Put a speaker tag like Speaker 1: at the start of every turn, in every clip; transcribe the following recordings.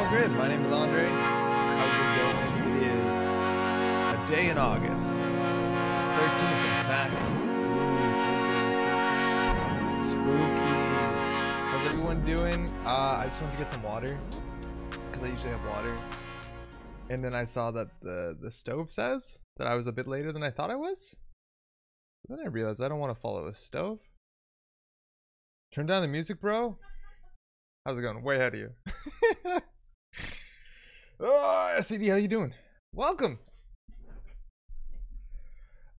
Speaker 1: Eternal Grid. My name is Andre. How's it going? It is a day in August. 13th, in fact. Spooky. How's everyone doing? I just wanted to get some water because I usually have water. And then I saw that the stove says that I was a bit later than I thought I was. But then I realized I don't want to follow a stove. Turn down the music, bro. How's it going? Way ahead of you. Oh, SCD, how you doing? Welcome.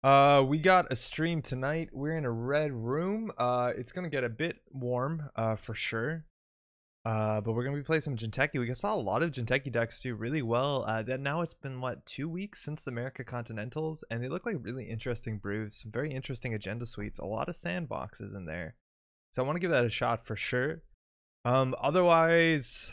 Speaker 1: We got a stream tonight. We're in a red room. It's gonna get a bit warm, for sure. But we're gonna be playing some Jinteki. We saw a lot of Jinteki decks do really well. That now it's been what, 2 weeks since the America Continentals, and they look like really interesting brews. Some very interesting agenda suites. A lot of sandboxes in there. So I want to give that a shot for sure. Otherwise,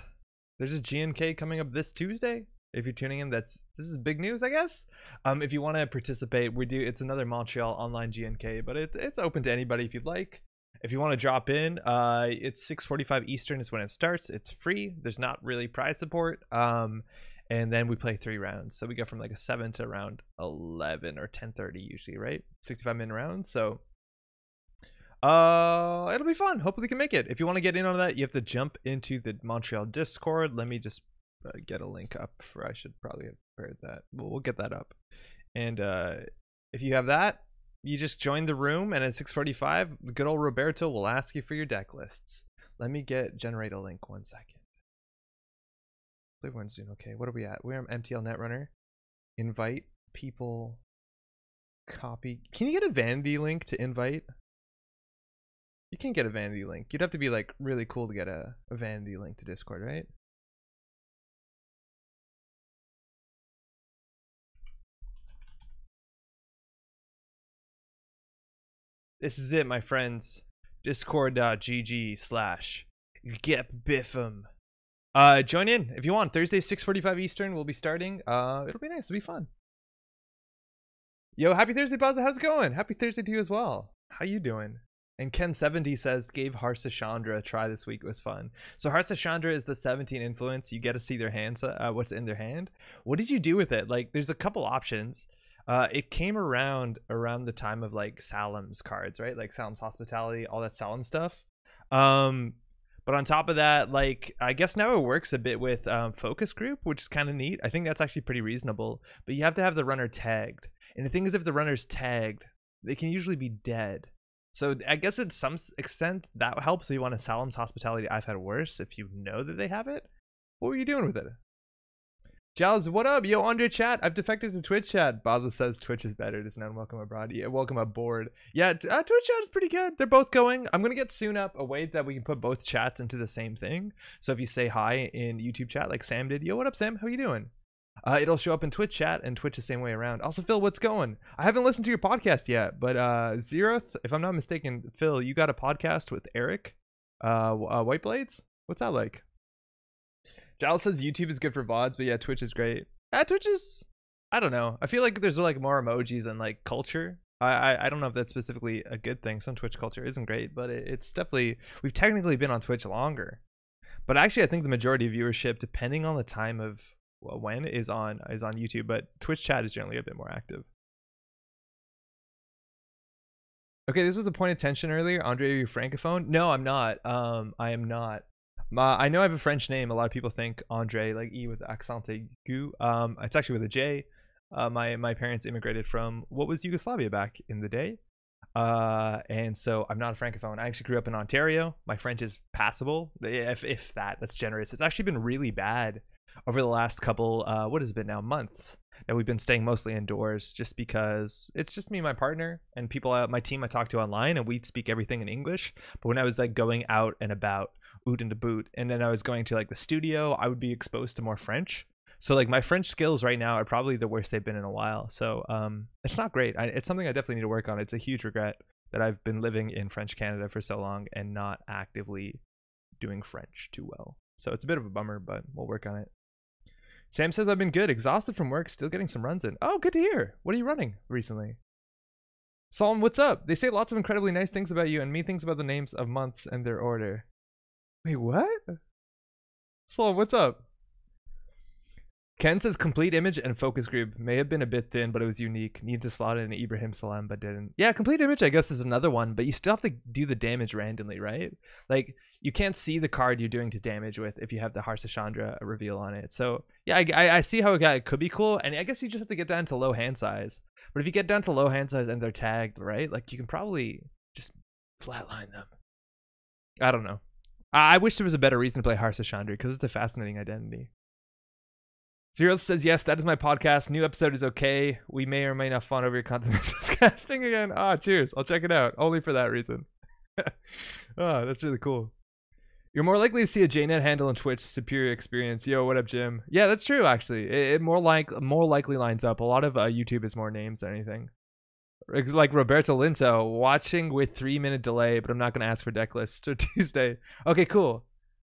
Speaker 1: there's a GNK coming up this Tuesday. If you're tuning in, this is big news, I guess. If you want to participate, it's another Montreal online GNK, but it's open to anybody if you'd like. If you want to drop in, it's 6:45 Eastern is when it starts. It's free. There's not really prize support. And then we play 3 rounds. So we go from like a 7 to around 11 or 10:30 usually, right? 65-minute rounds. So it'll be fun. Hopefully you can make it. If you want to get in on that, you have to jump into the Montreal Discord. Let me just get a link up for, I should probably have prepared that. We'll get that up. And if you have that, you just join the room, and at 6:45, good old Roberto will ask you for your deck lists. Let me generate a link 1 second. Everyone's doing okay. What are we at? We're on MTL Netrunner. Invite people. Copy. Can you get a vanity link to invite? You can't get a vanity link. You'd have to be like really cool to get a vanity link to Discord, right? This is it, my friends. Discord.gg/getbiffum. Join in if you want. Thursday, 6:45 Eastern, we'll be starting. It'll be nice. It'll be fun. Yo, happy Thursday, Baza. How's it going? Happy Thursday to you as well. How you doing? And Ken70 says, gave Hearts of Chandra a try this week. It was fun. So Hearts of Chandra is the 17 influence. You get to see their hands, what's in their hand. What did you do with it? Like, there's a couple options. It came around the time of like Salem's cards, right? Like Salem's Hospitality, all that Salem stuff. But on top of that, like, I guess now it works a bit with focus group, which is kind of neat. I think that's actually pretty reasonable. But you have to have the runner tagged. And the thing is, if the runner's tagged, they can usually be dead. So I guess to some extent that helps. If you want a Salem's Hospitality, I've had worse if you know that they have it. What were you doing with it? Giles, what up? Yo, Andre chat. I've defected to Twitch chat. Baza says Twitch is better. It's known. Welcome abroad. Yeah, welcome aboard. Yeah, Twitch chat is pretty good. They're both going. I'm going to get soon up a way that we can put both chats into the same thing. So if you say hi in YouTube chat like Sam did. Yo, what up, Sam? How you doing? It'll show up in Twitch chat, and Twitch the same way around. Also, Phil, what's going? I haven't listened to your podcast yet, but Zeroth, if I'm not mistaken, Phil, you got a podcast with Eric, White Blades? What's that like? Giles says YouTube is good for VODs, but yeah, Twitch is great. Twitch is, I don't know. I feel like there's like more emojis and like culture. I don't know if that's specifically a good thing. Some Twitch culture isn't great, but it's definitely, we've technically been on Twitch longer. But actually, I think the majority of viewership, depending on the time of when, is on YouTube, but Twitch chat is generally a bit more active. Okay, this was a point of tension earlier. Andre, are you francophone? No, I'm not. I am not. I know I have a French name. A lot of people think Andre, like E with accent aigu. It's actually with a J. My parents immigrated from what was Yugoslavia back in the day. And so I'm not a francophone. I actually grew up in Ontario. My French is passable, if that's generous. It's actually been really bad over the last couple, what has it been now, months, that we've been staying mostly indoors, just because it's just me and my partner and people, my team I talk to online, and we speak everything in English. But when I was like going out and about, oot and to boot, and then I was going to like the studio, I would be exposed to more French. So like my French skills right now are probably the worst they've been in a while. So it's not great. It's something I definitely need to work on. It's a huge regret that I've been living in French Canada for so long and not actively doing French too well. So it's a bit of a bummer, but we'll work on it. Sam says, I've been good, exhausted from work, still getting some runs in. Oh, good to hear. What are you running recently? Solomon, what's up? They say lots of incredibly nice things about you and mean things about the names of months and their order. Wait, what? Solomon, what's up? Ken says complete image and focus group may have been a bit thin, but it was unique. Need to slot in Ibrahim Salam, but didn't. Yeah, complete image I guess is another one, but you still have to do the damage randomly, right? Like you can't see the card you're doing to damage with if you have the Harsa Chandra reveal on it. So yeah, I see how it could be cool, and I guess you just have to get down to low hand size. But if you get down to low hand size and they're tagged, right? Like you can probably just flatline them. I don't know. I wish there was a better reason to play Harsa Chandra because it's a fascinating identity. Zero says, yes, that is my podcast. New episode is okay. We may or may not fawn over your content casting again. Ah, cheers. I'll check it out. Only for that reason. Oh, that's really cool. You're more likely to see a JNet handle on Twitch. Superior experience. Yo, what up, Jim? Yeah, that's true, actually. It more likely lines up. A lot of YouTube is more names than anything. It's like Roberto Linto, watching with 3-minute delay, but I'm not going to ask for deck lists or Tuesday. Okay, cool.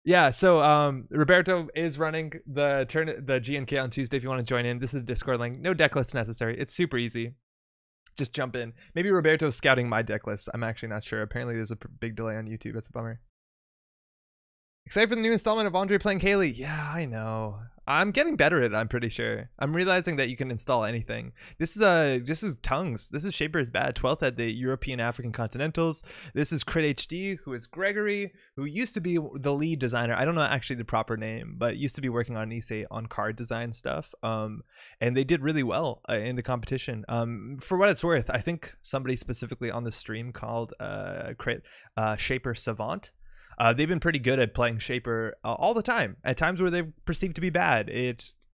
Speaker 1: Yeah, so Roberto is running the GNK on Tuesday if you want to join in. This is the Discord link. No deck list necessary. It's super easy. Just jump in. Maybe Roberto's scouting my deck list. I'm actually not sure. Apparently there's a big delay on YouTube. That's a bummer. Excited for the new installment of Andre playing Haley. Yeah, I know. I'm getting better at it, I'm pretty sure. I'm realizing that you can install anything. This is Tongues. This is Shaper is Bad. 12th at the European African Continentals. This is Crit HD, who is Gregory, who used to be the lead designer. I don't know actually the proper name, but used to be working on Nisei on card design stuff. And they did really well in the competition. For what it's worth, I think somebody specifically on the stream called Shaper Savant. They've been pretty good at playing Shaper all the time. At times where they're perceived to be bad,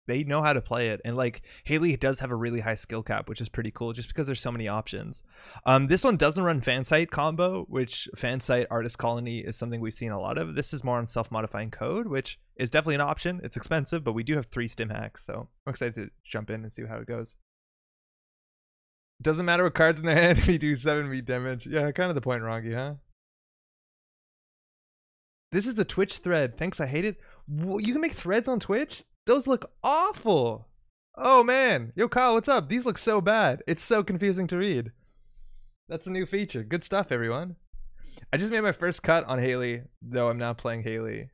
Speaker 1: they know how to play it. And like Haley does have a really high skill cap, which is pretty cool just because there's so many options. This one doesn't run Fansite combo, which Fansite Artist Colony is something we've seen a lot of. This is more on self-modifying code, which is definitely an option. It's expensive, but we do have 3 stim hacks, so I'm excited to jump in and see how it goes. Doesn't matter what cards in their hand if you do 7 meat damage. Yeah, kind of the point, Rongi, huh? This is the Twitch thread. Thanks, I hate it. You can make threads on Twitch? Those look awful. Oh, man. Yo, Kyle, what's up? These look so bad. It's so confusing to read. That's a new feature. Good stuff, everyone. I just made my first cut on Haley, though I'm not playing Haley.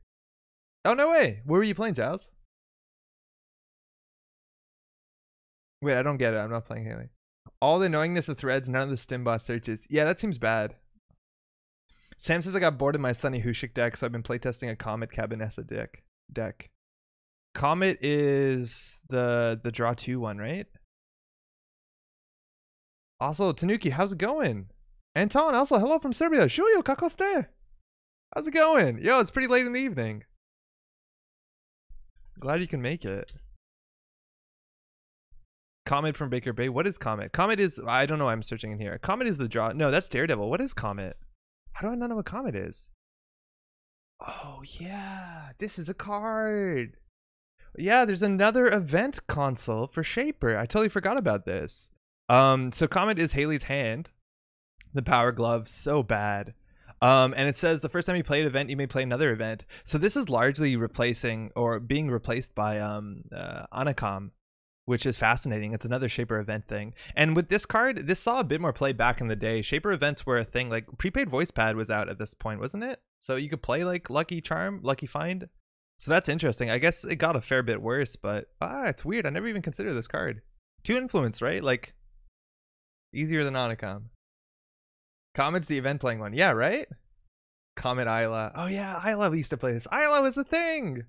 Speaker 1: Oh, no way. Where were you playing, Giles? Wait, I don't get it. I'm not playing Haley. All the knowingness of threads, none of the Stimbot searches. Yeah, that seems bad. Sam says I got bored of my Sunny Hushik deck, so I've been playtesting a Comet Cabinessa deck. Comet is the draw 2 one, right? Also, Tanuki, how's it going? Anton, also, hello from Serbia. Shuyo, kako ste? How's it going? Yo, it's pretty late in the evening. Glad you can make it. Comet from Baker Bay. What is Comet? Comet is, I don't know why I'm searching in here. Comet is the draw. No, that's Daredevil. What is Comet? How do I not know what Comet is? Oh, yeah. This is a card. Yeah, there's another event console for Shaper. I totally forgot about this. So Comet is Haley's hand. The Power Glove, so bad. And it says the first time you play an event, you may play another event. So this is largely replacing or being replaced by Anacom, which is fascinating. It's another Shaper event thing. And with this card, this saw a bit more play back in the day. Shaper events were a thing. Like prepaid voice pad was out at this point, wasn't it? So you could play like Lucky Charm, Lucky Find. So that's interesting. I guess it got a fair bit worse, but it's weird. I never even considered this card. 2 influence, right? Like easier than Anacom. Comet's the event playing one. Yeah, right? Comet Isla. Oh yeah, Isla, we used to play this. Isla was a thing.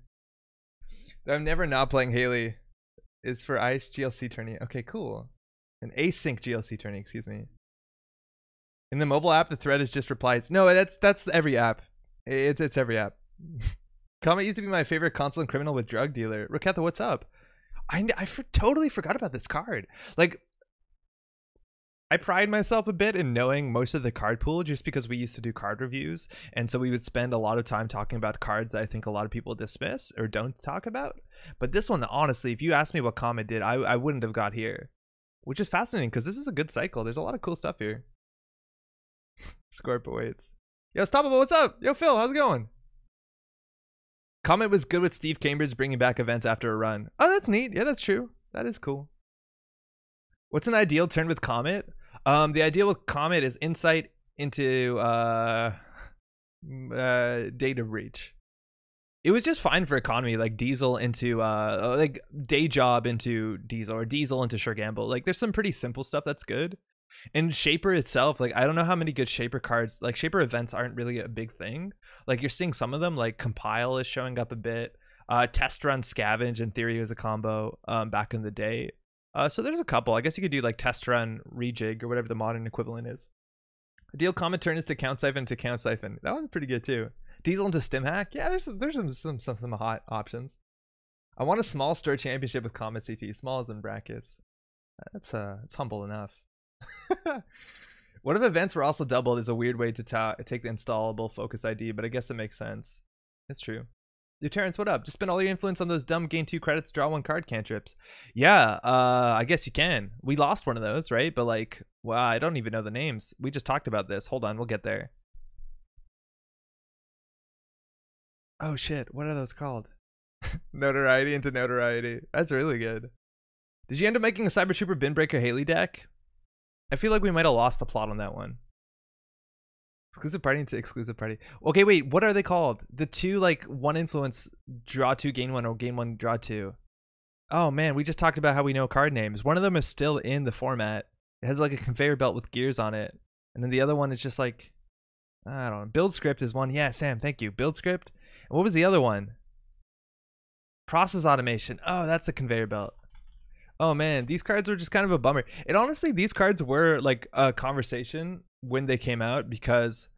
Speaker 1: I'm never not playing Haley. Is for GLC tourney. Okay, cool. An async GLC tourney, excuse me. In the mobile app, the thread is just replies. No, that's every app. It's every app. Comet used to be my favorite console and criminal with drug dealer. Roketha, what's up? I totally forgot about this card. Like, I pride myself a bit in knowing most of the card pool just because we used to do card reviews. And so we would spend a lot of time talking about cards that I think a lot of people dismiss or don't talk about. But this one, honestly, if you asked me what Comet did, I wouldn't have got here. Which is fascinating because this is a good cycle. There's a lot of cool stuff here. Scorpio waits. Yo, Stoppable, what's up? Yo, Phil, how's it going? Comet was good with Steve Cambridge bringing back events after a run. Oh, that's neat. Yeah, that's true. That is cool. What's an ideal turn with Comet? The ideal with Comet is insight into data breach. It was just fine for economy, like Diesel into like Day Job into Diesel, or Diesel into Sure Gamble. Like there's some pretty simple stuff that's good. And Shaper itself, like I don't know how many good Shaper cards, like Shaper events aren't really a big thing. Like you're seeing some of them, like Compile is showing up a bit. Test Run Scavenge in theory was a combo back in the day. So there's a couple. I guess you could do like Test Run Rejig or whatever the modern equivalent is. Deal Comet Turn is to Count Siphon to Count Siphon. That one's pretty good too. Diesel into Stim Hack. Yeah, there's some hot options. I want a small store championship with Comet CT. Small as in brackets. It's humble enough. What if events were also doubled is a weird way to take the installable focus ID, but I guess it makes sense. It's true. Dude, Terrence, what up? Just spend all your influence on those dumb gain 2 credits, draw 1 card cantrips. Yeah, I guess you can. We lost one of those, right? But like, wow, I don't even know the names. We just talked about this. Hold on, we'll get there. Oh shit, what are those called? Notoriety into Notoriety. That's really good. Did you end up making a Cyber Trooper Binbreaker Haley deck? I feel like we might have lost the plot on that one. Exclusive party into exclusive party. Okay, wait, what are they called? The two, like, 1 influence, draw 2, gain 1, or gain 1, draw 2. Oh man, we just talked about how we know card names. One of them is still in the format. It has like a conveyor belt with gears on it. And then the other one is just like, I don't know. Build script is one. Yeah, Sam, thank you. Build script. And what was the other one? Process automation. Oh, that's the conveyor belt. Oh man, these cards were just kind of a bummer. And honestly, these cards were like a conversation when they came out because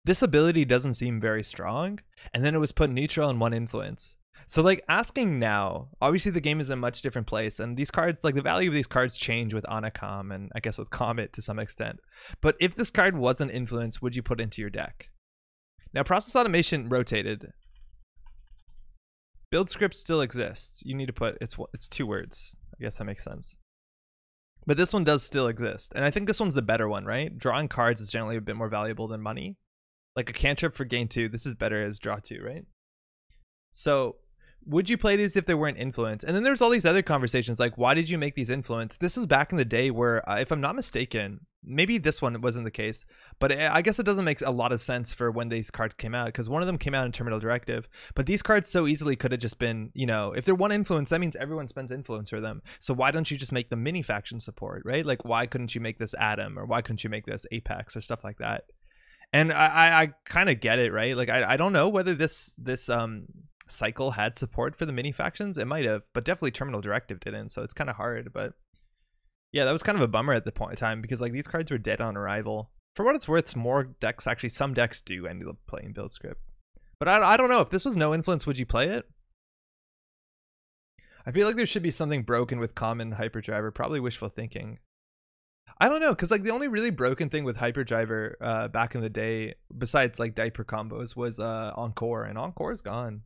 Speaker 1: this ability doesn't seem very strong. And then it was put neutral in 1 influence. So like asking now, obviously the game is in a much different place. And these cards, like the value of these cards change with Anacom and I guess with Comet to some extent. But if this card was an influence, would you put it into your deck? Now process automation rotated. Build script still exists. You need to put, it's 2 words. I guess that makes sense. But this one does still exist. And I think this one's the better one, right? Drawing cards is generally a bit more valuable than money. Like a cantrip for gain 2, this is better as draw 2, right? So would you play these if they weren't influence? And then there's all these other conversations like, why did you make these influence? This was back in the day where, if I'm not mistaken, maybe this one wasn't the case, but I guess it doesn't make a lot of sense for when these cards came out because one of them came out in Terminal Directive, but these cards so easily could have just been, you know, if they're 1 influence, that means everyone spends influence for them. So why don't you just make them mini faction support, right? Like why couldn't you make this Atom or why couldn't you make this Apex or stuff like that? And I kind of get it, right? Like I don't know whether this cycle had support for the mini factions. It might have, but definitely Terminal Directive didn't, so it's kind of hard. But yeah, that was kind of a bummer at the point in time because like these cards were dead on arrival. For what it's worth, more decks, actually some decks do end up playing build script. But I don't know, if this was no influence, would you play it? I feel like there should be something broken with common Hyperdriver. Probably wishful thinking. I don't know, because like the only really broken thing with Hyperdriver back in the day, besides like diaper combos, was Encore, and Encore is gone.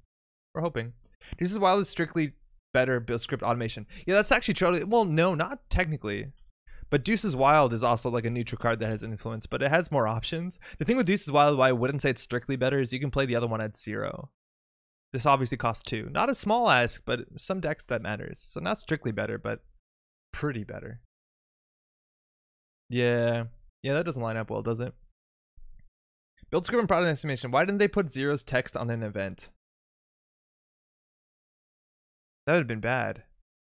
Speaker 1: We're hoping. This is Wild is strictly better build script automation. Yeah, that's actually totally, well, no, not technically. But Deuce's Wild is also like a neutral card that has influence, but it has more options. The thing with Deuce's Wild, why I wouldn't say it's strictly better, is you can play the other one at 0. This obviously costs 2. Not a small ask, but some decks that matters. So not strictly better, but pretty better. Yeah, that doesn't line up well, does it? Build script and product estimation. Why didn't they put Zero's text on an event? That would have been bad.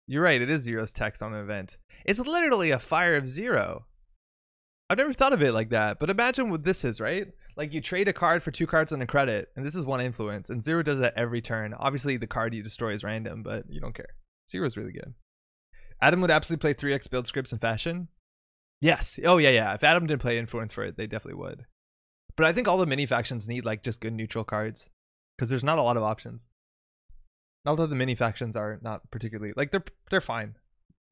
Speaker 1: You're right, it is Zero's text on an event. It's literally a fire of 0. I've never thought of it like that, but imagine what this is, right? Like you trade a card for 2 cards and a credit, and this is 1 influence, and 0 does that every turn. Obviously, the card you destroy is random, but you don't care. 0 is really good. Adam would absolutely play 3x build scripts in fashion. Yes. Oh, yeah. If Adam didn't play influence for it, they definitely would. But I think all the mini factions need like just good neutral cards because there's not a lot of options. Although the mini factions are not particularly like they're fine.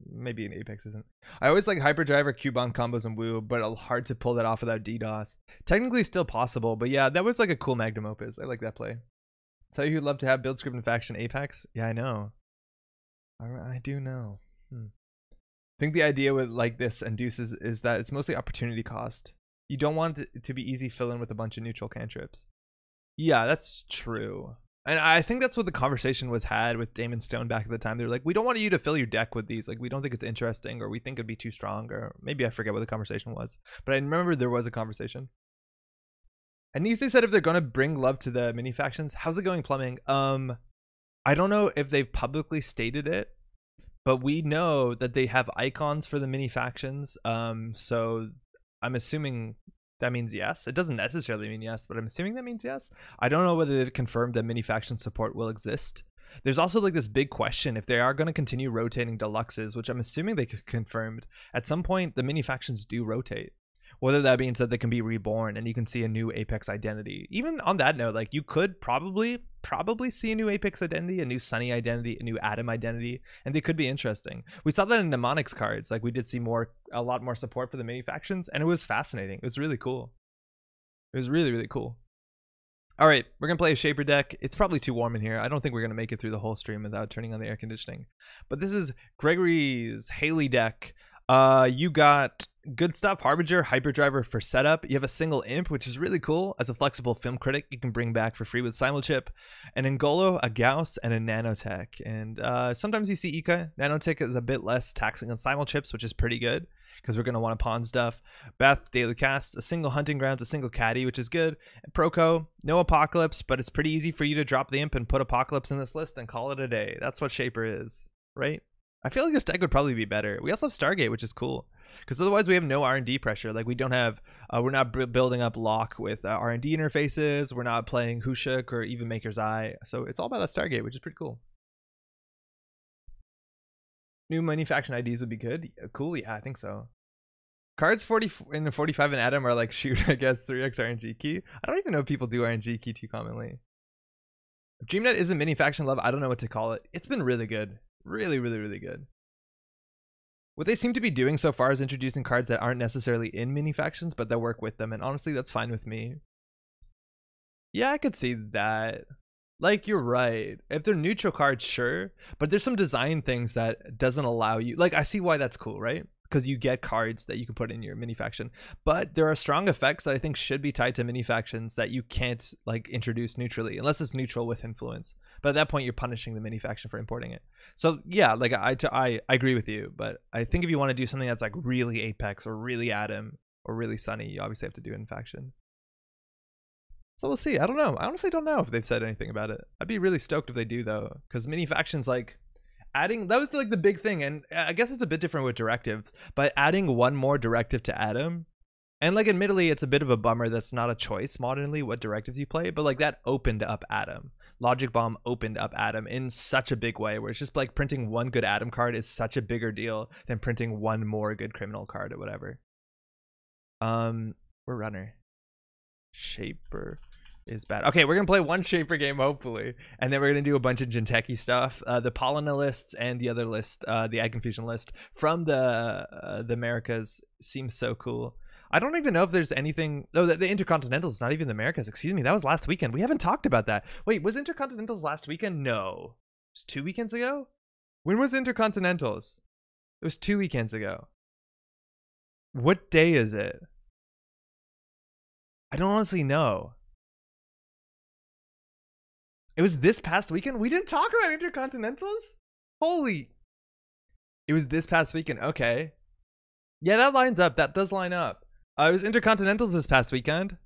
Speaker 1: Maybe an Apex isn't. I always like Hyperdriver, Cubone combos and Woo, but hard to pull that off without DDoS. Technically still possible, but yeah, that was like a cool magnum opus. I like that play. Tell you who'd love to have build script and faction Apex. Yeah, I know. I do know. I think the idea with like this and Deuces is that it's mostly opportunity cost. You don't want it to be easy fill in with a bunch of neutral cantrips. Yeah, that's true. And I think that's what the conversation was had with Damon Stone back at the time. They were like, we don't want you to fill your deck with these. Like, we don't think it's interesting, or we think it'd be too strong, or maybe I forget what the conversation was. But I remember there was a conversation. And Nise said if they're gonna bring love to the mini factions, how's it going, Plumbing? I don't know if they've publicly stated it, but we know that they have icons for the mini factions. So I'm assuming that means yes. It doesn't necessarily mean yes, but I'm assuming that means yes. I don't know whether they've confirmed that mini faction support will exist. There's also like this big question if they are going to continue rotating deluxes, which I'm assuming they confirmed. At some point, the mini factions do rotate. Whether that means that they can be reborn and you can see a new Apex identity. Even on that note, like you could probably see a new Apex identity, a new Sunny identity, a new Adam identity, and they could be interesting. We saw that in mnemonics cards. Like we did see a lot more support for the mini factions, and it was fascinating. It was really cool. It was really, really cool. All right, we're gonna play a Shaper deck. It's probably too warm in here. I don't think we're gonna make it through the whole stream without turning on the air conditioning. But this is Gregory's Haley deck. You got good stuff, Harbinger, Hyperdriver for setup. You have a single imp, which is really cool. As a flexible film critic, you can bring back for free with Simulchip. An Ngolo, a Gauss, and a Nanotech. And sometimes you see Ika. Nanotech is a bit less taxing on Simulchips, which is pretty good because we're going to want to pawn stuff. Beth, Daily Cast, a single Hunting Grounds, a single Caddy, which is good. And Proco, no Apocalypse, but it's pretty easy for you to drop the imp and put Apocalypse in this list and call it a day. That's what Shaper is, right? I feel like this deck would probably be better. We also have Stargate, which is cool because otherwise we have no R&D pressure. Like we don't have, we're not building up lock with R&D interfaces. We're not playing Hushuk or even Maker's Eye. So it's all about that Stargate, which is pretty cool. New mini faction IDs would be good. Cool, yeah, I think so. Cards 40 and 45 and Adam are like, shoot, I guess 3x RNG key. I don't even know if people do RNG key too commonly. If DreamNet isn't mini faction love, I don't know what to call it. It's been really good. Really, really, really good. What they seem to be doing so far is introducing cards that aren't necessarily in mini factions, but that work with them. And honestly, that's fine with me. Yeah, I could see that. Like, you're right. If they're neutral cards, sure. But there's some design things that doesn't allow you. Like, I see why that's cool, right? Because you get cards that you can put in your mini faction. But there are strong effects that I think should be tied to mini factions that you can't like introduce neutrally, unless it's neutral with influence. But at that point, you're punishing the mini faction for importing it. So yeah, like I agree with you. But I think if you want to do something that's like really Apex or really Adam or really Sunny, you obviously have to do it in faction. So we'll see. I don't know. I honestly don't know if they've said anything about it. I'd be really stoked if they do though, because mini factions like adding, that was like the big thing, and I guess it's a bit different with directives, but adding one more directive to Adam, and like admittedly it's a bit of a bummer that's not a choice modernly what directives you play, but like that opened up Adam. Logic Bomb opened up Adam in such a big way, where it's just like printing one good Adam card is such a bigger deal than printing one more good criminal card or whatever. We're runner. Shaper is bad. Okay, we're gonna play one Shaper game hopefully, and then we're gonna do a bunch of Jinteki stuff. The Polina lists and the other list, the Egg Confusion list from the Americas seems so cool. I don't even know if there's anything. Oh, the Intercontinental is not even the Americas. Excuse me, that was last weekend. We haven't talked about that. Wait, was Intercontinentals last weekend? No, it was 2 weekends ago. When was Intercontinentals? It was 2 weekends ago. What day is it? I don't honestly know. It was this past weekend? We didn't talk about Intercontinentals? Holy. It was this past weekend. Okay. Yeah, that lines up. That does line up. It was Intercontinentals this past weekend.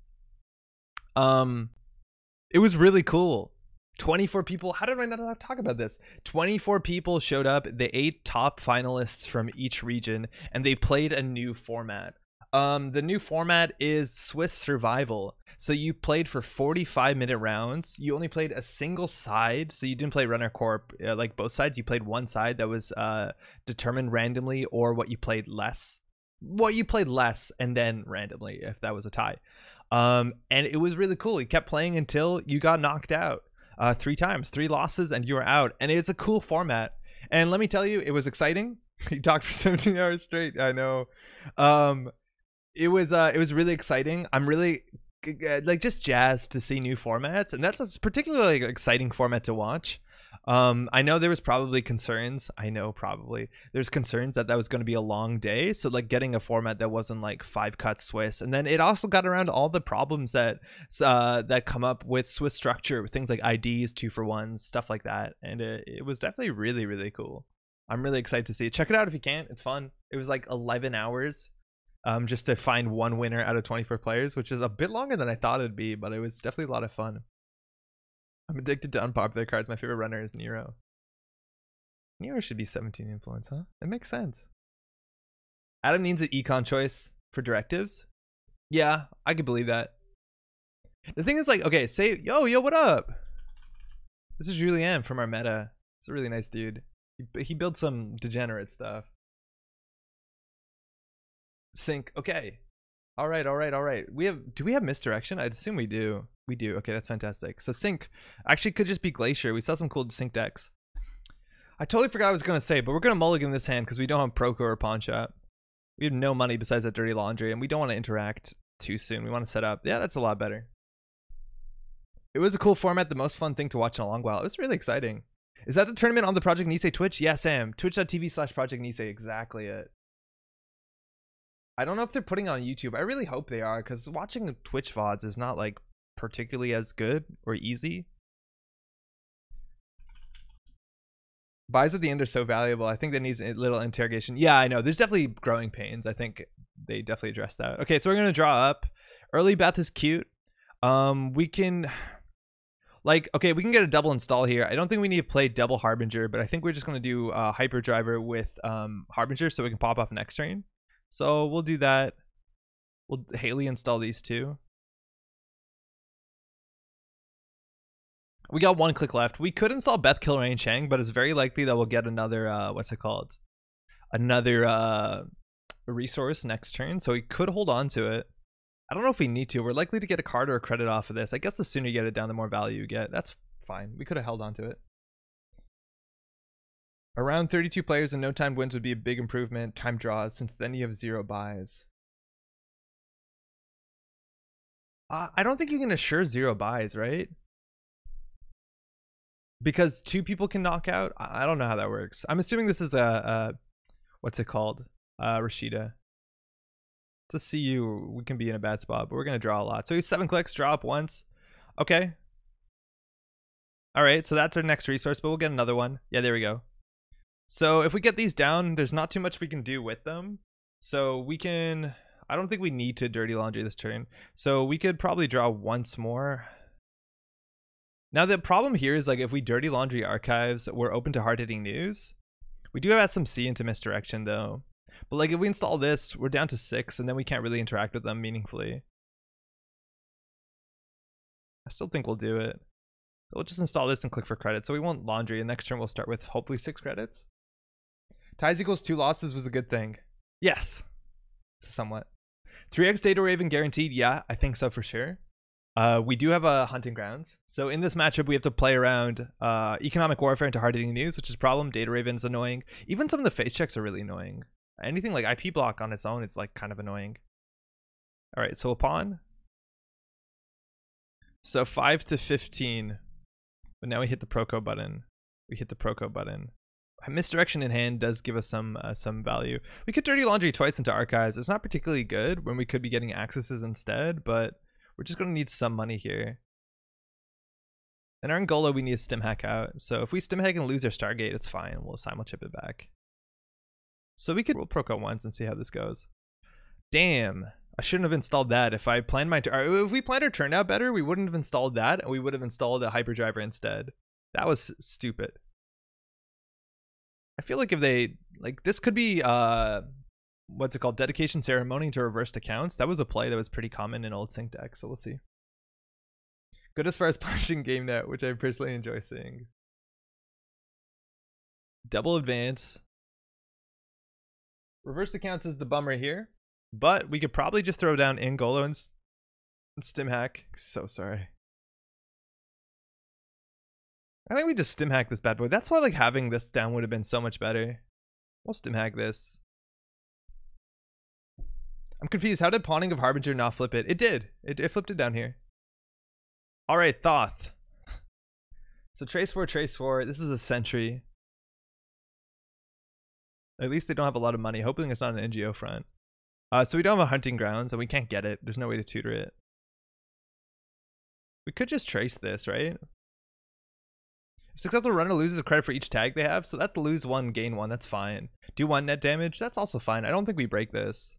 Speaker 1: It was really cool. 24 people. How did I not talk about this? 24 people showed up. The 8 top finalists from each region, and they played a new format. The new format is Swiss Survival. So you played for 45-minute rounds. You only played a single side, so you didn't play Runner Corp like both sides. You played one side that was determined randomly, or what you played less. What you played less, and then randomly if that was a tie. And it was really cool. You kept playing until you got knocked out 3 times, 3 losses, and you were out. And it's a cool format. And let me tell you, it was exciting. You talked for 17 hours straight. I know. It was really exciting. I'm really like just jazzed to see new formats, and that's a particularly exciting format to watch. I know there was probably concerns. There's concerns that was going to be a long day. So like getting a format that wasn't like 5 cuts Swiss, and then it also got around all the problems that that come up with Swiss structure, with things like IDs, 2-for-1s, stuff like that. And it was definitely really, really cool. I'm really excited to see it. Check it out if you can. It's fun. It was like 11 hours. just to find one winner out of 24 players, which is a bit longer than I thought it'd be, but it was definitely a lot of fun. I'm addicted to unpopular cards. My favorite runner is Nero. Nero should be 17 influence, huh? It makes sense. Adam needs an econ choice for directives. Yeah, I could believe that. The thing is, like, okay, say, yo, what up? This is Julien from our meta. He's a really nice dude. He built some degenerate stuff. Sync. Okay. All right. Do we have misdirection? I'd assume we do. We do. Okay, that's fantastic. So sync actually could just be Glacier. We saw some cool sync decks. I totally forgot what I was gonna say, but we're gonna mulligan this hand because we don't have Proco or Pawn Shop. We have no money besides that Dirty Laundry, and we don't want to interact too soon. We want to set up. Yeah, that's a lot better. It was a cool format, the most fun thing to watch in a long while. It was really exciting. Is that the tournament on the Project Nisei Twitch? Yeah, Sam. Twitch.tv/Project Nisei. Exactly it. I don't know if they're putting it on YouTube. I really hope they are, because watching Twitch VODs is not like particularly as good or easy. Buys at the end are so valuable. I think that needs a little interrogation. Yeah, I know. There's definitely growing pains. I think they definitely address that. Okay, so we're going to draw up. Early Beth is cute. We can... Like, okay, we can get a double install here. I don't think we need to play double Harbinger, but I think we're just going to do Hyperdriver with Harbinger so we can pop off next turn. So we'll do that. We'll Haley install these two. We got one click left. We could install Beth Kilrain Chang, but it's very likely that we'll get another, what's it called? Another resource next turn. So we could hold on to it. I don't know if we need to. We're likely to get a card or a credit off of this. I guess the sooner you get it down, the more value you get. That's fine. We could have held on to it. Around 32 players and no time wins would be a big improvement. Time draws, since then you have 0 buys. I don't think you can assure 0 buys, right? Because 2 people can knock out. I don't know how that works. I'm assuming this is a what's it called? Rashida. To see you, we can be in a bad spot, but we're gonna draw a lot. So 7 clicks, draw up once. Okay. All right, so that's our next resource, but we'll get another one. Yeah, there we go. So if we get these down, there's not too much we can do with them. So we can, I don't think we need to Dirty Laundry this turn. So we could probably draw once more. Now the problem here is, like, if we Dirty Laundry Archives, we're open to hard-hitting news. We do have SMC into Misdirection though. But like if we install this, we're down to 6 and then we can't really interact with them meaningfully. I still think we'll do it. So we'll just install this and click for credit. So we won't Laundry, and next turn we'll start with hopefully 6 credits. Ties equals 2 losses was a good thing. Yes. Somewhat. 3x Data Raven guaranteed? Yeah, I think so for sure. We do have a Hunting Grounds. So in this matchup, we have to play around Economic Warfare into hard-hitting news, which is a problem. Data Raven's annoying. Even some of the face checks are really annoying. Anything like IP block on its own, it's like kind of annoying. All right, so a pawn. So 5 to 15. But now we hit the Proco button. We hit the Proco button. Misdirection in hand does give us some value. We could Dirty Laundry twice into Archives. It's not particularly good when we could be getting accesses instead, but we're just going to need some money here. And our Angola, we need to stim hack out. So if we stim hack and lose our Stargate, it's fine. We'll simul chip it back. So we could roll Proco once and see how this goes. Damn, I shouldn't have installed that. If I planned my if we planned our turn out better, we wouldn't have installed that, and we would have installed a Hyperdriver instead. That was stupid. I feel like if they, like, this could be what's it called, Dedication Ceremony to reversed accounts. That was a play that was pretty common in old sync decks, so we'll see. Good as far as punching game net, which I personally enjoy seeing. Double advance. Reverse accounts is the bummer here, but we could probably just throw down Angolo and stim hack. So sorry. I think we just stim hack this bad boy. That's why, like, having this down would have been so much better. We'll stim hack this. I'm confused. How did pawning of Harbinger not flip it? It did. It flipped it down here. All right, Thoth. So trace 4, trace 4. This is a Sentry. At least they don't have a lot of money. Hoping it's not an NGO front. So we don't have a Hunting Grounds, and we can't get it. There's no way to tutor it. We could just trace this, right? If successful runner loses a credit for each tag they have, so that's lose 1, gain 1. That's fine. Do 1 net damage. That's also fine. I don't think we break this.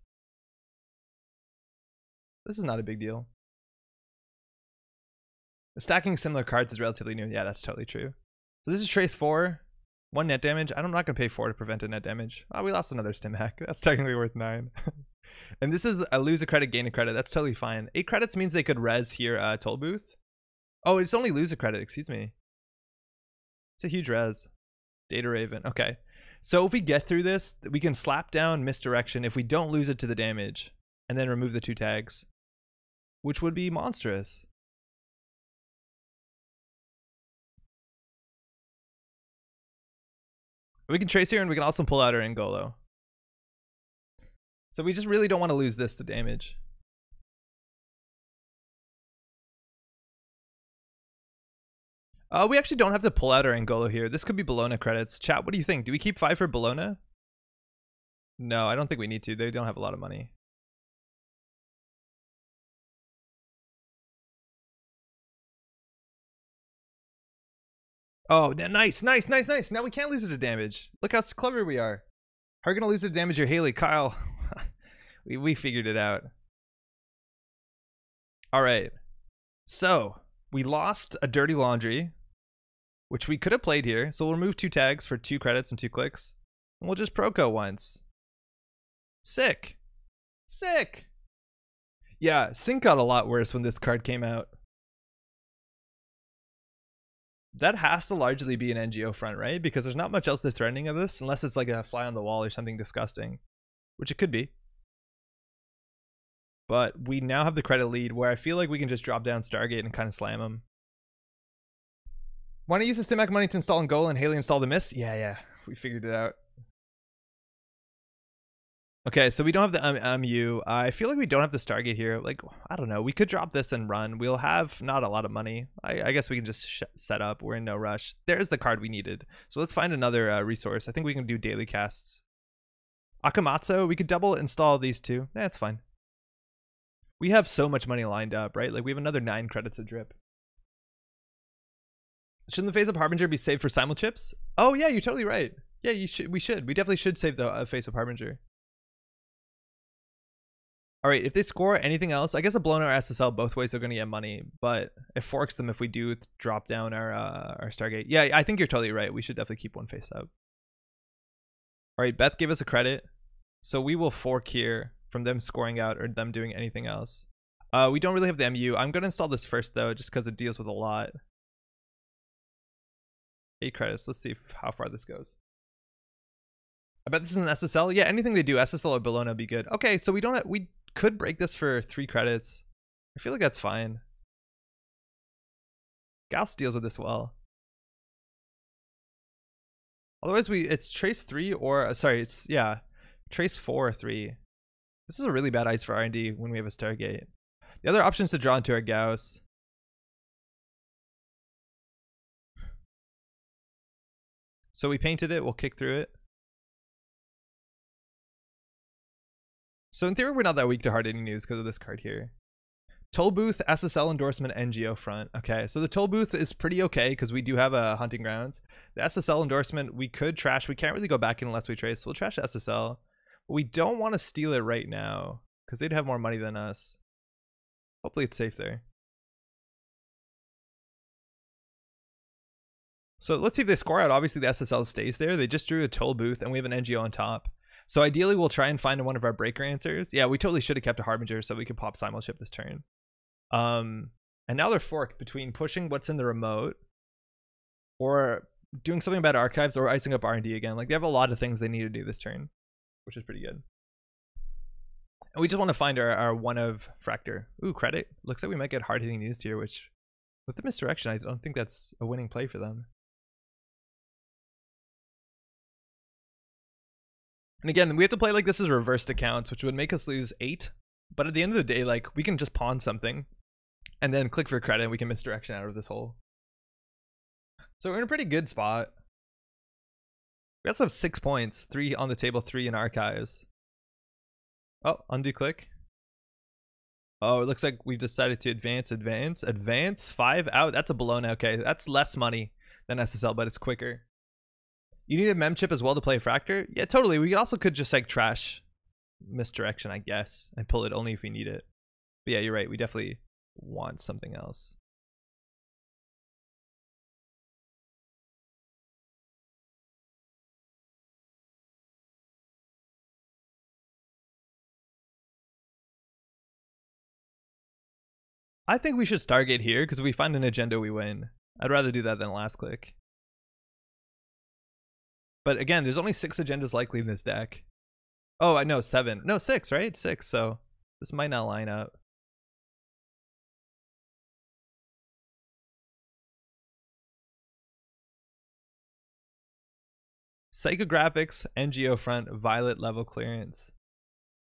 Speaker 1: This is not a big deal. Stacking similar cards is relatively new. Yeah, that's totally true. So this is trace 4. 1 net damage. I'm not going to pay 4 to prevent a net damage. Oh, we lost another stim hack. That's technically worth 9. And this is a lose a credit, gain a credit. That's totally fine. 8 credits means they could res here toll booth. Oh, it's only lose a credit. Excuse me. It's a huge res. Data Raven. Okay. So if we get through this, we can slap down misdirection if we don't lose it to the damage. And then remove the 2 tags. Which would be monstrous. We can trace here and we can also pull out our Angolo. So we just really don't want to lose this to damage. We actually don't have to pull out our Angolo here. This could be Bologna credits. Chat, what do you think? Do we keep 5 for Bologna? No, I don't think we need to. They don't have a lot of money. Oh, nice. Now we can't lose it to damage. Look how clever we are. How are we going to lose it to damage your Haley? Kyle. we figured it out. All right. So we lost a Dirty Laundry, which we could have played here. So we'll remove 2 tags for 2 credits and 2 clicks. And we'll just Proco once. Sick. Yeah, Sync got a lot worse when this card came out. That has to largely be an NGO front, right? Because there's not much else that's threatening of this, unless it's like a fly on the wall or something disgusting, which it could be. But we now have the credit lead where I feel like we can just drop down Stargate and kind of slam them. Want to use the Stimac money to install Angola and Haley install the Miss? Yeah, we figured it out. Okay, so we don't have the MU. I feel like we don't have the Stargate here. Like, I don't know. We could drop this and run. We'll have not a lot of money. I guess we can just set up. We're in no rush. There's the card we needed. So let's find another resource. I think we can do daily casts. Akamatsu, we could double install these 2. That's fine. We have so much money lined up, right? Like, we have another 9 credits of drip. Shouldn't the Face Up Harbinger be saved for simul chips? Oh, yeah, you're totally right. Yeah, we should. We definitely should save the Face Up Harbinger. All right, if they score anything else, I guess a blown or SSL both ways are going to get money, but it forks them if we do drop down our Stargate. Yeah, I think you're totally right. We should definitely keep 1 face up. All right, Beth gave us a credit, so we will fork here from them scoring out or them doing anything else. We don't really have the MU. I'm going to install this first, though, just because it deals with a lot. 8 credits. Let's see how far this goes. I bet this is an SSL. Yeah, anything they do, SSL or Bologna would be good. Okay, so we could break this for 3 credits. I feel like that's fine. Gauss deals with this well. Otherwise, it's trace 3 or trace 4 or 3. This is a really bad ice for R&D when we have a Stargate. The other option is to draw into our Gauss. So we painted it. We'll kick through it. So in theory, we're not that weak to hard-hitting news because of this card here. Toll booth, SSL endorsement, NGO front. Okay, so the toll booth is pretty okay because we do have a hunting grounds. The SSL endorsement, we could trash. We can't really go back in unless we trace. So we'll trash SSL. But we don't want to steal it right now because they'd have more money than us. Hopefully it's safe there. So let's see if they score out. Obviously the SSL stays there. They just drew a toll booth and we have an NGO on top. So ideally, we'll try and find one of our breaker answers. Yeah, we totally should have kept a Harbinger so we could pop simul chip this turn. And now they're forked between pushing what's in the remote or doing something about archives or icing up R&D again. Like, they have a lot of things they need to do this turn, which is pretty good. And we just want to find our one of Fractor. Ooh, credit. Looks like we might get hard-hitting news here, which with the misdirection, I don't think that's a winning play for them. And again, we have to play like this as reversed accounts, which would make us lose 8. But at the end of the day, like, we can just pawn something and then click for credit and we can misdirection out of this hole. So we're in a pretty good spot. We also have 6 points, 3 on the table, 3 in archives. Oh, undo click. Oh, it looks like we've decided to advance. 5 out. That's a Bologna. Okay, that's less money than SSL, but it's quicker. You need a mem chip as well to play Fractor? Yeah, totally. We also could just like trash misdirection, I guess, and pull it only if we need it. But yeah, you're right. We definitely want something else. I think we should Stargate here because if we find an agenda, we win. I'd rather do that than last click. But again, there's only 6 agendas likely in this deck. Oh, I know 7. No, 6, right? 6. So this might not line up. Psychographics, NGO front, violet level clearance.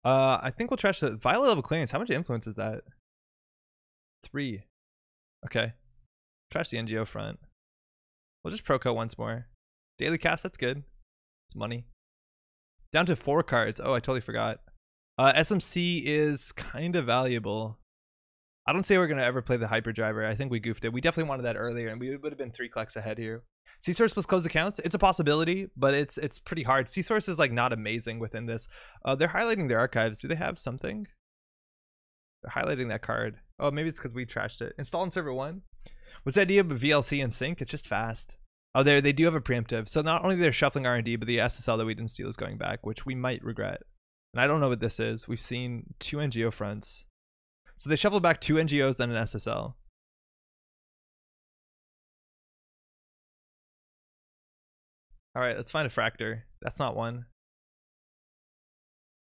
Speaker 1: I think we'll trash the violet level clearance. How much influence is that? 3. Okay. Trash the NGO front. We'll just Proco once more. Daily cast, that's good. It's money. Down to 4 cards. Oh, I totally forgot. SMC is kind of valuable. I don't say we're going to ever play the Hyperdriver. I think we goofed it. We definitely wanted that earlier, and we would have been 3 clicks ahead here. C-Source plus closed accounts. It's a possibility, but it's pretty hard. C-Source is like not amazing within this. They're highlighting their archives. Do they have something? They're highlighting that card. Oh, maybe it's because we trashed it. Install on server 1. What's the idea of VLC and sync? It's just fast. Oh, they do have a preemptive. So not only they're shuffling R&D, but the SSL that we didn't steal is going back, which we might regret. And I don't know what this is. We've seen 2 NGO fronts. So they shuffle back 2 NGOs and an SSL. All right, let's find a Fractor. That's not one.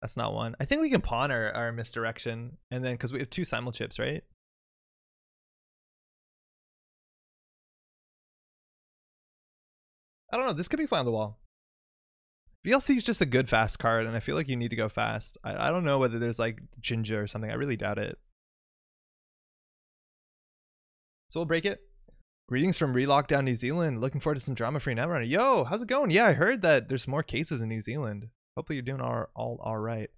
Speaker 1: That's not one. I think we can pawn our misdirection. And then, because we have 2 simul chips, right? I don't know. This could be fine on the wall. VLC is just a good fast card, and I feel like you need to go fast. I don't know whether there's like Jinja or something. I really doubt it. So we'll break it. Greetings from Relockdown, New Zealand. Looking forward to some drama-free Netrunner. Yo, how's it going? Yeah, I heard that there's more cases in New Zealand. Hopefully you're doing all right.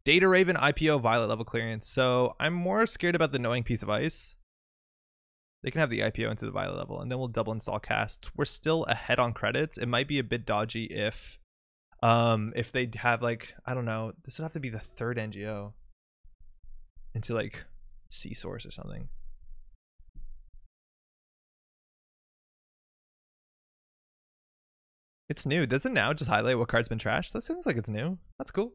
Speaker 1: Data Raven IPO violet level clearance. So I'm more scared about the knowing piece of ice. They can have the IPO into the violet level, and then we'll double install casts. We're still ahead on credits. It might be a bit dodgy if they have like, I don't know, this would have to be the 3rd NGO into like C-Source or something. It's new. Does it now just highlight what card's been trashed? That seems like it's new. That's cool.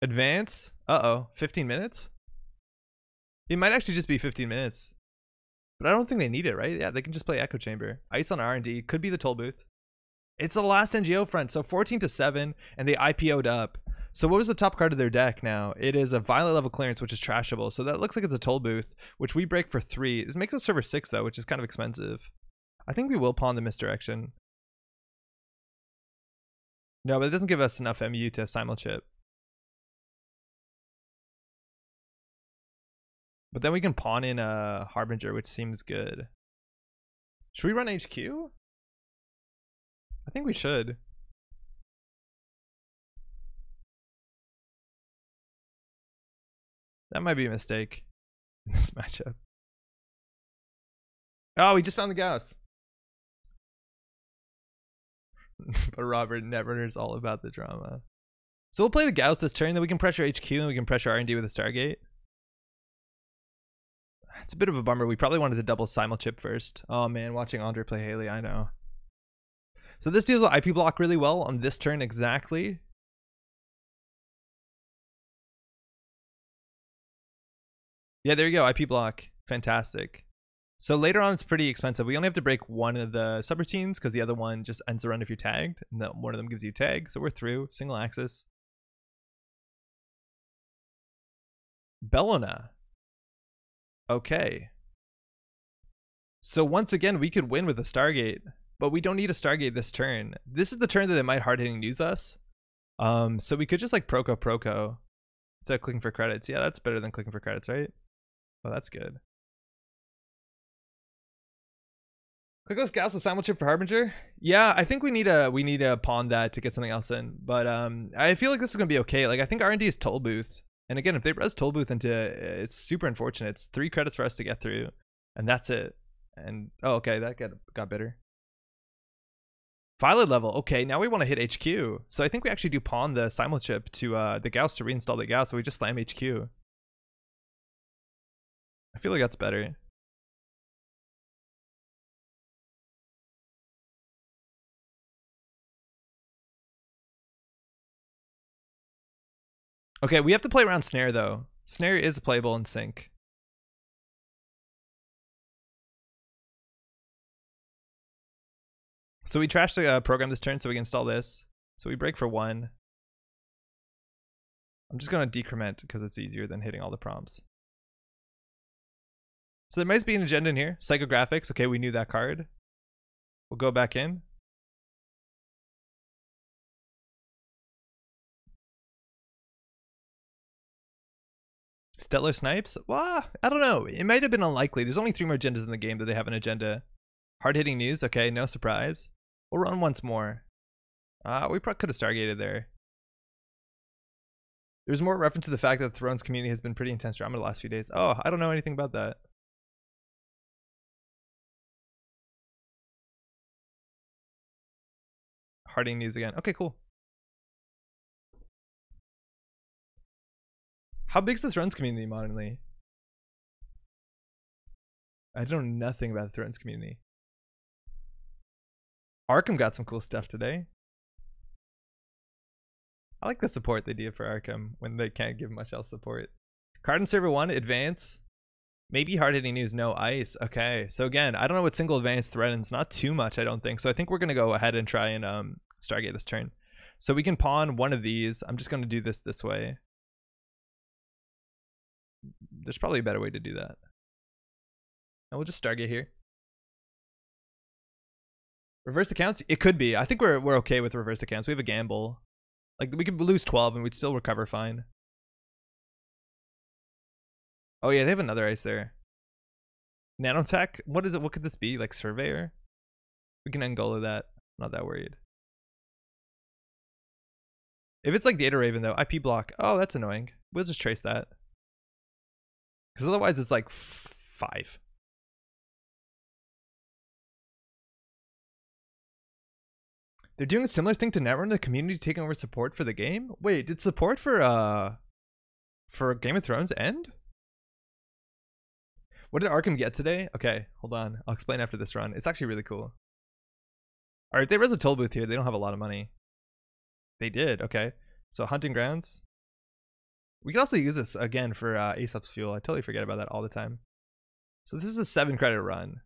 Speaker 1: Advance. Uh-oh. 15 minutes? It might actually just be 15 minutes. But I don't think they need it, right? Yeah, they can just play Echo Chamber. Ice on R&D. Could be the toll booth. It's the last NGO front. So 14-7, and they IPO'd up. So what was the top card of their deck now? It is a violet level clearance, which is trashable. So that looks like it's a toll booth, which we break for 3. This makes us server 6, though, which is kind of expensive. I think we will pawn the misdirection. No, but it doesn't give us enough MU to simul chip. But then we can pawn in a Harbinger, which seems good. Should we run HQ? I think we should. That might be a mistake in this matchup. Oh, we just found the Gauss. But Robert Netrunner's all about the drama. So we'll play the Gauss this turn, then we can pressure HQ and we can pressure R&D with a Stargate. It's a bit of a bummer. We probably wanted to double simul chip first. Oh man, watching Andre play Haley, I know. So this deals with IP block really well on this turn exactly. Yeah, there you go, IP block. Fantastic. So later on, it's pretty expensive. We only have to break one of the subroutines because the other one just ends the run if you're tagged. And then one of them gives you tag. So we're through. Single axis. Bellona. Okay. So once again, we could win with a Stargate, but we don't need a Stargate this turn. This is the turn that they might hard-hitting use us. So we could just like Proco instead of clicking for credits. Yeah, that's better than clicking for credits, right? Oh, that's good. Clickless Gauss with simul chip for Harbinger. Yeah, I think we need a pawn that to get something else in. But I feel like this is gonna be okay. Like I think R&D is toll booth. And again, if they res toll booth into it's super unfortunate. It's 3 credits for us to get through, and that's it. And oh, okay, that got better. Violet level. Okay, now we want to hit HQ. So I think we actually do pawn the simul chip to the Gauss to reinstall the Gauss. So we just slam HQ. I feel like that's better. Okay, we have to play around snare though. Snare is playable in sync. So we trash the program this turn so we can install this. So we break for 1. I'm just going to decrement because it's easier than hitting all the prompts. So there might be an agenda in here. Psychographics. Okay, we knew that card. We'll go back in. Stellar Snipes? Well, I don't know. It might have been unlikely. There's only 3 more agendas in the game that they have an agenda. Hard-hitting news. Okay, no surprise. We'll run once more. We probably could have Stargated there. There's more reference to the fact that the Thrones community has been pretty intense drama the last few days. Oh, I don't know anything about that. Harding news again. Okay, cool. How big's the Thrones community modernly? I don't know nothing about the Thrones community. Arkham got some cool stuff today. I like the support they do for Arkham when they can't give much else support. Card in server 1, advance. Maybe hard-hitting news, no ice. Okay, so again, I don't know what single advance threatens. Not too much, I don't think. So I think we're going to go ahead and try and Stargate this turn. So we can pawn one of these. I'm just going to do this way. There's probably a better way to do that. And we'll just Stargate here. Reverse accounts? It could be. I think we're okay with reverse accounts. We have a gamble. Like, we could lose 12 and we'd still recover fine. Oh yeah, they have another ice there. Nanotech? What is it? What could this be? Like Surveyor? We can Angola that. Not that worried. If it's like Data Raven though, IP block. Oh, that's annoying. We'll just trace that. Because otherwise it's like 5. They're doing a similar thing to Netrunner, the community taking over support for the game? Wait, did support for Game of Thrones end? What did Arkham get today? Okay, hold on. I'll explain after this run. It's actually really cool. Alright, they res a toll booth here. They don't have a lot of money. They did, okay. So hunting grounds. We can also use this again for Aesop's fuel. I totally forget about that all the time. So this is a 7 credit run.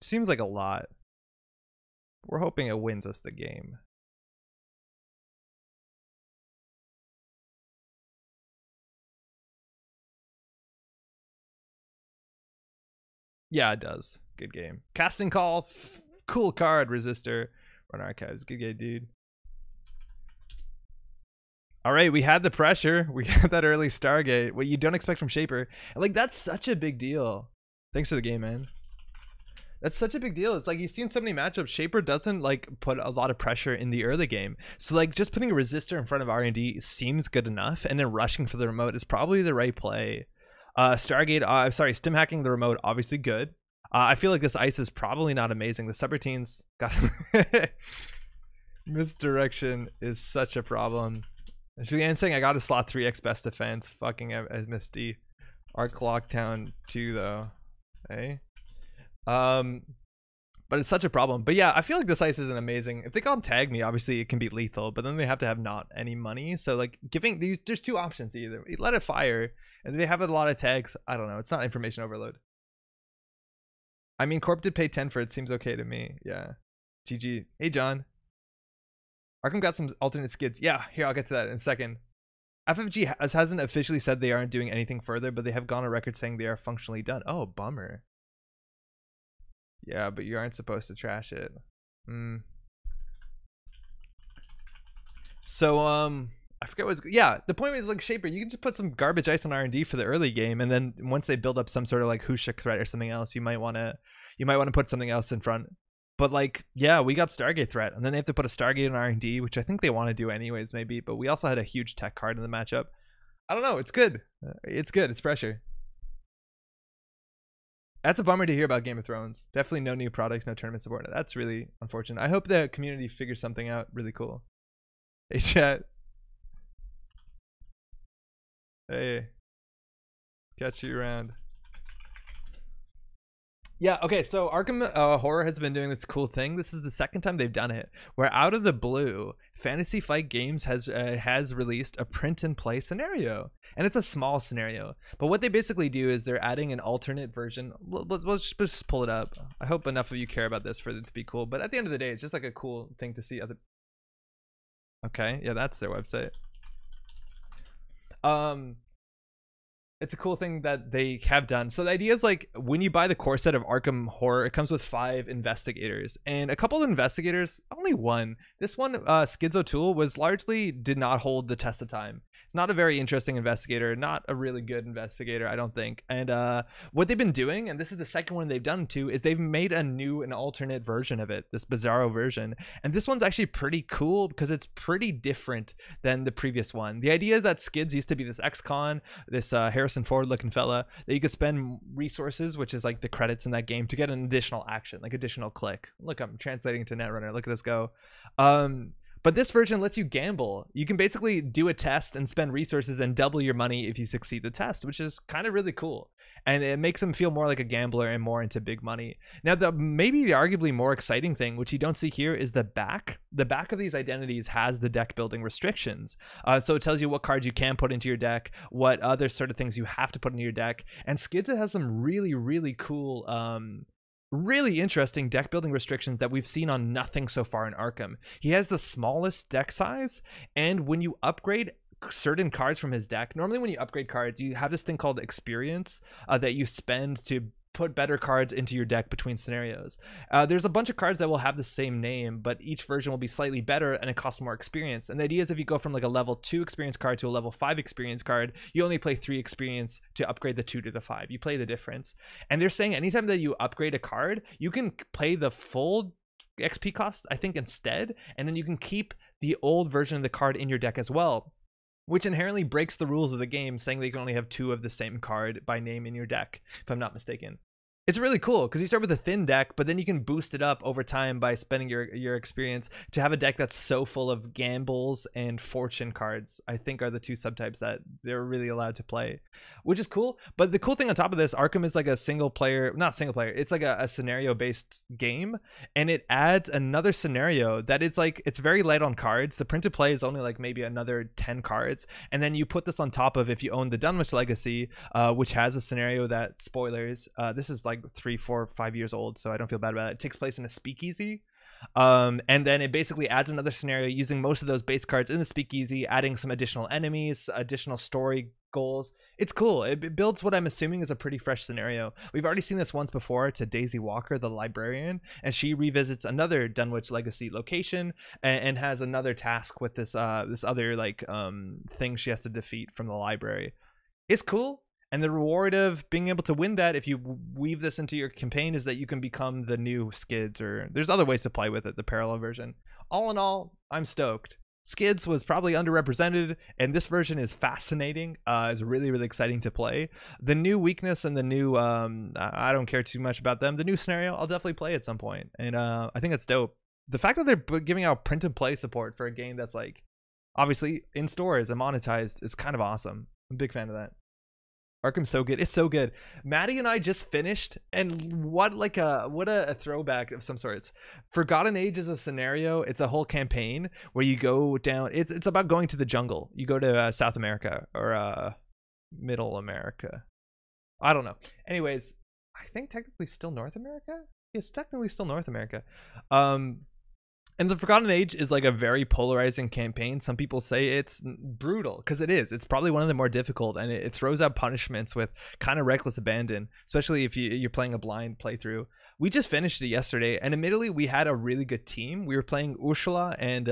Speaker 1: Seems like a lot. We're hoping it wins us the game. Yeah, it does. Good game. Casting Call. Cool card. Resistor. Run Archives. Good game, dude. All right, we had the pressure. We got that early Stargate. What you don't expect from Shaper. Like, that's such a big deal. Thanks for the game, man. That's such a big deal. It's like you've seen so many matchups. Shaper doesn't like put a lot of pressure in the early game. So like just putting a resistor in front of R&D seems good enough, and then rushing for the remote is probably the right play. Stargate, sorry, stim hacking the remote, obviously good. I feel like this ice is probably not amazing. The subroutines got misdirection is such a problem. She's saying I got a slot 3x best defense. Fucking as Misty. Our Clocktown 2 though. Hey. But it's such a problem. But yeah, I feel like this ice isn't amazing. If they call him tag me, obviously it can be lethal, but then they have to have not any money. So like giving these, there's 2 options. Either let it fire and they have a lot of tags. I don't know. It's not information overload. I mean, Corp did pay 10 for it. Seems okay to me. Yeah. GG. Hey, John. Arkham got some alternate skids. Yeah, here, I'll get to that in a second. FFG hasn't officially said they aren't doing anything further, but they have gone on record saying they are functionally done. Oh, bummer. Yeah, but you aren't supposed to trash it. So, I forget what was, yeah, the point was like Shaper, you can just put some garbage ice on R&D for the early game, and then once they build up some sort of like Hushik threat or something else, you might want to put something else in front. But like, yeah, we got Stargate threat, and then they have to put a Stargate in R&D, which I think they want to do anyways, maybe. But we also had a huge tech card in the matchup. I don't know. It's good. It's good. It's pressure. That's a bummer to hear about Game of Thrones. Definitely no new products, no tournament support. That's really unfortunate. I hope the community figures something out really cool. Hey, chat. Hey. Catch you around. Yeah, okay, so Arkham Horror has been doing this cool thing. This is the second time they've done it, where out of the blue, Fantasy Flight Games has released a print-and-play scenario. And it's a small scenario. But what they basically do is they're adding an alternate version. Let's just pull it up. I hope enough of you care about this for it to be cool. But at the end of the day, it's just like a cool thing to see. Okay, yeah, that's their website. It's a cool thing that they have done. So the idea is like when you buy the core set of Arkham Horror, it comes with 5 investigators, and a couple of investigators, only one. This one, Skids O'Toole, did not hold the test of time. It's not a very interesting investigator, not a really good investigator, I don't think. And what they've been doing, and this is the second one they've done too, is they've made an alternate version of it, this Bizarro version. And this one's actually pretty cool because it's pretty different than the previous one. The idea is that Skids used to be this ex-con, this Harrison Ford looking fella, that you could spend resources, which is like the credits in that game, to get an additional action, like additional click. Look, I'm translating to Netrunner. Look at us go. But this version lets you gamble. You can basically do a test and spend resources and double your money if you succeed the test, which is kind of really cool. And it makes him feel more like a gambler and more into big money. Now, maybe the arguably more exciting thing, which you don't see here, is the back. The back of these identities has the deck building restrictions. So it tells you what cards you can put into your deck, what other sort of things you have to put into your deck. And Skids has some really, really cool really interesting deck building restrictions that we've seen on nothing so far in Arkham. He has the smallest deck size, and when you upgrade certain cards from his deck, normally when you upgrade cards, you have this thing called experience that you spend to put better cards into your deck between scenarios. There's a bunch of cards that will have the same name, but each version will be slightly better and it costs more experience. And the idea is if you go from like a level 2 experience card to a level 5 experience card, you only play 3 experience to upgrade the 2 to the 5. You play the difference. And they're saying anytime that you upgrade a card, you can play the full XP cost, I think, instead, and then you can keep the old version of the card in your deck as well, which inherently breaks the rules of the game, saying that you can only have 2 of the same card by name in your deck, if I'm not mistaken. It's really cool because you start with a thin deck, but then you can boost it up over time by spending your experience to have a deck that's so full of gambles and fortune cards, I think, are the 2 subtypes that they're really allowed to play, which is cool. But the cool thing on top of this, Arkham is like a not single player, it's like a scenario based game, and it adds another scenario that is like, it's very light on cards. The print to play is only like maybe another 10 cards, and then you put this on top of if you own the Dunwich Legacy, which has a scenario that, spoilers, this is like 3, 4, 5 years old, so I don't feel bad about it. It takes place in a speakeasy, and then it basically adds another scenario using most of those base cards in the speakeasy, adding some additional enemies, additional story goals. It's cool. It builds what I'm assuming is a pretty fresh scenario. We've already seen this once before to Daisy Walker, the librarian, and she revisits another Dunwich Legacy location and has another task with this this other like thing she has to defeat from the library. It's cool. And the reward of being able to win that, if you weave this into your campaign, is that you can become the new Skids, or there's other ways to play with it, the parallel version. All in all, I'm stoked. Skids was probably underrepresented, and this version is fascinating. It's really, really exciting to play. The new weakness and the new, I don't care too much about them. The new scenario, I'll definitely play at some point, and I think that's dope. The fact that they're giving out print and play support for a game that's like obviously in stores and monetized is kind of awesome. I'm a big fan of that. Arkham's so good. It's so good. Maddie and I just finished, and what a throwback of some sorts. Forgotten Age is a scenario. It's a whole campaign where you go down. It's about going to the jungle. You go to South America or Middle America. I don't know. Anyways, I think technically still North America. It's technically still North America. And the Forgotten Age is like a very polarizing campaign. Some people say it's brutal, because it is. It's probably one of the more difficult, and it throws out punishments with kind of reckless abandon, especially if you're playing a blind playthrough. We just finished it yesterday, and admittedly, we had a really good team. We were playing Ursula and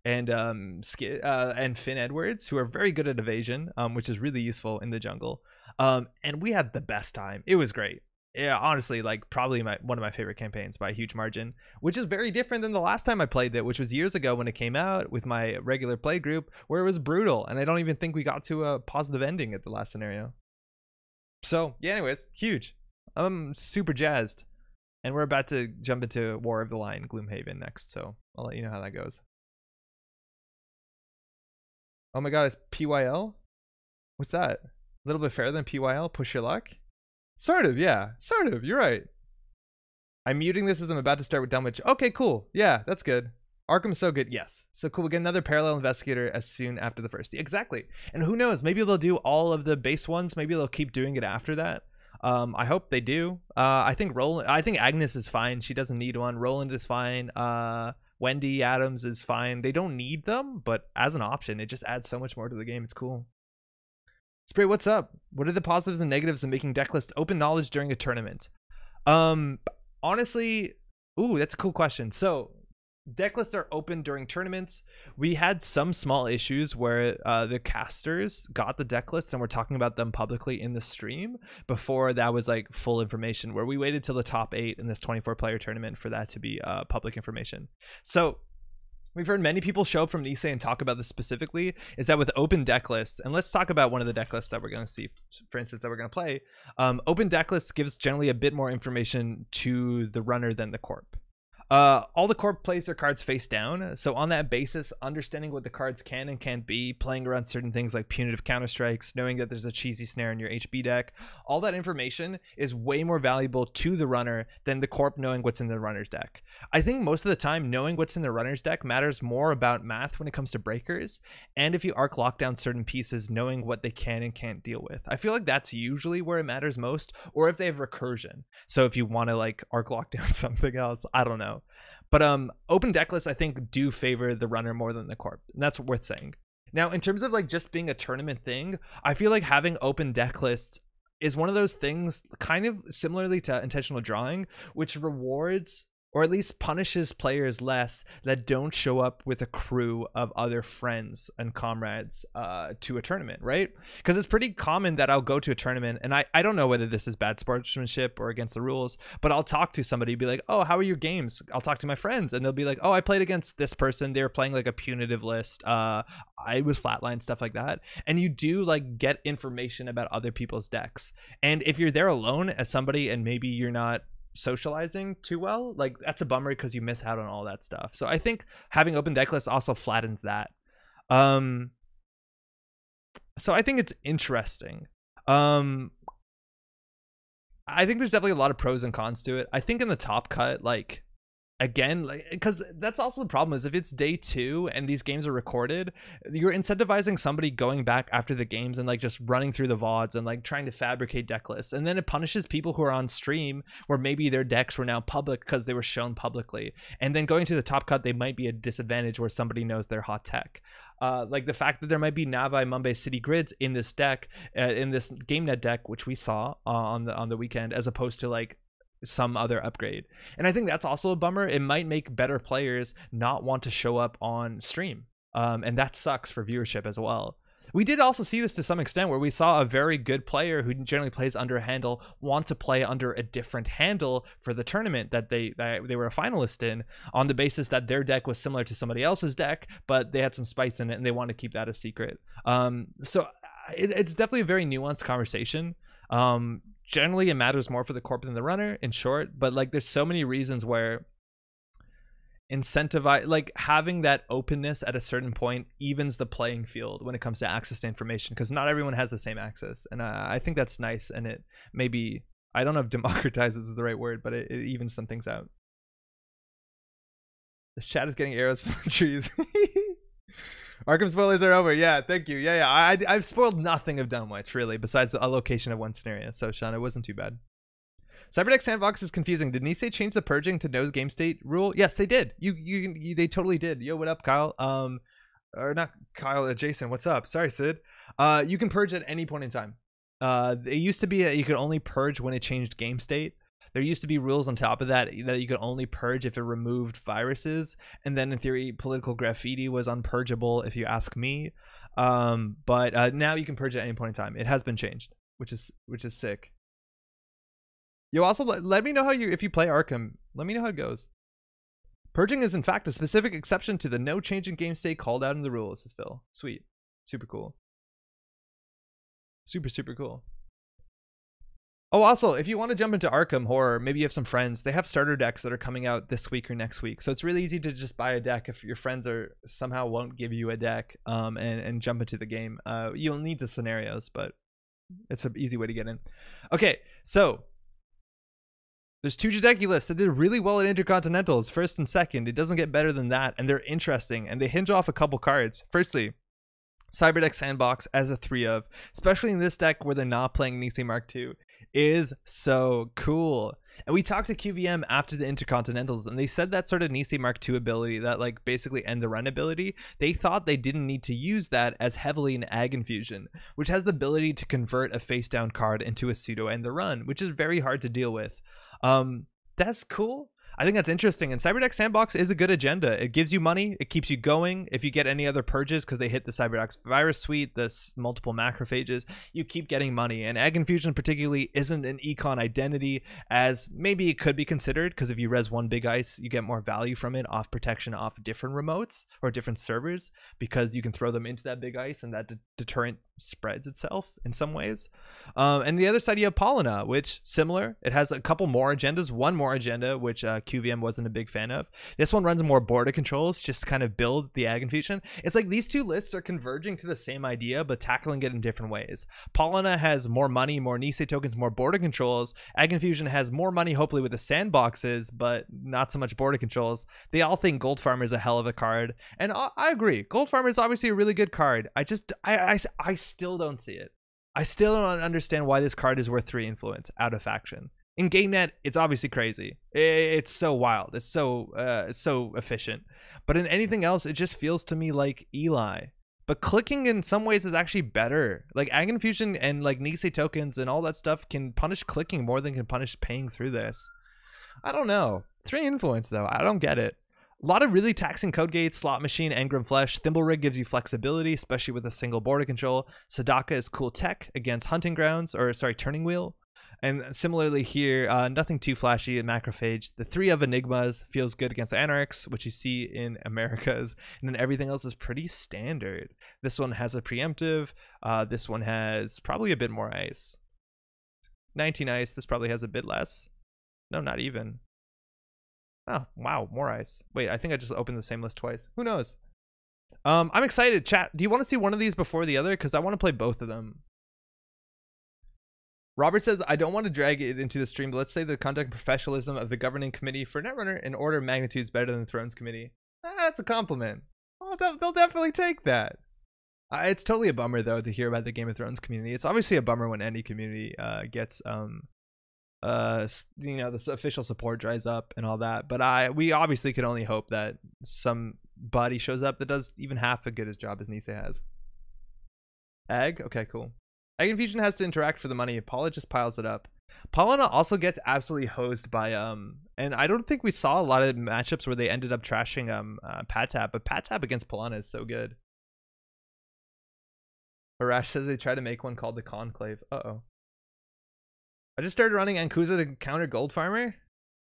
Speaker 1: Finn Edwards, who are very good at evasion, which is really useful in the jungle. And we had the best time. It was great. Yeah, honestly, like probably one of my favorite campaigns by a huge margin, which is very different than the last time I played it, which was years ago when it came out with my regular play group, where it was brutal, and I don't even think we got to a positive ending at the last scenario. So yeah, anyways, huge. I'm super jazzed. And we're about to jump into War of the Lion Gloomhaven next, so I'll let you know how that goes. Oh my god, it's PYL? What's that? A little bit fairer than PYL? Push your luck? Sort of, yeah. Sort of, you're right. I'm muting this as I'm about to start with Dunwich. Okay, cool. Yeah, that's good. Arkham's so good. Yes. So cool. We get another parallel investigator as soon after the first. Exactly. And who knows? Maybe they'll do all of the base ones. Maybe they'll keep doing it after that. I hope they do. I think Agnes is fine. She doesn't need one. Roland is fine. Wendy Adams is fine. They don't need them, but as an option, it just adds so much more to the game. It's cool. Spray, what's up? What are the positives and negatives of making deck lists open knowledge during a tournament? Honestly, ooh, that's a cool question. So deck lists are open during tournaments. We had some small issues where the casters got the deck lists and we're talking about them publicly in the stream before that was like full information, where we waited till the top 8 in this 24-player tournament for that to be public information. So we've heard many people show up from Nisei and talk about this specifically, is that with open deck lists, and let's talk about one of the deck lists that we're going to see, for instance, that we're going to play. Open deck lists gives generally a bit more information to the runner than the corp. All the corp plays their cards face down, so on that basis, understanding what the cards can and can't be, playing around certain things like punitive counterstrikes, knowing that there's a cheesy snare in your HB deck, all that information is way more valuable to the runner than the corp knowing what's in the runner's deck. I think most of the time, knowing what's in the runner's deck matters more about math when it comes to breakers, and if you arc lock down certain pieces, knowing what they can and can't deal with. I feel like that's usually where it matters most, or if they have recursion. So if you want to like arc lock down something else, I don't know. But open deck lists I think do favor the runner more than the corp, and that's worth saying. Now in terms of like just being a tournament thing, I feel like having open deck lists is one of those things kind of similarly to intentional drawing, which rewards or at least punishes players less that don't show up with a crew of other friends and comrades to a tournament, right? Because it's pretty common that I'll go to a tournament, and I don't know whether this is bad sportsmanship or against the rules, but I'll talk to somebody, be like, oh, how are your games? I'll talk to my friends, and they'll be like, oh, I played against this person. They were playing like a punitive list. I was flatline, stuff like that. And you do like get information about other people's decks. And if you're there alone as somebody and maybe you're not socializing too well, like that's a bummer because you miss out on all that stuff. So I think having open deck lists also flattens that. So I think it's interesting. I think there's definitely a lot of pros and cons to it. I think in the top cut, like again, like because that's also the problem, is if it's day 2 and these games are recorded, you're incentivizing somebody going back after the games and like just running through the VODs and like trying to fabricate deck lists, and then it punishes people who are on stream where maybe their decks were now public because they were shown publicly, and then going to the top cut they might be a disadvantage where somebody knows their hot tech. Like the fact that there might be Navai Mumbai City Grids in this deck, in this GameNet deck, which we saw on the weekend, as opposed to like some other upgrade. And I think that's also a bummer. It might make better players not want to show up on stream, and that sucks for viewership as well. We did also see this to some extent where we saw a very good player who generally plays under a handle want to play under a different handle for the tournament that they were a finalist in, on the basis that their deck was similar to somebody else's deck, but they had some spice in it and they want to keep that a secret. So it's definitely a very nuanced conversation. Generally it matters more for the corp than the runner, in short, but like there's so many reasons where incentivize, like having that openness at a certain point evens the playing field when it comes to access to information, because not everyone has the same access, and I think that's nice, and it maybe, I don't know if democratizes is the right word, but it evens some things out. This chat is getting arrows from the trees. Arkham spoilers are over. Yeah, thank you. Yeah. I've spoiled nothing of Dunwich, really, besides a location of one scenario. So, Sean, it wasn't too bad. Cyberdeck Sandbox is confusing. Did Nisei change the purging to knows game state rule? Yes, they did. They totally did. Yo, what up, Kyle? Or not Kyle, Jason. What's up? Sorry, Sid. You can purge at any point in time. It used to be you could only purge when it changed game state. There used to be rules on top of that you could only purge if it removed viruses, and then in theory political graffiti was unpurgeable if you ask me. But now you can purge at any point in time. It has been changed, which is sick. Yo, also let me know how if you play Arkham, let me know how it goes. Purging is in fact a specific exception to the no change in game state called out in the rules, says Phil. Sweet. Super cool. Super cool. Oh, also, if you want to jump into Arkham Horror, maybe you have some friends, they have starter decks that are coming out this week or next week. So it's really easy to just buy a deck if your friends are somehow won't give you a deck and jump into the game. You'll need the scenarios, but it's an easy way to get in. Okay, so there's two Jadeki lists that did really well at Intercontinentals, first and second. It doesn't get better than that, and they're interesting, and they hinge off a couple cards. Firstly, Cyberdeck Sandbox as a 3 of, especially in this deck where they're not playing Nisei Mark II, is so cool. And we talked to QVM after the Intercontinentals, and they said that sort of Nisei Mark II ability, that like basically end the run ability, they thought they didn't need to use that as heavily in Ag Infusion, which has the ability to convert a face down card into a pseudo end the run, which is very hard to deal with. That's cool. I think that's interesting. And Cyberdeck Sandbox is a good agenda. It gives you money. It keeps you going. If you get any other purges, because they hit the Cyberdeck Virus Suite, the multiple macrophages, you keep getting money. And Ag Infusion particularly isn't an econ identity as maybe it could be considered, because if you res one big ice, you get more value from it off protection off different remotes or different servers, because you can throw them into that big ice and that deterrent spreads itself in some ways. And the other side, you have Paulina, which similar. It has a couple more agendas, one more agenda, which QVM wasn't a big fan of. This one runs more border controls, just to kind of build the Ag Infusion. It's like these two lists are converging to the same idea, but tackling it in different ways. Paulina has more money, more Nisei tokens, more border controls. Ag Infusion has more money, hopefully with the sandboxes, but not so much border controls. They all think Gold Farmer is a hell of a card, and I agree. Gold Farmer is obviously a really good card. I still don't see it. I still don't understand why this card is worth 3 influence out of faction. In game net, it's obviously crazy. It's so wild. It's so efficient. But in anything else, it just feels to me like Eli. But clicking in some ways is actually better. Like Ag Infusion and like Nisei tokens and all that stuff can punish clicking more than can punish paying through this. I don't know. 3 influence though. I don't get it. A lot of really taxing code gates, Slot Machine, Engram Flesh. Thimble Rig gives you flexibility, especially with a single border control. Sadaka is cool tech against Hunting Grounds, or sorry, Turning Wheel. And similarly here, nothing too flashy in Macrophage. The 3 of Enigmas feels good against Anarchs, which you see in Americas, and then everything else is pretty standard. This one has a preemptive. This one has probably a bit more ice. 19 ice. This probably has a bit less. No, not even. Oh, wow, more ice. Wait, I think I just opened the same list twice. Who knows? I'm excited. Chat, do you want to see one of these before the other? Because I want to play both of them. Robert says, I don't want to drag it into the stream, but let's say the conduct and professionalism of the governing committee for Netrunner in order of magnitude is better than the Thrones committee. That's a compliment. Oh, they'll definitely take that. It's totally a bummer, though, to hear about the Game of Thrones community. It's obviously a bummer when any community gets... you know, the official support dries up and all that, but we obviously can only hope that somebody shows up that does even half as good a job as Nisei has. Ag, okay, cool. Ag Infusion has to interact for the money. Paula just piles it up. Paulina also gets absolutely hosed by and I don't think we saw a lot of matchups where they ended up trashing Patap, but Patap against Paulina is so good. Arash says they try to make one called the Conclave. Uh-oh. I just started running Ankuza to counter Gold Farmer.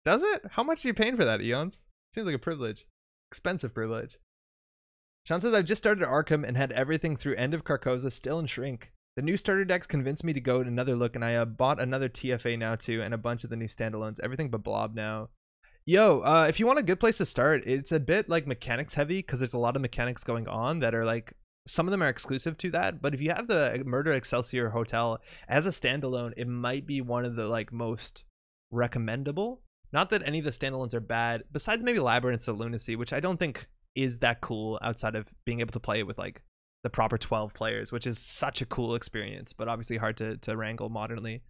Speaker 1: Does it? How much are you paying for that, Eons? Seems like a privilege. Expensive privilege. Sean says, I've just started Arkham and had everything through End of Carcosa still in Shrink. The new starter decks convinced me to go another look, and I bought another TFA now too, and a bunch of the new standalones. Everything but Blob now. Yo, if you want a good place to start, it's a bit like mechanics heavy, because there's a lot of mechanics going on that are like, some of them are exclusive to that, but if you have the Murder Excelsior Hotel as a standalone, it might be one of the like most recommendable. Not that any of the standalones are bad, besides maybe Labyrinths of Lunacy, which I don't think is that cool outside of being able to play it with like the proper 12 players, which is such a cool experience, but obviously hard to wrangle modernly.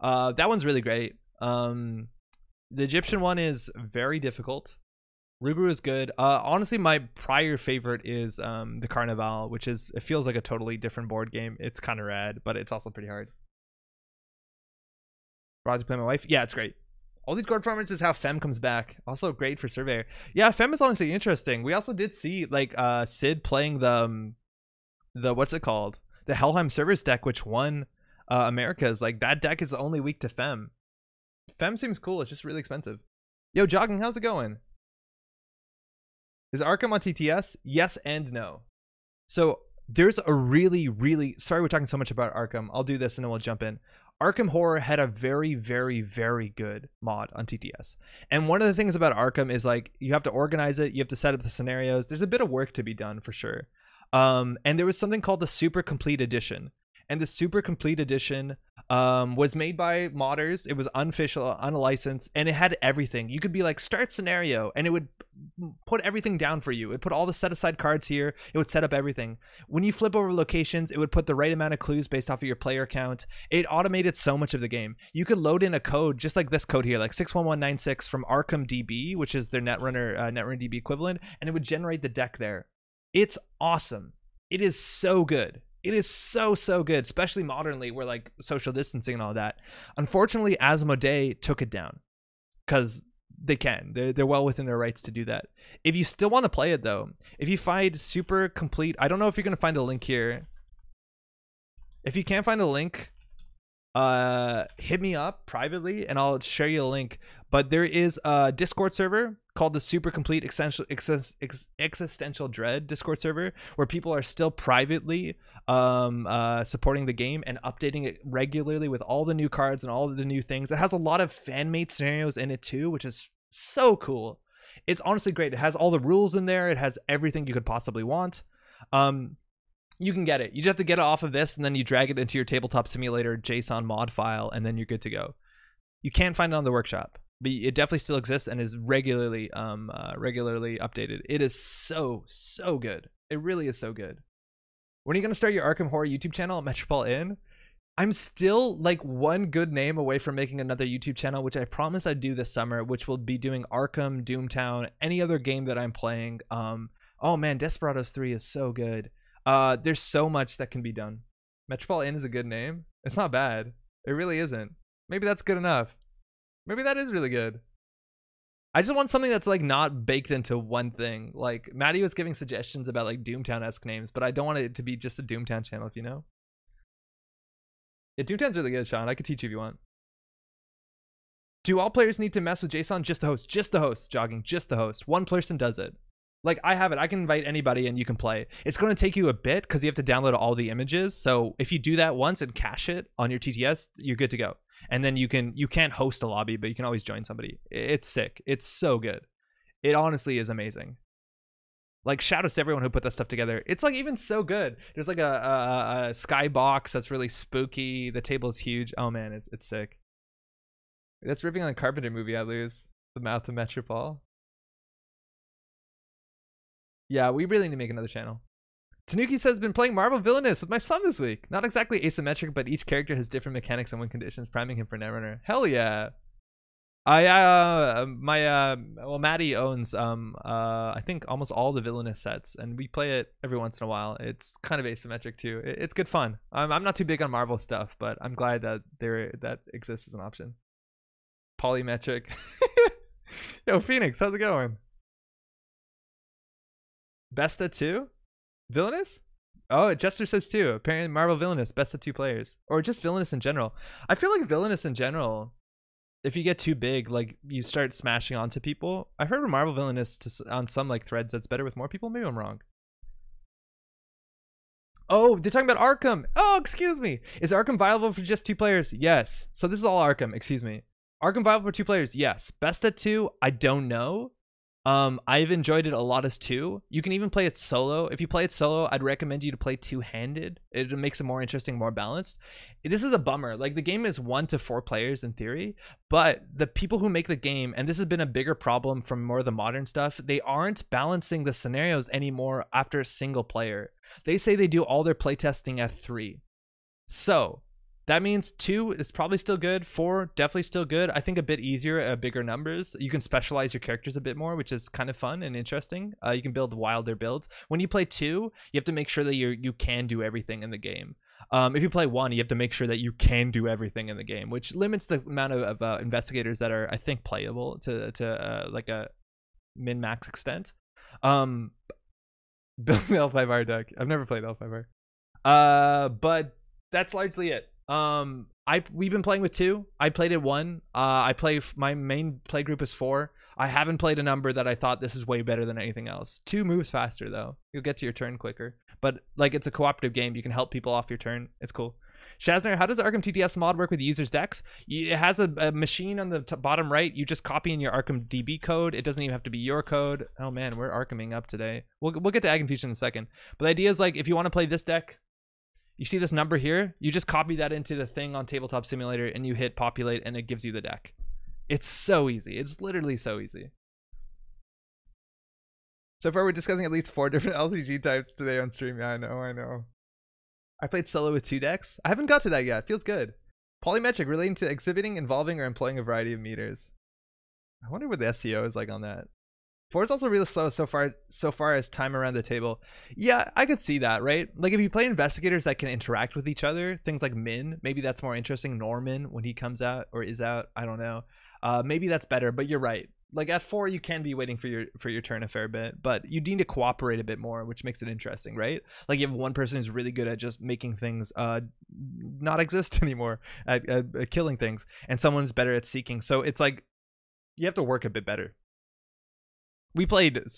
Speaker 1: That one's really great. The Egyptian one is very difficult. Ruguru is good. Honestly, my prior favorite is the Carnival, which is, it feels like a totally different board game. It's kind of rad, but it's also pretty hard. Brought to play my wife. Yeah, it's great. All these Gold Farmers is how Fem comes back. Also great for Surveyor. Yeah, Fem is honestly interesting. We also did see like Sid playing the what's it called? The Helheim Servers deck, which won America's. Like that deck is only weak to Fem. Fem seems cool. It's just really expensive. Yo, Jogging, how's it going? Is Arkham on TTS? Yes and no. So There's a really sorry we're talking so much about Arkham. I'll do this and then we'll jump in. Arkham Horror had a very good mod on TTS. And one of the things about Arkham is like you have to organize it, you have to set up the scenarios. There's a bit of work to be done for sure. And there was something called the Super Complete Edition. And the Super Complete Edition was made by modders. It was unofficial, unlicensed, and it had everything. You could be like, start scenario, and it would put everything down for you. It put all the set aside cards here. It would set up everything. When you flip over locations, it would put the right amount of clues based off of your player count. It automated so much of the game. You could load in a code, just like this code here, like 61196 from Arkham DB, which is their Netrunner DB equivalent, and it would generate the deck there. It's awesome. It is so good. It is so good, especially modernly where like social distancing and all that. Unfortunately, Asmodee took it down because they can. They're well within their rights to do that. If you still want to play it though, if you find Super Complete, I don't know if you're going to find a link here. If you can't find a link, hit me up privately and I'll share you a link. But there is a Discord server called the Super Complete Existential Dread Discord server where people are still privately supporting the game and updating it regularly with all the new cards and all the new things. It has a lot of fan-made scenarios in it too, which is so cool. It's honestly great. It has all the rules in there. It has everything you could possibly want. You can get it. You just have to get it off of this and then you drag it into your tabletop simulator JSON mod file and then you're good to go. You can't find it on the workshop, but it definitely still exists and is regularly updated. It is so good. It really is so good. When are you going to start your Arkham Horror YouTube channel at Metropole Inn? I'm still like one good name away from making another YouTube channel, which I promised I'd do this summer, which will be doing Arkham, Doomtown, any other game that I'm playing. Oh man, Desperados 3 is so good. There's so much that can be done. Metropole Inn is a good name. It's not bad. It really isn't. Maybe that's good enough. Maybe that is really good. I just want something that's like not baked into one thing. Like Maddie was giving suggestions about like Doomtown-esque names, but I don't want it to be just a Doomtown channel, if you know. Yeah, Doomtown's really good, Sean. I could teach you if you want. Do all players need to mess with JSON? Just the host. Just the host, Jogging. Just the host. One person does it. Like I have it. I can invite anybody and you can play. It's going to take you a bit because you have to download all the images. So if you do that once and cache it on your TTS, you're good to go. And then you can't host a lobby, but you can always join somebody. It's sick. It's so good. It honestly is amazing. Like shout outs to everyone who put that stuff together. It's like even so good. There's like a skybox that's really spooky. The table is huge. Oh man, it's sick. That's ripping on the Carpenter movie. I lose the mouth of Metropole. Yeah, we really need to make another channel. Tanuki says, been playing Marvel Villainous with my son this week. Not exactly asymmetric, but each character has different mechanics and win conditions, priming him for Netrunner. Hell yeah. Well, Maddie owns, I think almost all the Villainous sets, and we play it every once in a while. It's kind of asymmetric too. It's good fun. I'm not too big on Marvel stuff, but I'm glad that that exists as an option. Polymetric. Yo, Phoenix, how's it going? Best of 2? Villainous? Oh, Jester says 2. Apparently Marvel Villainous, best of 2 players. Or just Villainous in general. I feel like Villainous in general, if you get too big, like you start smashing onto people. I heard Marvel Villainous on some like threads that's better with more people. Maybe I'm wrong. Oh, they're talking about Arkham. Oh, excuse me. Is Arkham viable for just 2 players? Yes. So this is all Arkham, excuse me. Arkham viable for 2 players? Yes. Best of 2? I don't know. I've enjoyed it a lot as 2. You can even play it solo. If you play it solo, I'd recommend you to play 2-handed. It makes it more interesting, more balanced. This is a bummer. Like the game is 1 to 4 players in theory, but the people who make the game, and this has been a bigger problem from more of the modern stuff, they aren't balancing the scenarios anymore after a single player. They say they do all their playtesting at 3. So that means 2 is probably still good. 4 definitely still good. I think a bit easier at bigger numbers. You can specialize your characters a bit more, which is kind of fun and interesting. You can build wilder builds. When you play 2, you have to make sure that you can do everything in the game. If you play 1, you have to make sure that you can do everything in the game, which limits the amount of investigators that are, I think, playable to like a min-max extent. Build the L5R deck. I've never played L5R. But that's largely it. We've been playing with 2. I played it 1. My main play group is 4. I haven't played a number that I thought this is way better than anything else. 2 moves faster though. You'll get to your turn quicker. but like it's a cooperative game. You can help people off your turn. It's cool. Shazner, how does Arkham TTS mod work with users' decks? It has a machine on the bottom right. You just copy in your Arkham DB code. It doesn't even have to be your code. Oh man, we're Arkhaming up today. We'll get to Ag Infusion in a second. But the idea is like if you want to play this deck, you see this number here, you just copy that into the thing on Tabletop Simulator and you hit populate and it gives you the deck. It's so easy. It's literally so easy. So far, we're discussing at least 4 different LCG types today on stream. Yeah, I know. I played solo with 2 decks. I haven't got to that yet. Feels good. Polymetric, relating to exhibiting, involving, or employing a variety of meters. I wonder what the SEO is like on that. 4 is also really slow so far as time around the table. Yeah, I could see that, right? Like if you play investigators that can interact with each other, things like Min, maybe that's more interesting. Norman, when he comes out or is out, I don't know. Maybe that's better, but you're right. Like at 4, you can be waiting for your turn a fair bit, but you need to cooperate a bit more, which makes it interesting, right? Like you have one person who's really good at just making things not exist anymore, at killing things, and someone's better at seeking. So it's like you have to work a bit better.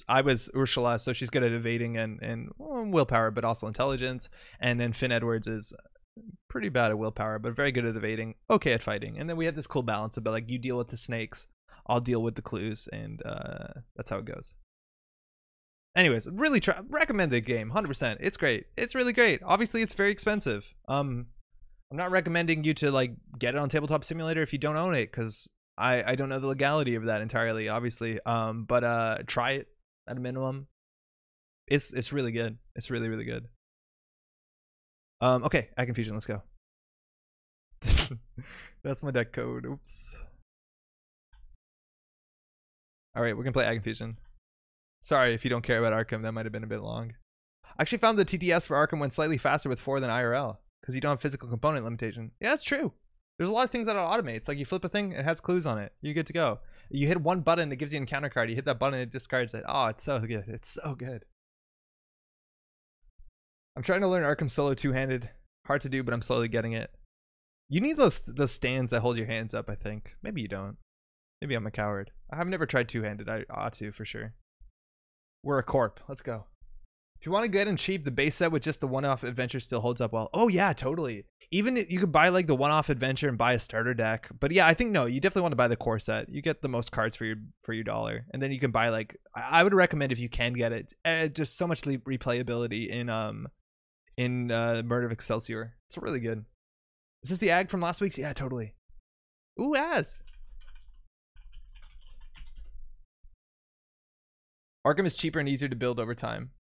Speaker 1: I was Ursula, so she's good at evading and willpower, but also intelligence. And then Finn Edwards is pretty bad at willpower, but very good at evading, okay at fighting. And then we had this cool balance about like you deal with the snakes, I'll deal with the clues, and that's how it goes. Anyways, really recommend the game, 100%. It's great. It's really great. Obviously, it's very expensive. I'm not recommending you to like get it on Tabletop Simulator if you don't own it, because I don't know the legality of that entirely, obviously. But try it at a minimum. It's really good. It's really, really good. Okay, Ag Infusion, let's go. That's my deck code. Oops. All right, we're gonna play Ag Infusion. Sorry if you don't care about Arkham, that might have been a bit long. I actually found the TTS for Arkham went slightly faster with 4 than IRL because you don't have physical component limitation. Yeah, that's true. There's a lot of things that are automates. Like you flip a thing, it has clues on it. You're good to go. You hit one button, it gives you an encounter card. You hit that button, it discards it. Oh, it's so good. It's so good. I'm trying to learn Arkham solo two-handed. Hard to do, but I'm slowly getting it. You need those stands that hold your hands up, I think. Maybe you don't. Maybe I'm a coward. I've never tried two-handed. I ought to, for sure. We're a corp. Let's go. If you want to get in cheap, the base set with just the one-off adventure still holds up well. Oh, yeah, totally. Even you could buy like the one-off adventure and buy a starter deck. But yeah, I think no, you definitely want to buy the core set. You get the most cards for your dollar. And then you can buy like, I would recommend if you can get it, just so much replayability in Murder of Excelsior. It's really good. Is this the ag from last week's? Yeah, totally. Ooh, Az. Arkham is cheaper and easier to build over time.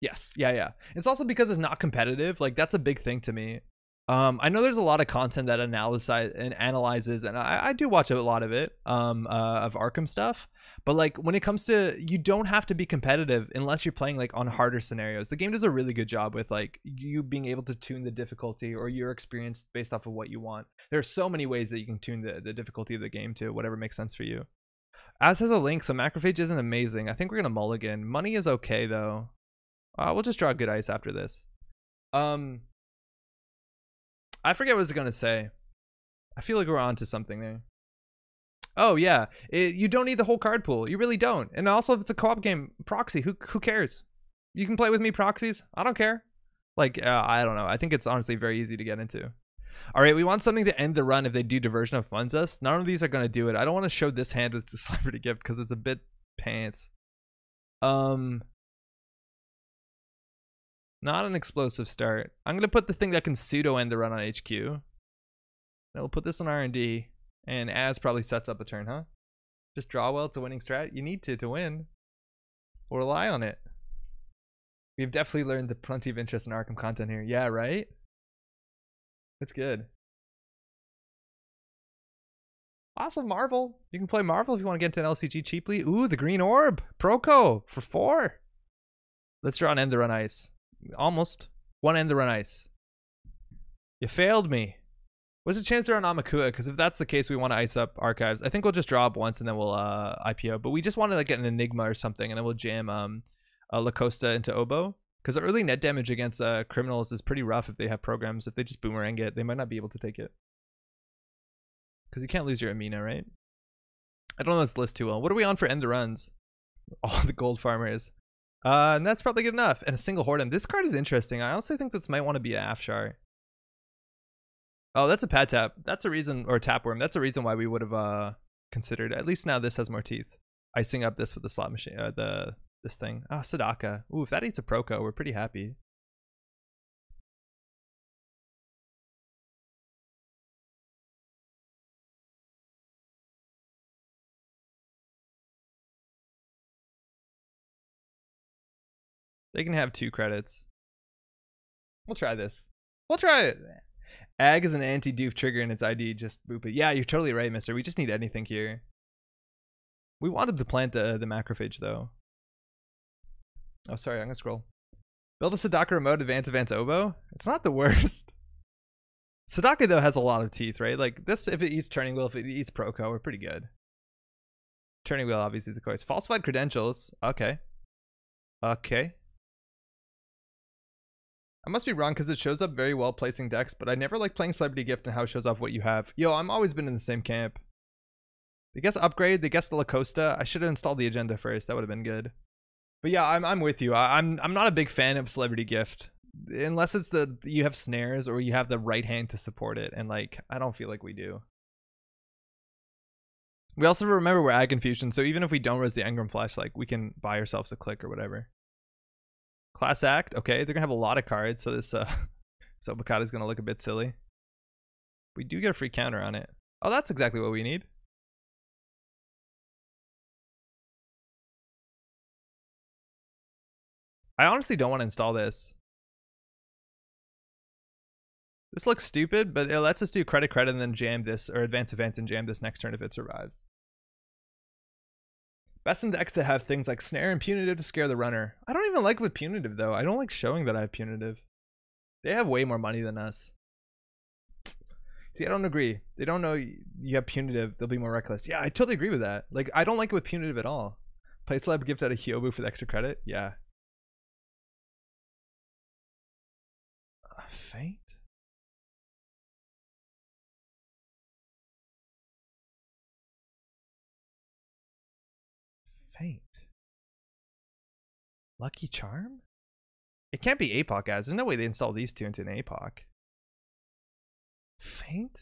Speaker 1: Yes, yeah. It's also because it's not competitive. Like that's a big thing to me. I know there's a lot of content that analyzes, and I do watch a lot of it, of Arkham stuff. But like when it comes to, you don't have to be competitive unless you're playing like on harder scenarios. The game does a really good job with like you being able to tune the difficulty or your experience based off of what you want. There are so many ways that you can tune the difficulty of the game to whatever makes sense for you. Az has a link, so Macrophage isn't amazing. I think we're gonna mulligan. Money is okay though. We'll just draw good ice after this. I forget what I was gonna say. I feel like we're on to something there. Oh yeah, you don't need the whole card pool. You really don't. And also, if it's a co-op game, proxy. Who cares? You can play with me proxies. I don't care. Like I don't know. I think it's honestly very easy to get into. All right, we want something to end the run if they do Diversion of Funds us. None of these are gonna do it. I don't want to show this hand with the Celebrity Gift because it's a bit pants. Not an explosive start. I'm going to put the thing that can pseudo end the run on HQ. And we'll put this on R&D. And Az probably sets up a turn, huh? Just draw well. It's a winning strat. You need to win. We'll rely on it. We've definitely learned that plenty of interest in Arkham content here. Yeah, right? It's good. Awesome, Marvel. You can play Marvel if you want to get into an LCG cheaply. Ooh, the Green Orb. Proco for 4. Let's draw an end the run ice. Almost. One end the run ice. You failed me. What's the chance they're on Amakua? Because if that's the case, we want to ice up archives. I think we'll just draw up once and then we'll IPO. But we just want to like get an Enigma or something, and then we'll jam La Costa into Oboe. Because early net damage against criminals is pretty rough if they have programs. If they just boomerang it, they might not be able to take it. Because you can't lose your Amina, right? I don't know this list too well. What are we on for end the runs? All the gold farmers. And that's probably good enough. And a single Hordem. This card is interesting. I honestly think this might want to be an Afshar. Oh, that's a pad tap. That's a reason, or Tapworm. That's a reason why we would have considered. At least now this has more teeth. Icing up this with the slot machine, this thing. Oh, Sadaka. Ooh, if that eats a Proco, we're pretty happy. They can have 2 credits. We'll try this. We'll try it. Ag is an anti-doof trigger in its ID. Just boop it. Yeah, you're totally right, mister. We just need anything here. We want him to plant the macrophage, though. Oh, sorry. I'm going to scroll. Build a Sadaka remote, advance oboe. It's not the worst. Sadaka, though, has a lot of teeth, right? Like, this, if it eats Turning Wheel, if it eats Proco, we're pretty good. Turning Wheel, obviously, is the choice. Falsified credentials. Okay. Okay. I must be wrong because it shows up very well placing decks, but I never like playing Celebrity Gift and how it shows off what you have. Yo, I'm always been in the same camp. They guess upgrade, they guess the Lacosta. I should have installed the agenda first. That would have been good. But yeah, I'm with you. I'm not a big fan of Celebrity Gift. Unless it's you have snares or you have the right hand to support it. And like, I don't feel like we do. We also remember we're Ag Infusion, so even if we don't res the Engram Flash, like we can buy ourselves a click or whatever. Class Act, okay, they're gonna have a lot of cards, so this Sobakata is gonna look a bit silly. We do get a free counter on it. Oh, that's exactly what we need. I honestly don't want to install this. This looks stupid, but it lets us do credit and then jam this, or advance and jam this next turn if it survives. Best in decks that have things like Snare and Punitive to scare the runner. I don't even like with Punitive, though. I don't like showing that I have Punitive. They have way more money than us. See, I don't agree. They don't know you have Punitive. They'll be more reckless. Yeah, I totally agree with that. Like, I don't like it with Punitive at all. Play Celeb gift out of Hyobu for the extra credit. Yeah. Faint? Faint. Lucky Charm? It can't be APOC, guys. There's no way they install these two into an APOC. Faint?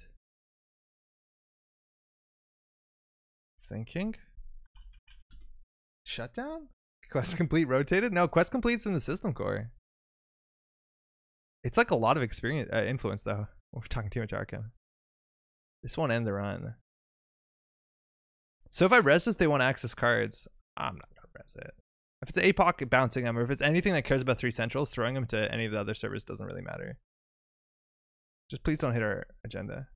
Speaker 1: Thinking? Shutdown? Quest complete rotated? No, quest complete's in the system core. It's like a lot of experience influence, though. We're talking too much Arkham. This won't end the run. So if I res this, they want to access cards. I'm not gonna res it. If it's APOC, bouncing them, or if it's anything that cares about 3 centrals, throwing them to any of the other servers doesn't really matter. Just please don't hit our agenda.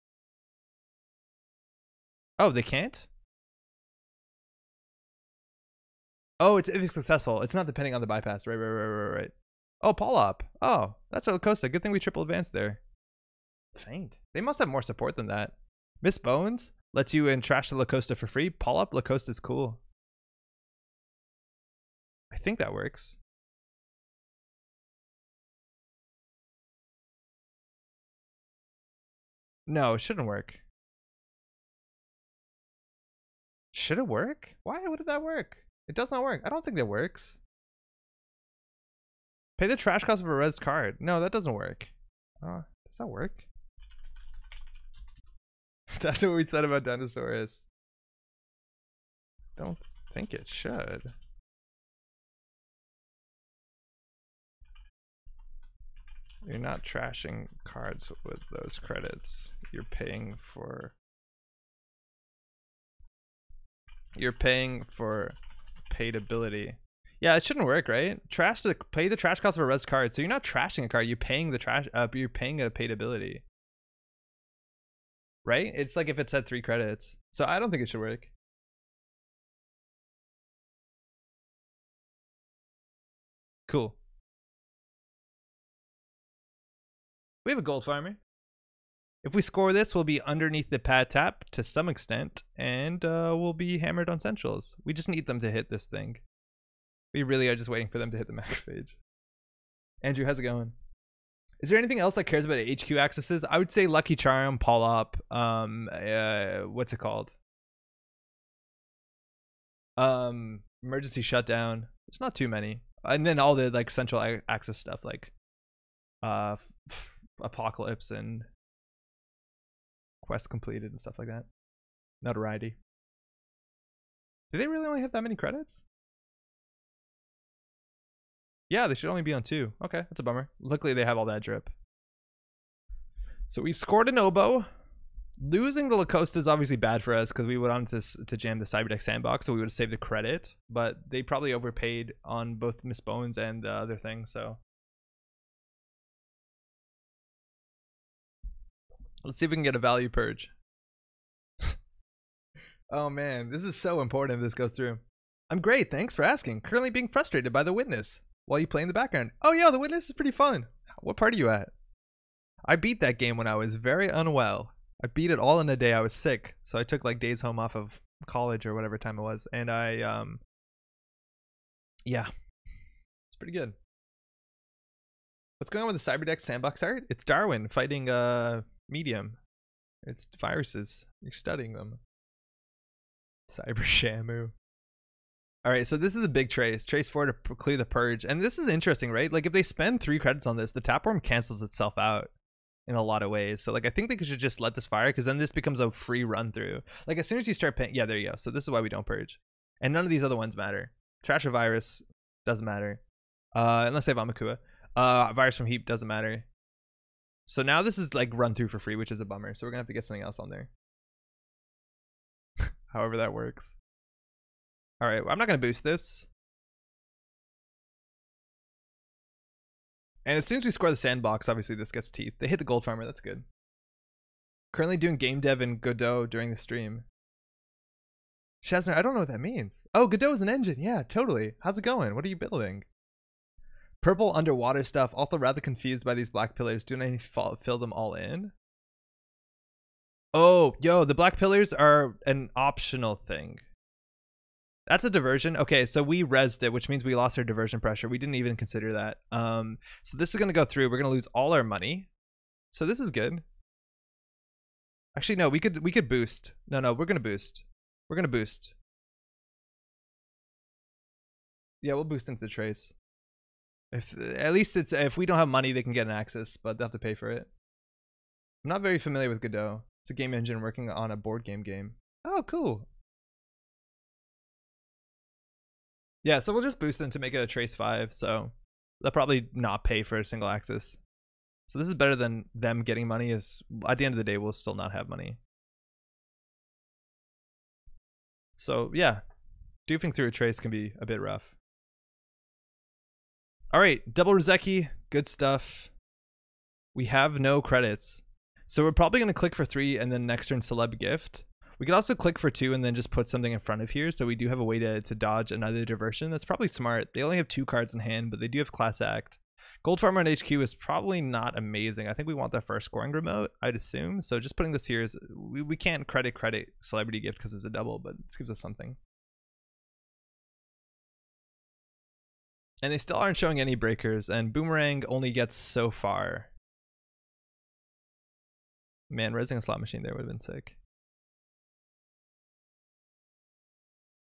Speaker 1: Oh, they can't? Oh, it's if it's successful. It's not depending on the bypass. Right. Oh, Paul up. Oh, that's our Lacosta. Good thing we triple advanced there. Faint. They must have more support than that. Miss Bones lets you in trash the Lacosta for free. Paul up Lacosta is cool. I think that works. No, it shouldn't work. Should it work? Why would that work? It does not work. I don't think that works. Pay the trash cost of a res card. No, that doesn't work. Does that work? That's what we said about Dinosaurus. Don't think it should. You're not trashing cards with those credits. You're paying for paid ability. Yeah, it shouldn't work, right? Pay the trash cost of a res card. So you're not trashing a card. You're paying the trash. You're paying a paid ability. Right? It's like if it said 3 credits. So I don't think it should work. Cool. We have a gold farmer. If we score this, we'll be underneath the pad tap to some extent, and we'll be hammered on centrals. We just need them to hit this thing. We really are just waiting for them to hit the macrophage. Andrew, how's it going? Is there anything else that cares about HQ accesses? I would say Lucky Charm, Paul Up, what's it called? Emergency Shutdown. There's not too many. And then all the like central access stuff like Apocalypse and quest completed and stuff like that. Notoriety. Do they really only have that many credits? Yeah, they should only be on 2. Okay, that's a bummer. Luckily, they have all that drip. So we scored an oboe. Losing the Lacoste is obviously bad for us because we would want to jam the Cyberdeck sandbox, so we would have saved the credit. But they probably overpaid on both Miss Bones and the other thing, so. Let's see if we can get a value purge. Oh man, this is so important if this goes through. I'm great, thanks for asking. Currently being frustrated by The Witness while you play in the background. Oh yeah, The Witness is pretty fun. What part are you at? I beat that game when I was very unwell. I beat it all in a day. I was sick, so I took like days home off of college or whatever time it was, and I yeah, it's pretty good. What's going on with the Cyberdeck sandbox art? It's Darwin fighting Medium. It's viruses. You're studying them. Cyber Shamu. All right, so this is a big trace. Trace 4 to clear the purge, and this is interesting, right? Like if they spend 3 credits on this, the tapeworm cancels itself out in a lot of ways. So like I think they should just let this fire, because then this becomes a free run through. Like as soon as you start paying, yeah, there you go. So this is why we don't purge, and none of these other ones matter. Trash or virus doesn't matter, unless they have Amakua. Virus from Heap doesn't matter. So now this is like run through for free, which is a bummer. So we're gonna have to get something else on there. However that works. All right, I'm not gonna boost this. And as soon as we score the sandbox, obviously this gets teeth. They hit the gold farmer, that's good. Currently doing game dev in Godot during the stream. Shazner, I don't know what that means. Oh, Godot is an engine. Yeah, totally. How's it going? What are you building? Purple underwater stuff. Also rather confused by these black pillars. Do I fill them all in? Oh, yo, the black pillars are an optional thing. That's a diversion. Okay, so we rezzed it, which means we lost our diversion pressure. We didn't even consider that. So this is going to go through. We're going to lose all our money. So this is good. Actually, no, we could boost. No, we're going to boost. We're going to boost. Yeah, we'll boost into the trace. If at least it's if we don't have money, they can get an access, but they'll have to pay for it. I'm not very familiar with Godot. It's a game engine working on a board game. Oh, cool. Yeah, so we'll just boost it to make it a trace 5, so they'll probably not pay for a single access. So this is better than them getting money. Is at the end of the day, we'll still not have money. So yeah, doofing through a trace can be a bit rough. All right, double Rozeki, good stuff. We have no credits. So we're probably going to click for 3 and then next turn celeb gift. We could also click for 2 and then just put something in front of here. So we do have a way to dodge another diversion. That's probably smart. They only have 2 cards in hand, but they do have class act. Gold farmer on HQ is probably not amazing. I think we want that for our scoring remote, I'd assume. So just putting this here is, we can't credit celebrity gift because it's a double, but this gives us something. And they still aren't showing any breakers, and Boomerang only gets so far. Man, resing a slot machine there would have been sick.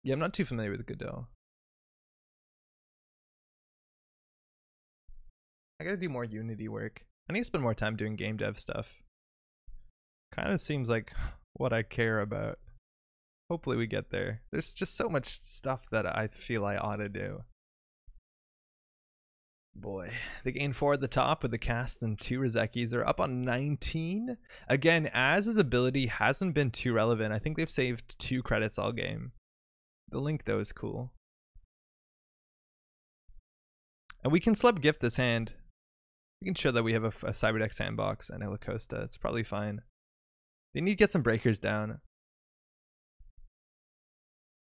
Speaker 1: Yeah, I'm not too familiar with Godot. I gotta do more Unity work. I need to spend more time doing game dev stuff. Kind of seems like what I care about. Hopefully we get there. There's just so much stuff that I feel I ought to do. Boy, they gained 4 at the top with the cast and 2 Rozekis. They're up on 19. Again, Az's ability hasn't been too relevant. I think they've saved 2 credits all game. The link though is cool. And we can celeb gift this hand. We can show that we have a Cyberdeck sandbox and a Lacosta. It's probably fine. They need to get some breakers down.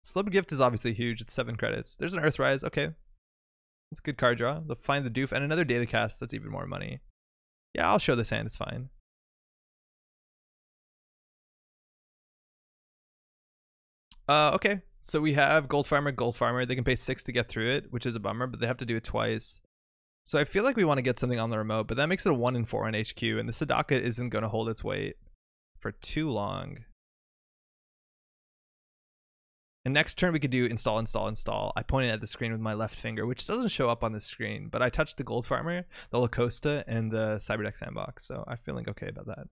Speaker 1: Celeb gift is obviously huge. It's 7 credits. There's an Earthrise. Okay. That's a good card draw. They'll find the doof and another data cast. That's even more money. Yeah, I'll show this hand. It's fine. Okay. So we have gold farmer. They can pay 6 to get through it, which is a bummer, but they have to do it twice. So I feel like we want to get something on the remote, but that makes it a 1 and 4 on HQ, and the Sadaka isn't going to hold its weight for too long. And next turn we could do install, install, install. I pointed at the screen with my left finger, which doesn't show up on the screen, but I touched the Gold Farmer, the Lacosta, and the Cyberdeck Sandbox, so I'm feeling okay about that.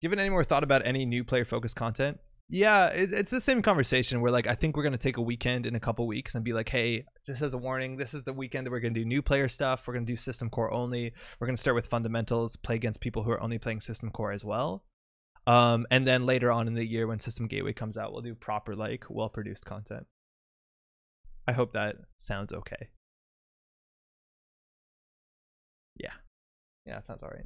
Speaker 1: Given any more thought about any new player-focused content? Yeah, it's the same conversation where like I think we're going to take a weekend in a couple weeks and be like, hey, just as a warning, this is the weekend that we're going to do new player stuff. We're going to do system core only. We're going to start with fundamentals, play against people who are only playing system core as well. And then later on in the year when System Gateway comes out, we'll do proper, like, well-produced content. I hope that sounds okay. Yeah. Yeah, that sounds all right.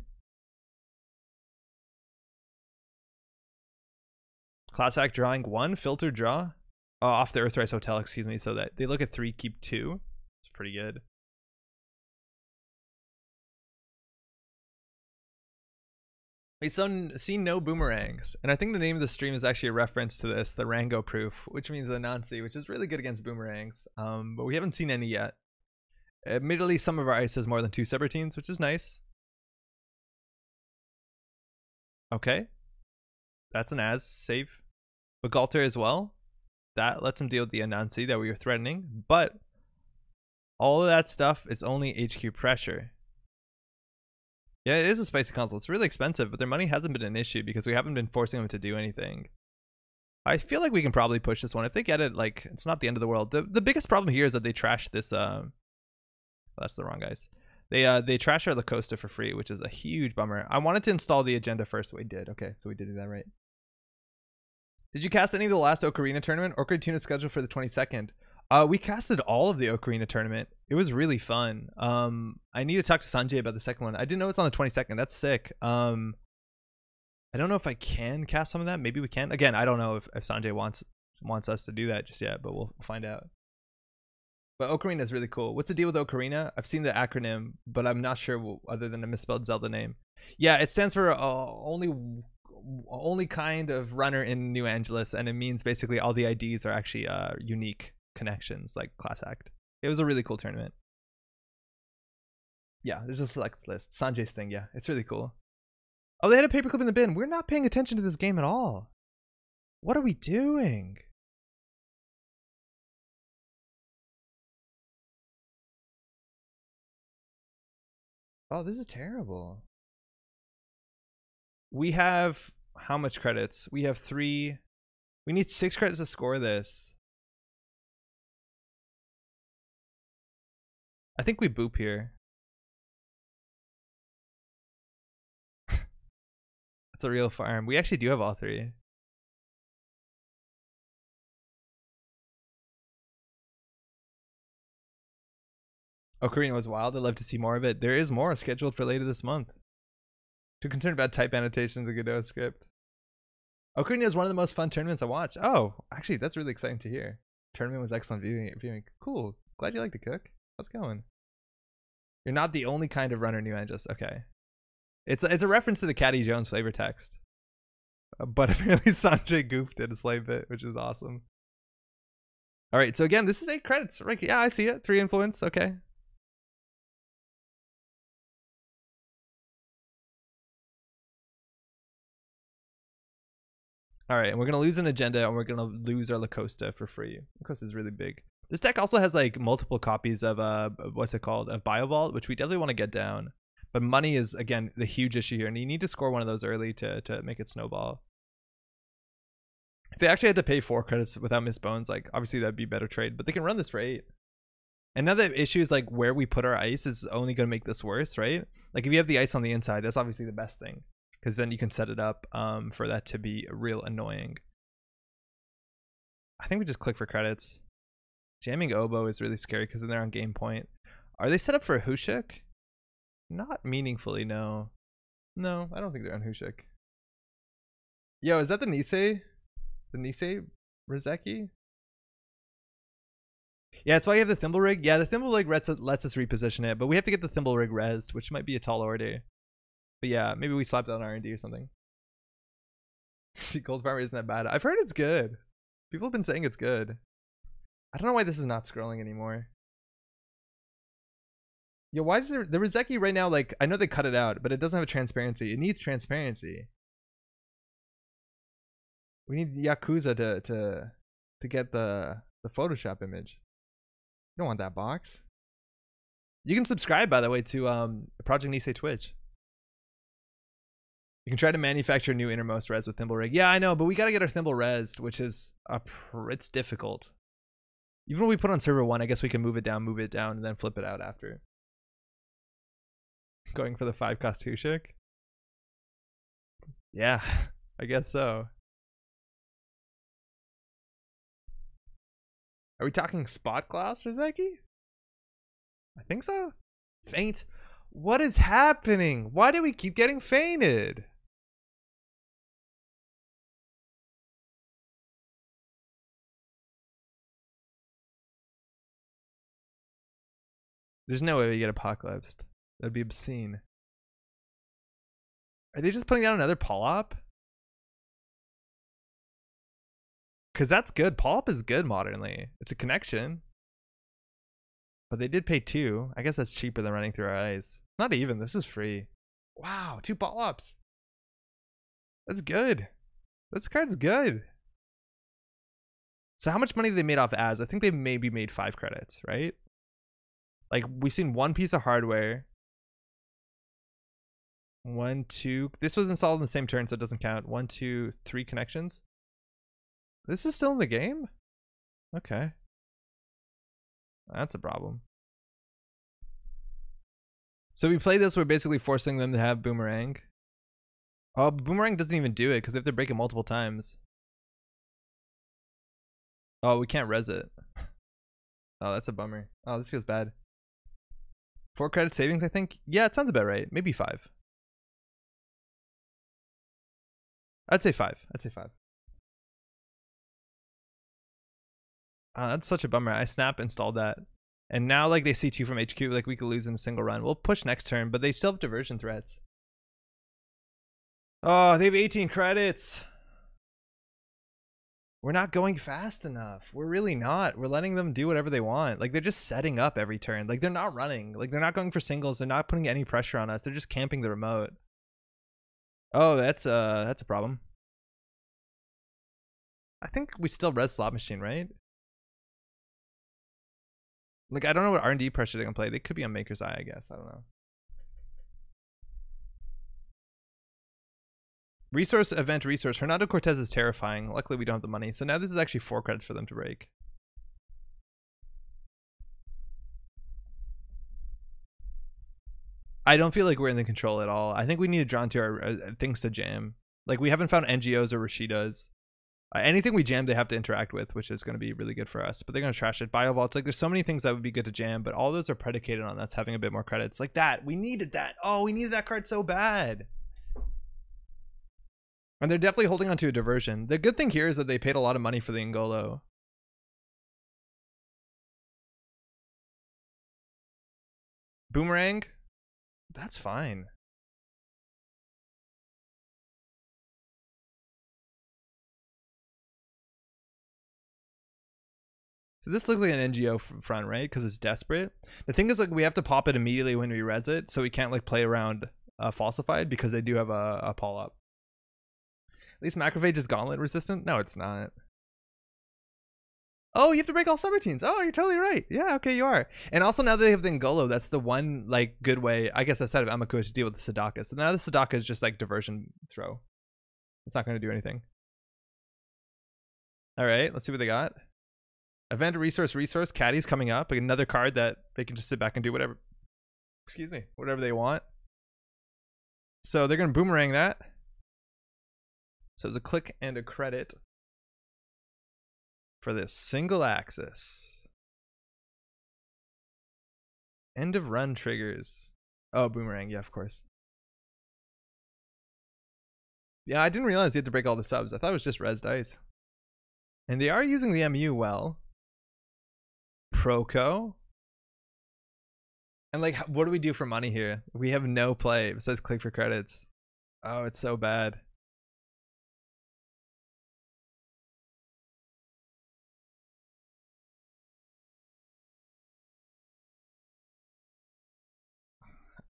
Speaker 1: Class act drawing 1, filter draw. Off the Earthrise Hotel, excuse me, so that they look at 3, keep 2. It's pretty good. We've seen no boomerangs, and I think the name of the stream is actually a reference to this, the Rango-Proof, which means the Nancy, which is really good against boomerangs, but we haven't seen any yet. Admittedly, some of our ice has more than 2 subroutines, which is nice. Okay. That's an as save. But Galter as well. That lets him deal with the Anansi that we were threatening, but all of that stuff is only HQ pressure. Yeah, it is a spicy console. It's really expensive, but their money hasn't been an issue because we haven't been forcing them to do anything. I feel like we can probably push this one. If they get it, like, it's not the end of the world. The biggest problem here is that they trash this, that's the wrong guys. They trash our Lacosta for free, which is a huge bummer. I wanted to install the agenda first. We did. Okay, so we did do that right. Did you cast any of the last Ocarina tournament? Ocarina 2 is scheduled for the 22nd. We casted all of the Ocarina tournament. It was really fun. I need to talk to Sanjay about the second one. I didn't know it's on the 22nd. That's sick. I don't know if I can cast some of that. Maybe we can. Again, I don't know if Sanjay wants us to do that just yet, but we'll find out. But Ocarina is really cool. What's the deal with Ocarina? I've seen the acronym, but I'm not sure other than a misspelled Zelda name. Yeah, it stands for only kind of runner in New Angeles, and it means basically all the IDs are actually unique connections, like class act. It was a really cool tournament. Yeah, there's a select list. Sanjay's thing, yeah, it's really cool. Oh, they had a paperclip in the bin. We're not paying attention to this game at all. What are we doing? Oh, this is terrible. We have how much credits? We have 3. We need 6 credits to score this. I think we boop here. That's a real farm. We actually do have all 3. Ocarina was wild. I'd love to see more of it. There is more scheduled for later this month. Too concerned about type annotations in Godot script. Ocarina is one of the most fun tournaments I watch. Oh, actually, that's really exciting to hear. Tournament was excellent viewing. Cool. Glad you like to cook. How's it going? You're not the only kind of runner, New Angeles. Okay. It's a reference to the Caddy Jones flavor text. But apparently Sanjay goofed it a slight bit, which is awesome. All right, so again, this is 8 credits. Right? Yeah, I see it. 3 influence. Okay. All right, and we're going to lose an agenda, and we're going to lose our Lacosta for free. Lacosta is really big. This deck also has like multiple copies of what's it called? Of BioVault, which we definitely want to get down. But money is, again, the huge issue here, and you need to score one of those early to make it snowball. If they actually had to pay 4 credits without Miss Bones, like, obviously that'd be a better trade, but they can run this for 8. And now the issue is like where we put our ice is only going to make this worse, right? Like if you have the ice on the inside, that's obviously the best thing, because then you can set it up for that to be real annoying. I think we just click for credits. Jamming Oboe is really scary because then they're on game point. Are they set up for Hushik? Not meaningfully, no. No, I don't think they're on Hushik. Yo, is that the Nisei? The Nisei Rizeki? Yeah, that's why you have the Thimble Rig. Yeah, the Thimble Rig lets us reposition it, but we have to get the Thimble Rig rezzed, which might be a tall order. But yeah, maybe we slapped on R&D or something. See, Gold Farmer isn't that bad. I've heard it's good. People have been saying it's good. I don't know why this is not scrolling anymore. Yo, why does the Rizeki right now, like, I know they cut it out, but it doesn't have a transparency. It needs transparency. We need Yakuza to get the Photoshop image. You don't want that box. You can subscribe, by the way, to Project Nisei Twitch. You can try to manufacture new innermost res with thimble rig. Yeah, I know, but we got to get our thimble res, which is it's difficult. Even when we put on server 1, I guess we can move it down, and then flip it out after. Going for the 5 cost Hushik? Yeah, I guess so. Are we talking spot class or Zeki? I think so. Faint? What is happening? Why do we keep getting fainted? There's no way we get apocalypsed. That'd be obscene. Are they just putting out another Polop? Because that's good. Polop is good modernly. It's a connection. But they did pay 2. I guess that's cheaper than running through our eyes. Not even. This is free. Wow, 2 Polops. That's good. This card's good. So how much money they made off as? I think they maybe made 5 credits, right? Like, we've seen 1 piece of hardware. 1, 2. This was installed in the same turn, so it doesn't count. 1, 2, 3 connections. This is still in the game? Okay. That's a problem. So we play this, we're basically forcing them to have Boomerang. Oh, Boomerang doesn't even do it because they have to break it multiple times. Oh, we can't res it. Oh, that's a bummer. Oh, this feels bad. 4 credit savings, I think? Yeah, it sounds about right. Maybe 5. I'd say 5. I'd say 5. Oh, that's such a bummer. I snap installed that. And now, like, they see 2 from HQ, like, we could lose in a single run. We'll push next turn, but they still have diversion threats. Oh, they have 18 credits. We're not going fast enough. We're really not. We're letting them do whatever they want. Like, they're just setting up every turn. Like, they're not running. Like, they're not going for singles. They're not putting any pressure on us. They're just camping the remote. Oh, that's a problem. I think we still res slot machine, right? Like, I don't know what R&D pressure they can play. They could be on Maker's Eye, I guess. I don't know. Resource, event, resource. Hernando Cortez is terrifying. Luckily, we don't have the money. So now this is actually 4 credits for them to break. I don't feel like we're in the control at all. I think we need to draw into our things to jam. Like, we haven't found NGOs or Rashidas. Anything we jam, they have to interact with, which is going to be really good for us. But they're going to trash it. Biovaults, like, there's so many things that would be good to jam, but all those are predicated on us having a bit more credits. Like that. We needed that. Oh, we needed that card so bad. And they're definitely holding on to a diversion. The good thing here is that they paid a lot of money for the Ngolo. Boomerang? That's fine. So this looks like an NGO front, right? Because it's desperate. The thing is, like, we have to pop it immediately when we res it, so we can't, like, play around falsified because they do have a pull up. At least Macrophage is gauntlet resistant? No, it's not. Oh, you have to break all subroutines. Oh, you're totally right. Yeah, okay, you are. And also now they have the Ngolo. That's the one, like, good way, I guess, outside of Amaku to deal with the Sadaka. So now the Sadaka is just, like, diversion throw. It's not going to do anything. All right, let's see what they got. Event, resource. Caddy's coming up. Another card that they can just sit back and do whatever. Excuse me. Whatever they want. So they're going to boomerang that. So it's a click and a credit for this single axis. End of run triggers. Oh, boomerang. Yeah, of course. Yeah, I didn't realize you had to break all the subs. I thought it was just res dice. And they are using the MU well. Proco. And, like, what do we do for money here? We have no play besides click for credits. Oh, it's so bad.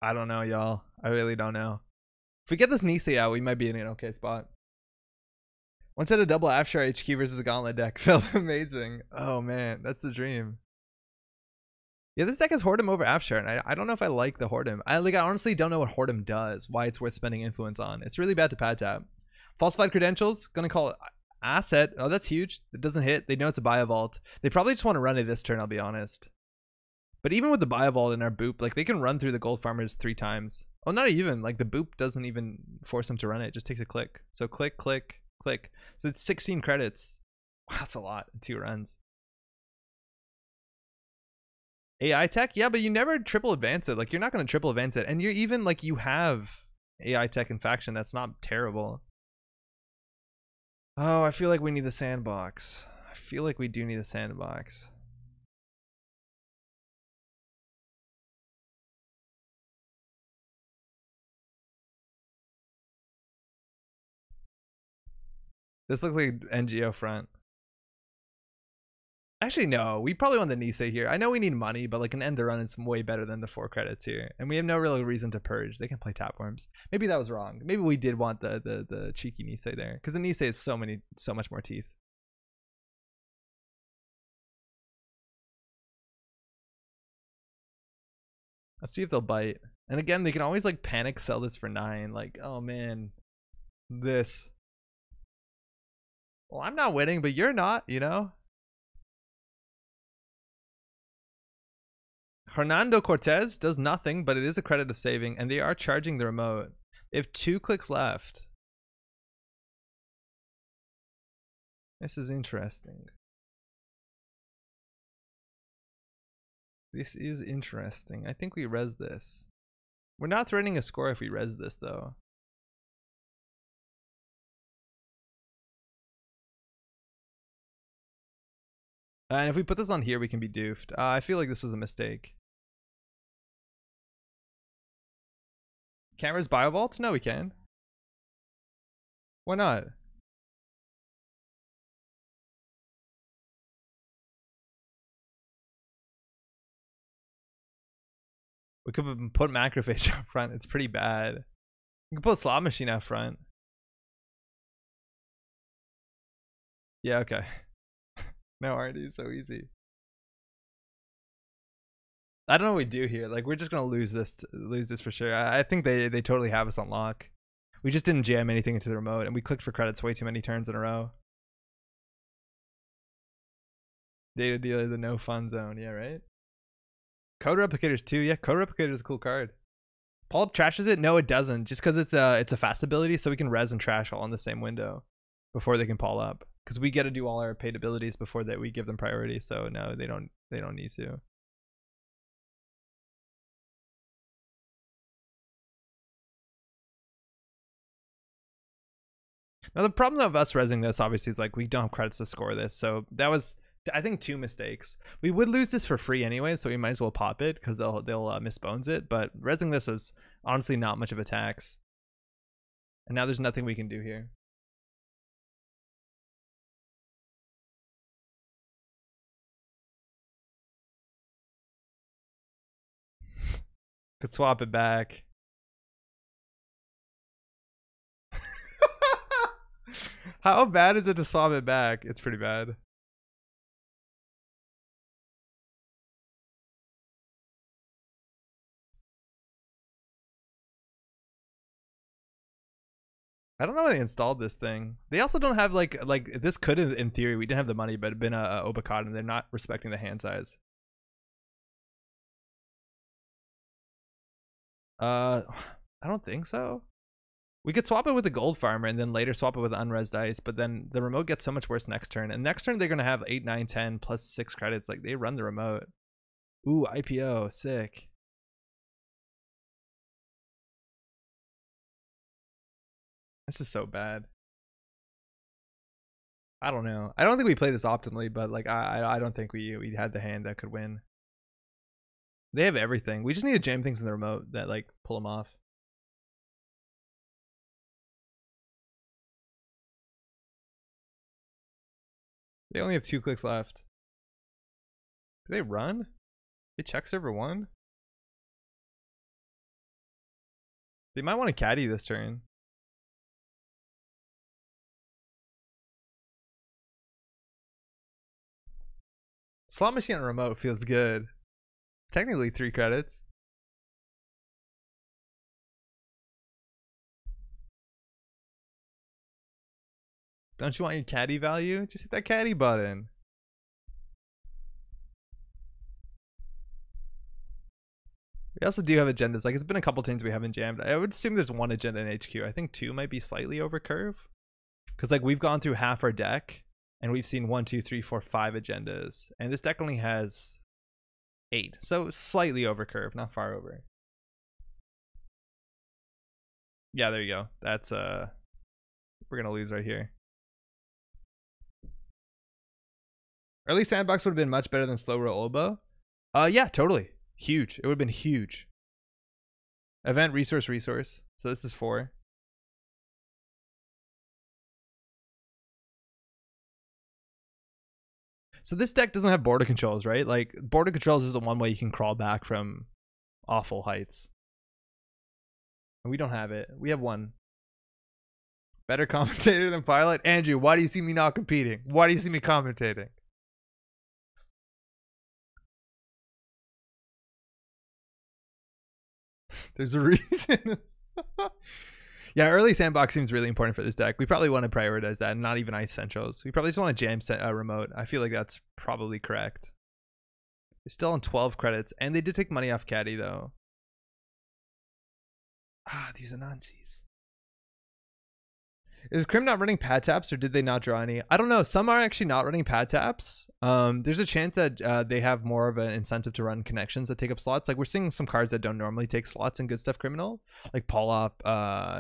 Speaker 1: I don't know, y'all. I really don't know. If we get this Nisei out, we might be in an okay spot. Once had a double Afshar HQ versus a Gauntlet deck. Felt amazing. Oh man, that's the dream. Yeah, this deck has Hordem over Afshar, and I don't know if I like the Hordem. I honestly don't know what Hordem does, why it's worth spending influence on. It's really bad to pad tap. Falsified Credentials, gonna call it Asset. Oh, that's huge. It doesn't hit. They know it's a Biovault. They probably just want to run it this turn, I'll be honest. But even with the Biovault in our Boop, like they can run through the Gold Farmers 3 times. Oh, not even. Like the Boop doesn't even force them to run it. It just takes a click. So click, click, click. So it's 16 credits. Wow, that's a lot in 2 runs. AI tech? Yeah, but you never triple advance it. Like you're not going to triple advance it. And you're even like you have AI tech in faction. That's not terrible. Oh, I feel like we need the sandbox. I feel like we do need a sandbox. This looks like NGO front. Actually, no. We probably want the Nisei here. I know we need money, but like an end to run is way better than the 4 credits here. And we have no real reason to purge. They can play Tapworms. Maybe that was wrong. Maybe we did want the cheeky Nisei there. Because the Nisei is so much more teeth. Let's see if they'll bite. And again, they can always like panic sell this for 9. Like, oh man. This. Well, I'm not winning, but you're not, you know? Hernando Cortez does nothing, but it is a credit of saving, and they are charging the remote. They have 2 clicks left. This is interesting. This is interesting. I think we res this. We're not threatening a score if we res this, though. And if we put this on here, we can be doofed. I feel like this was a mistake. Cameras Biovault? No, we can. Why not? We could put Macrophage up front. It's pretty bad. We can put Slot Machine up front. Yeah, okay. No, RD, so easy. I don't know what we do here. Like, we're just gonna lose this for sure. I think they totally have us on lock. We just didn't jam anything into the remote, and we clicked for credits way too many turns in a row. Data dealer, the no fun zone. Yeah, right. Code replicators too. Yeah, code replicator is a cool card. Paul trashes it. No, it doesn't. Just because it's a fast ability, so we can res and trash all in the same window before they can Paul up. Because we get to do all our paid abilities before that we give them priority. So no, they don't need to. Now the problem of us resing this obviously is like we don't have credits to score this. So that was, I think, 2 mistakes. We would lose this for free anyway, so we might as well pop it because they'll misbones it. But resing this is honestly not much of a tax. And now there's nothing we can do here. Could swap it back. How bad is it to swap it back? It's pretty bad. I don't know why they installed this thing. They also don't have like this could in theory we didn't have the money, but it'd been a Obakad, and they're not respecting the hand size. I don't think so. We could swap it with the gold farmer and then later swap it with unres dice, but then the remote gets so much worse next turn. And next turn they're gonna have 8, 9, 10 plus 6 credits. Like they run the remote. Ooh, IPO, sick. This is so bad. I don't know. I don't think we played this optimally, but like I don't think we had the hand that could win. They have everything. We just need to jam things in the remote that like pull them off. They only have 2 clicks left. Do they run? They check server 1? They might want to caddy this turn. Slot machine on remote feels good. Technically 3 credits. Don't you want your caddy value? Just hit that caddy button. We also do have agendas. Like, it's been a couple turns we haven't jammed. I would assume there's 1 agenda in HQ. I think 2 might be slightly over curve. Because, like, we've gone through half our deck, and we've seen 1, 2, 3, 4, 5 agendas. And this deck only has 8. So, slightly over curve, not far over. Yeah, there you go. That's, we're going to lose right here. Early sandbox would have been much better than slow roll oboe. Yeah, totally. Huge. It would have been huge. Event, resource. So this is 4. So this deck doesn't have border controls, right? Like, border controls is the one way you can crawl back from awful heights. And we don't have it. We have 1. Better commentator than pilot. Andrew, why do you see me not competing? Why do you see me commentating? There's a reason. Yeah, early sandbox seems really important for this deck. We probably want to prioritize that and not even ice centrals. We probably just want to jam remote. I feel like that's probably correct. They're still on 12 credits, and they did take money off caddy, though. Ah, these Anansis. Is Crim not running pad taps, or did they not draw any? I don't know. Some are actually not running pad taps. There's a chance that they have more of an incentive to run connections that take up slots. Like, we're seeing some cards that don't normally take slots in Good Stuff Criminal, like Polop,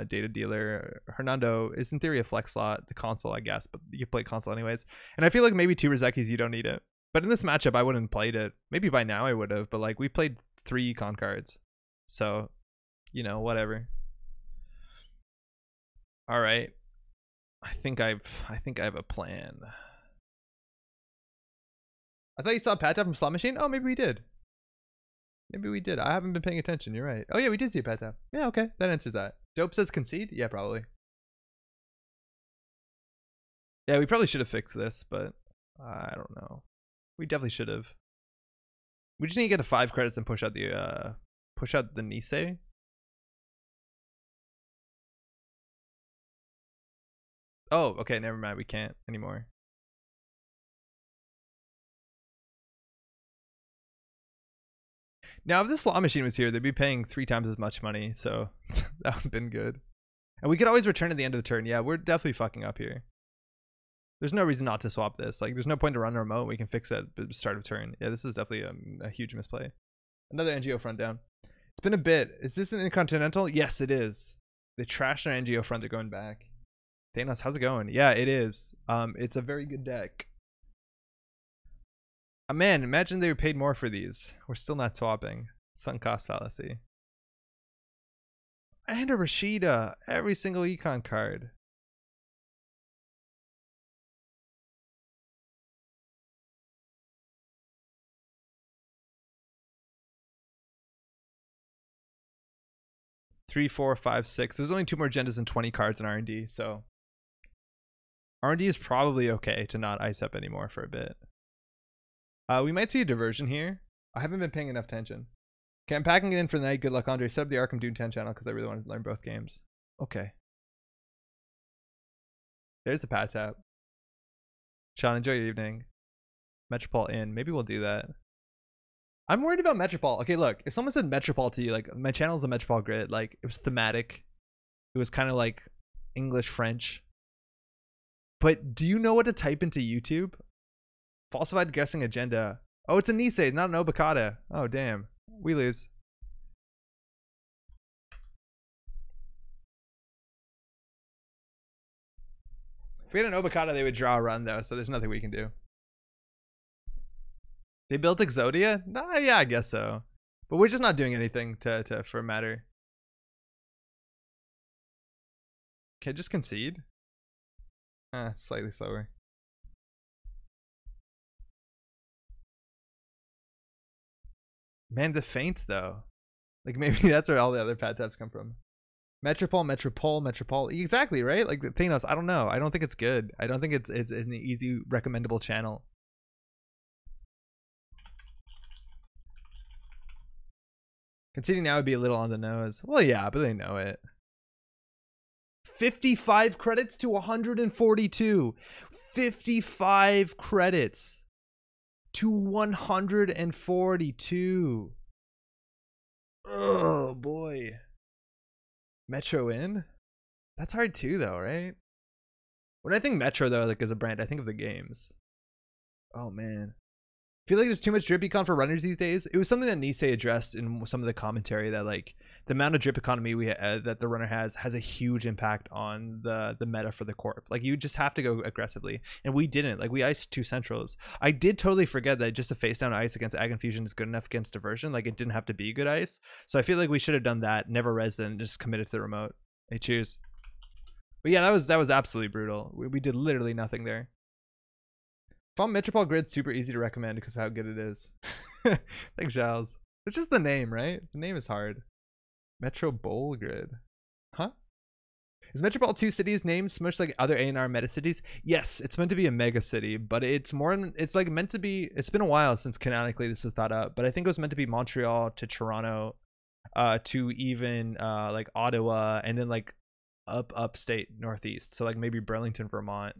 Speaker 1: Data Dealer. Hernando is in theory a flex slot, the console, I guess, but you play console anyways. And I feel like maybe 2 Rozekis, you don't need it. But in this matchup, I wouldn't have played it. Maybe by now I would have, but like, we played 3 econ cards. So, you know, whatever. All right. I think I have a plan. I thought you saw a pat tap from Slot Machine. Oh, maybe we did. Maybe we did. I haven't been paying attention. You're right. Oh yeah, we did see a pat tap. Yeah, okay, that answers that. Dope says concede. Yeah, probably. Yeah, we probably should have fixed this, but I don't know. We definitely should have. We just need to get to 5 credits and push out the Nisei. Oh, okay, never mind. We can't anymore. Now, if this slot machine was here, they'd be paying 3 times as much money, so that would have been good. And we could always return at the end of the turn. Yeah, we're definitely fucking up here. There's no reason not to swap this. Like, there's no point to run a remote. We can fix it at the start of turn. Yeah, this is definitely a huge misplay. Another NGO front down. It's been a bit. Is this an Intercontinental? Yes, it is. The trash and our NGO front are going back. Thanos, how's it going? Yeah, it is. It's a very good deck. Man, imagine they were paid more for these. We're still not swapping. Sunk cost fallacy. And a Rashida. Every single econ card. Three, 4, 5, 6. There's only 2 more agendas and 20 cards in R&D, so R&D is probably okay to not ice up anymore for a bit. We might see a diversion here. I haven't been paying enough attention. Okay, I'm packing it in for the night. Good luck, Andre. Set up the Arkham Dune 10 channel because I really want to learn both games. Okay. There's the pad tap. Sean, enjoy your evening. Metropole in. Maybe we'll do that. I'm worried about Metropole. Okay, look. If someone said Metropole to you, like, my channel is a Metropole grid. Like, it was thematic. It was kind of like English, French. But do you know what to type into YouTube? Falsified guessing agenda. Oh, it's a Nisei, not an Obokata. Oh, damn. We lose. If we had an Obokata, they would draw a run, though, so there's nothing we can do. They built Exodia? Nah, yeah, I guess so. But we're just not doing anything for matter. Okay, just concede. Slightly slower. Man, the feints though. Like, maybe that's where all the other pad taps come from. Metropole. Exactly, right? Like, Thanos, I don't know. I don't think it's good. I don't think it's an easy recommendable channel. Conceding now would be a little on the nose. Well, yeah, but they know it. 55 credits to 142. 55 credits to 142. Oh, boy. Metro in? That's hard too, though, right? When I think Metro, though, like as a brand, I think of the games. Oh, man. I feel like there's too much drip econ for runners these days. It was something that Nisei addressed in some of the commentary, that like the amount of drip economy that the runner has a huge impact on the meta for the corp. Like you just have to go aggressively, and we didn't. Like we iced 2 centrals. I did totally forget that just a face down ice against Ag Infusion is good enough against diversion. Like it didn't have to be good ice. So I feel like we should have done that. Never res and just committed to the remote. Hey, cheers. But yeah, that was absolutely brutal. We did literally nothing there. Font Metropole Grid's super easy to recommend because of how good it is. Thanks, Giles. It's just the name, right? The name is hard. Metro Bowl Grid. Huh? Is Metropole 2 cities named smushed like other A&R meta cities? Yes, it's meant to be a mega city, but it's like meant to be, it's been a while since canonically this was thought up, but I think it was meant to be Montreal to Toronto, to even like Ottawa, and then like upstate northeast. So like maybe Burlington, Vermont.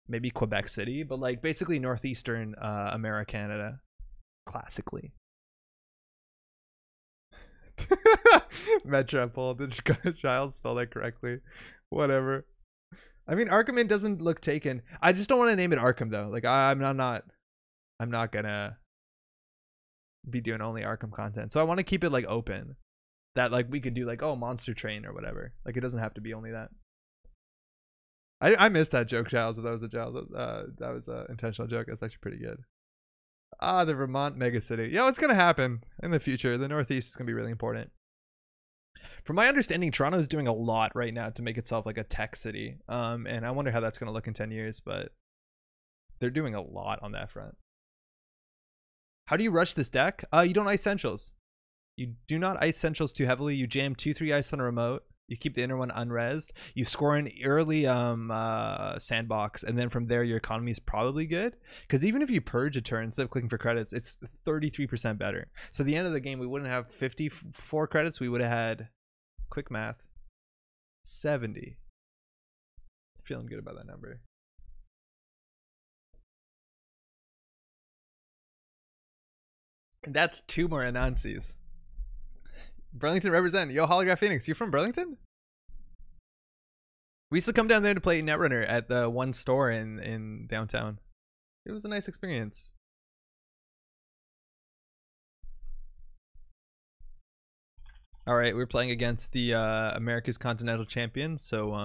Speaker 1: Maybe Quebec City, but like basically northeastern America, Canada, classically. Metropole, did Giles spell that correctly? Whatever. I mean, Arkham doesn't look taken. I just don't want to name it Arkham though. Like I'm not gonna be doing only Arkham content. So I want to keep it like open, that like we could do like, oh, Monster Train or whatever. Like it doesn't have to be only that. I missed that joke, Giles. That was a Giles. That was an intentional joke. That's actually pretty good. Ah, the Vermont megacity. Yeah, what's gonna happen in the future? The Northeast is gonna be really important. From my understanding, Toronto is doing a lot right now to make itself like a tech city. And I wonder how that's gonna look in 10 years. But they're doing a lot on that front. How do you rush this deck? You don't ice centrals. You do not ice centrals too heavily. You jam 2-3 ice on a remote. You keep the inner one unresed. You score an early sandbox, and then from there your economy is probably good. Because even if you purge a turn instead of clicking for credits, it's 33% better. So at the end of the game, we wouldn't have 54 credits. We would have had, quick math, 70. Feeling good about that number. That's 2 more Anansis. Burlington represent. Yo, Holograph Phoenix, you from Burlington? We used to come down there to play Netrunner at the one store in downtown. It was a nice experience. All right, we're playing against the America's Continental Champion, so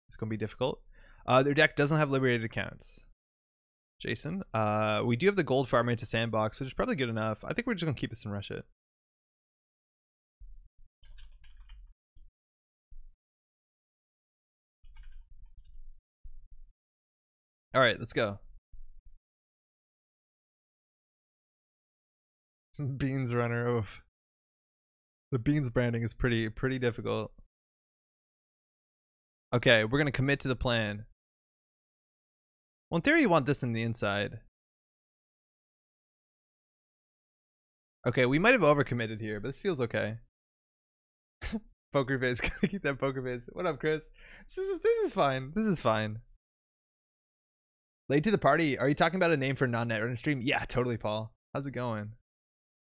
Speaker 1: it's gonna be difficult. Their deck doesn't have liberated accounts. Jason, we do have the gold farmer into sandbox, which is probably good enough. I think we're just gonna keep this and rush it. All right, let's go. Beans runner. Oof. The beans branding is pretty difficult. Okay, we're gonna commit to the plan. Well, in theory, you want this in the inside. Okay, we might have overcommitted here, but this feels okay. Poker face, gotta keep that poker face. What up, Chris? This is fine. This is fine. Late to the party. Are you talking about a name for non-Netrunner stream? Yeah, totally, Paul. How's it going?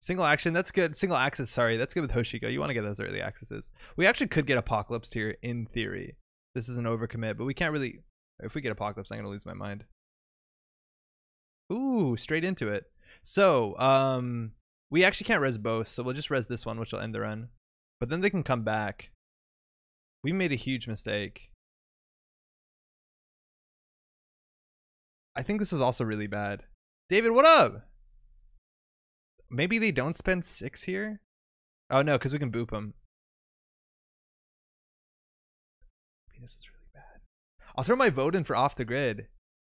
Speaker 1: Single action, that's good. Single access, sorry, that's good with Hoshiko. You want to get those early accesses. We actually could get Apocalypse here in theory. This is an overcommit, but we can't really. If we get Apocalypse, I'm gonna lose my mind. Ooh, straight into it. So, we actually can't res both, so we'll just res this one, which will end the run. But then they can come back. We made a huge mistake. I think this was also really bad. David, what up? Maybe they don't spend 6 here? Oh no, because we can boop them. This was really bad. I'll throw my vote in for Off the Grid.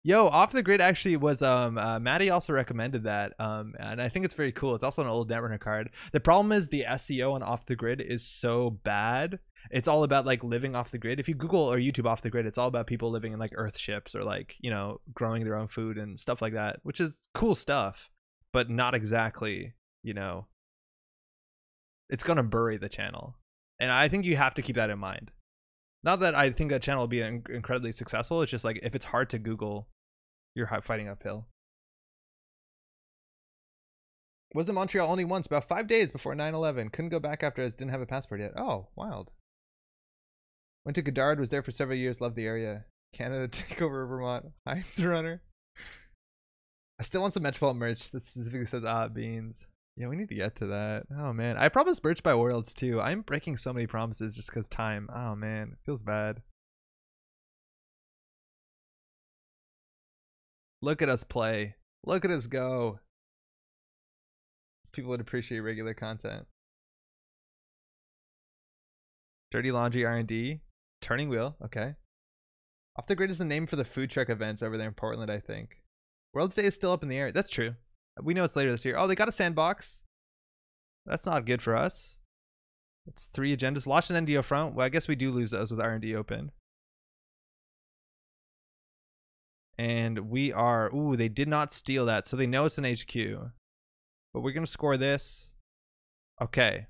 Speaker 1: Yo, Off the Grid actually was Maddie also recommended that, and I think it's very cool. It's also an old Netrunner card. The problem is the SEO on Off the Grid is so bad. It's all about like living off the grid. If you Google or YouTube Off the Grid, it's all about people living in like earth ships or like, you know, growing their own food and stuff like that, which is cool stuff, but not exactly you know, it's going to bury the channel. And I think you have to keep that in mind. Not that I think that channel will be incredibly successful. It's just like if it's hard to Google, you're fighting uphill. Was in Montreal only once, about 5 days before 9/11. Couldn't go back after as didn't have a passport yet. Oh, wild. Went to Goddard, was there for several years, loved the area. Canada take over Vermont. Netrunner. I still want some Metropolitan merch that specifically says beans. Yeah, we need to get to that. Oh man, I promised merch by Worlds too. I'm breaking so many promises just because time. Oh man, it feels bad. Look at us play. Look at us go. People would appreciate regular content. Dirty Laundry R&D. Turning Wheel. Okay. Off the Grid is the name for the food truck events over there in Portland, I think. World's Day is still up in the air. That's true. We know it's later this year. Oh, they got a sandbox. That's not good for us. It's 3 agendas. Launch an NDO front. Well, I guess we do lose those with R&D open. And we are... Ooh, they did not steal that, so they know it's an HQ. But we're going to score this. Okay.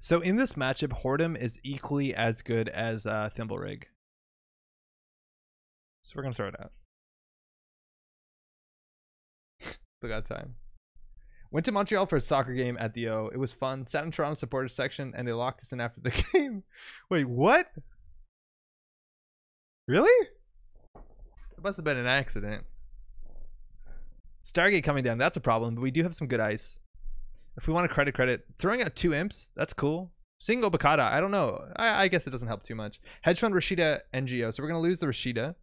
Speaker 1: So in this matchup, Whoredom is equally as good as Thimblerig. So we're going to throw it out. Still got time. Went to Montreal for a soccer game at the O. It was fun. Sat in Toronto supporters section and they locked us in after the game. Wait, what? Really? It must have been an accident. Stargate coming down. That's a problem, but we do have some good ice. If we want to credit. Throwing out 2 imps, that's cool. Single Bakata, I don't know. I guess it doesn't help too much. Hedge fund, Rashida, NGO. So we're going to lose the Rashida.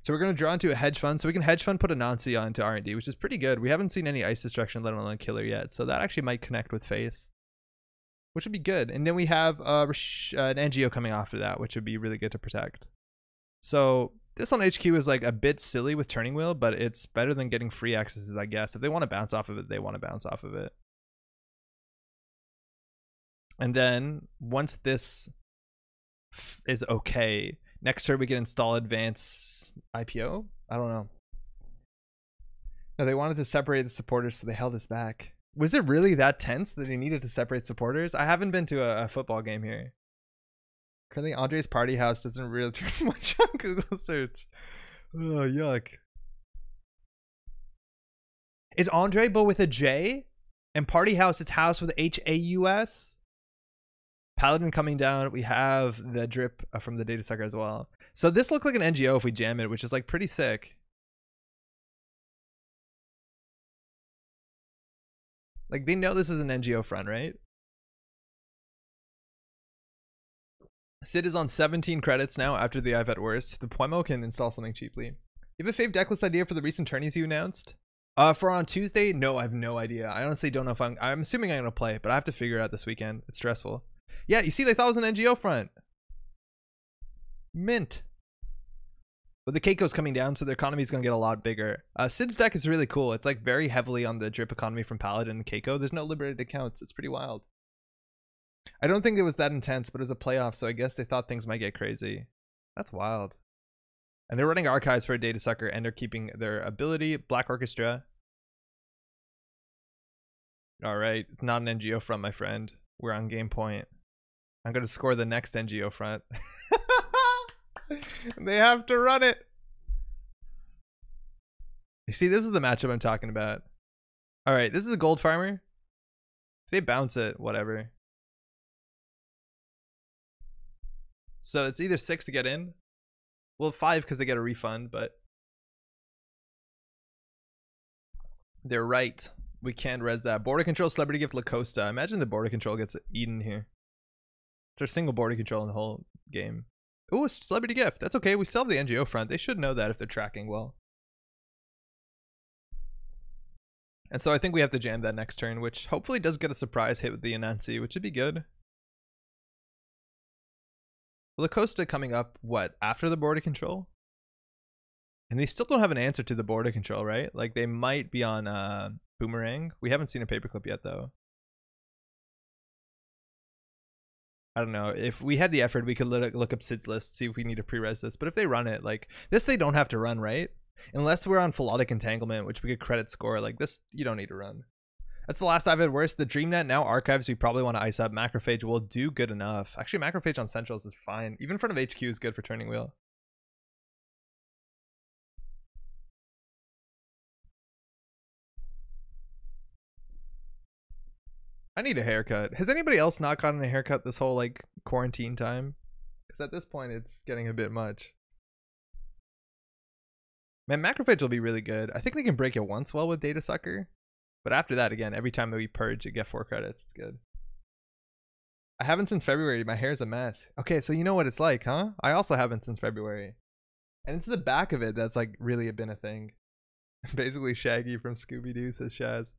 Speaker 1: So we're going to draw into a hedge fund. So we can hedge fund put a Nancy onto R&D, which is pretty good. We haven't seen any ice destruction, let alone a killer yet. So that actually might connect with face, which would be good. And then we have an NGO coming after that, which would be really good to protect. So this on HQ is like a bit silly with Turning Wheel, but it's better than getting free accesses, I guess. If they want to bounce off of it, they want to bounce off of it. And then once this is okay, next turn we can install Advance IPO. I don't know. No, they wanted to separate the supporters, so they held us back. Was it really that tense that they needed to separate supporters? I haven't been to a football game here. Currently, Andre's party house doesn't really turn much on Google search. Oh, yuck. Is Andre but with a J? And party house, it's house with H-A-U-S? Paladin coming down. We have the drip from the data sucker as well. So this looks like an NGO if we jam it, which is like pretty sick. Like they know this is an NGO front, right? Sid is on 17 credits now after the I've at worst. The Poimo can install something cheaply. You have a fave decklist idea for the recent tourneys you announced? For on Tuesday? No, I have no idea. I honestly don't know if I'm assuming I'm going to play, but I have to figure it out this weekend. It's stressful. Yeah, you see, they thought it was an NGO front. Mint. But the Keiko's coming down, so their economy is going to get a lot bigger. Sid's deck is really cool. It's like very heavily on the drip economy from Paladin and Keiko. There's no liberated accounts. It's pretty wild. I don't think it was that intense, but it was a playoff, so I guess they thought things might get crazy. That's wild. And they're running archives for a data sucker, and they're keeping their ability. Black Orchestra. All right, not an NGO front, my friend. We're on game point. I'm going to score the next NGO front. They have to run it. You see, this is the matchup I'm talking about. All right, this is a gold farmer. If they bounce it, whatever. So it's either 6 to get in. Well, 5 because they get a refund, but they're right. We can't res that. Border control, celebrity gift, Lacosta. Imagine the border control gets eaten here. It's our single border control in the whole game. Ooh, a celebrity gift. That's okay. We still have the NGO front. They should know that if they're tracking well. And so I think we have to jam that next turn, which hopefully does get a surprise hit with the Anansi, which would be good. Lacosta coming up, what, after the border control? And they still don't have an answer to the border control, right? Like they might be on Boomerang. We haven't seen a paperclip yet, though. I don't know. If we had the effort, we could look up Sid's list, see if we need to pre-res this. But if they run it, like this, they don't have to run, right? Unless we're on Philotic Entanglement, which we could credit score. Like this, you don't need to run. That's the last I've had worse. The DreamNet now archives we probably want to ice up. Macrophage will do good enough. Actually, Macrophage on Centrals is fine. Even in front of HQ is good for turning wheel. I need a haircut. Has anybody else not gotten a haircut this whole like quarantine time? Because at this point it's getting a bit much. Man, Macrophage will be really good. I think they can break it once well with Data Sucker. But after that, again, every time that we purge, you get 4 credits. It's good. I haven't since February. My hair's a mess. Okay, so you know what it's like, huh? I also haven't since February. And it's the back of it that's like really been a thing. Basically Shaggy from Scooby-Doo, says Shaz.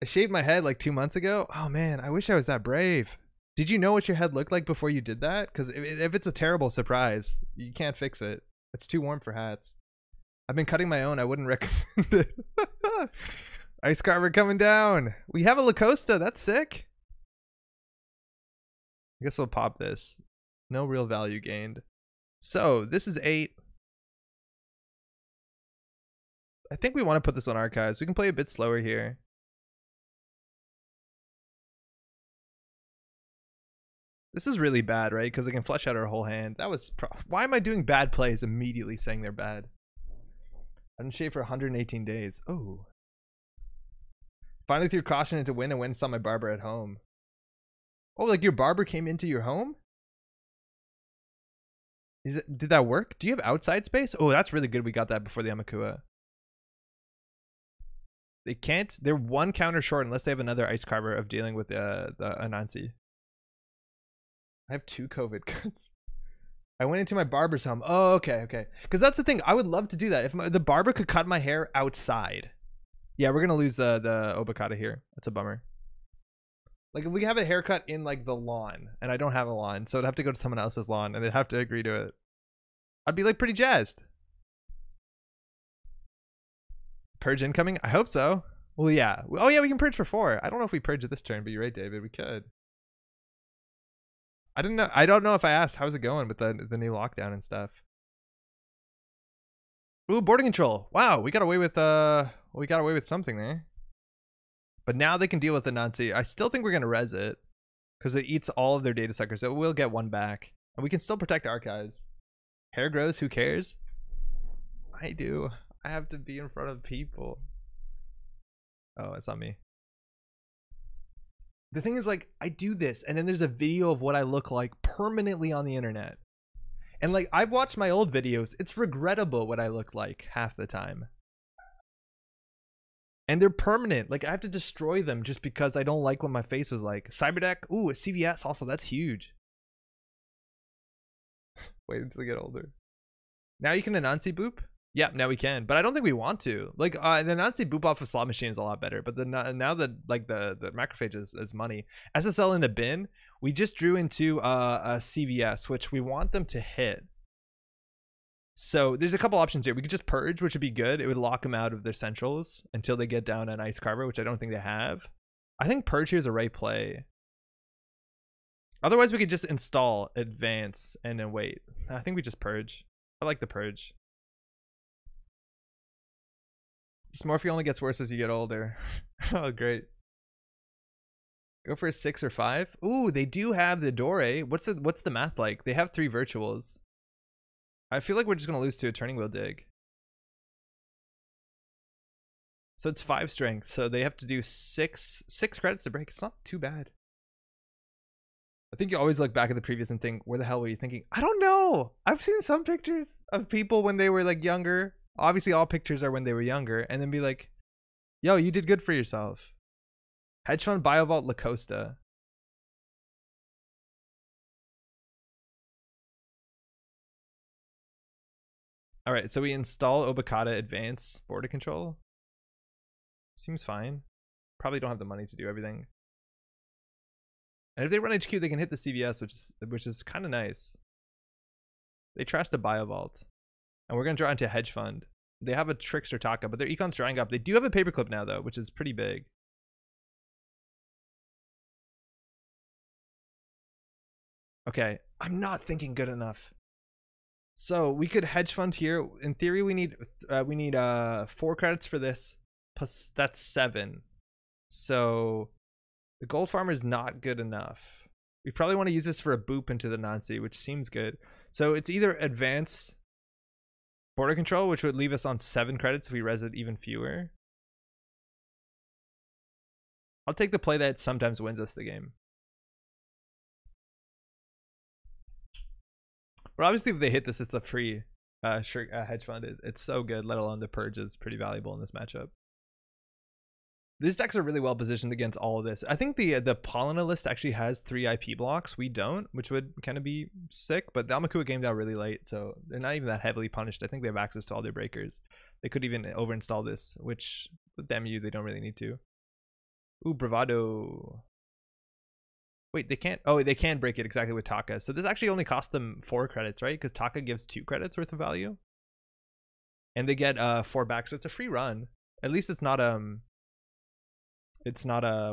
Speaker 1: I shaved my head like 2 months ago. Oh man, I wish I was that brave. Did you know what your head looked like before you did that? Because if it's a terrible surprise, you can't fix it. It's too warm for hats. I've been cutting my own. I wouldn't recommend it. Ice Carver coming down. We have a Lacosta. That's sick. I guess we'll pop this. No real value gained. So this is 8. I think we want to put this on archives. We can play a bit slower here. This is really bad, right? Because they can flush out our whole hand. That was why am I doing bad plays immediately saying they're bad? I didn't shave for 118 days. Oh. Finally threw caution into win and went and saw my barber at home. Oh, like your barber came into your home? Did that work? Do you have outside space? Oh, that's really good. We got that before the Amakua. They can't. They're 1 counter short unless they have another Ice Carver of dealing with the Anansi. I have 2 COVID cuts. I went into my barber's home. Oh, okay. Because that's the thing. I would love to do that. If the barber could cut my hair outside. Yeah, we're going to lose the Obokata here. That's a bummer. Like, if we have a haircut in, like, the lawn, and I don't have a lawn, so I'd have to go to someone else's lawn, and they'd have to agree to it. I'd be, like, pretty jazzed. Purge incoming? I hope so. Well, yeah. Oh, yeah, we can purge for 4. I don't know if we purge this turn, but you're right, David. We could. I don't know if I asked how's it going with the new lockdown and stuff. Ooh, boarding control. Wow, we got away with something there. But now they can deal with the Nazi. I still think we're gonna res it because it eats all of their data suckers. So we'll get 1 back, and we can still protect archives. Hair grows. Who cares? I do. I have to be in front of people. Oh, it's not me. The thing is, like, I do this, and then there's a video of what I look like permanently on the internet. And, like, I've watched my old videos. It's regrettable what I look like half the time. And they're permanent. Like, I have to destroy them just because I don't like what my face was like. Cyberdeck. Ooh, a CVS also. That's huge. Wait until I get older. Now you can Anansi boop? Yeah, now we can, but I don't think we want to. Like, the Anansi boop off a slot machine is a lot better, but now that like the macrophage is money. SSL in the bin, we just drew into a CVS, which we want them to hit. So there's a couple options here. We could just purge, which would be good. It would lock them out of their centrals until they get down an Ice Carver, which I don't think they have. I think purge here is a right play. Otherwise, we could just install advance and then wait. I think we just purge. I like the purge. Dysmorphia only gets worse as you get older. Oh, great. Go for a 6 or 5. Ooh, they do have the Dore. What's the math like? They have 3 virtuals. I feel like we're just gonna lose to a turning wheel dig. So it's 5 strength. So they have to do 6 credits to break. It's not too bad. I think you always look back at the previous and think, where the hell were you thinking? I don't know. I've seen some pictures of people when they were like younger. Obviously, all pictures are when they were younger, and then be like, yo, you did good for yourself. Hedge fund, Biovault, Lacosta. All right, so we install Obokata Advance border control. Seems fine. Probably don't have the money to do everything. And if they run HQ, they can hit the CVS, which is kind of nice. They trashed a Biovault. And we're going to draw into a hedge fund. They have a Trickster Taka, but their econ's drying up. They do have a paperclip now, though, which is pretty big. Okay, I'm not thinking good enough. So we could hedge fund here. In theory, we need 4 credits for this. Plus, that's 7. So the gold farmer is not good enough. We probably want to use this for a boop into the Nancy, which seems good. So it's either advance border control, which would leave us on 7 credits if we res it even fewer. I'll take the play that sometimes wins us the game. But obviously if they hit this, it's a free hedge fund. It's so good, let alone the purge is pretty valuable in this matchup. These decks are really well positioned against all of this. I think the Paulina list actually has 3 IP blocks. We don't, which would kind of be sick. But the Amakua came down really late, so they're not even that heavily punished. I think they have access to all their breakers. They could even overinstall this, which with the MU, they don't really need to. Ooh, Bravado. Wait, they can't. Oh, they can break it exactly with Taka. So this actually only cost them 4 credits, right? Because Taka gives 2 credits worth of value. And they get 4 back, so it's a free run. At least it's not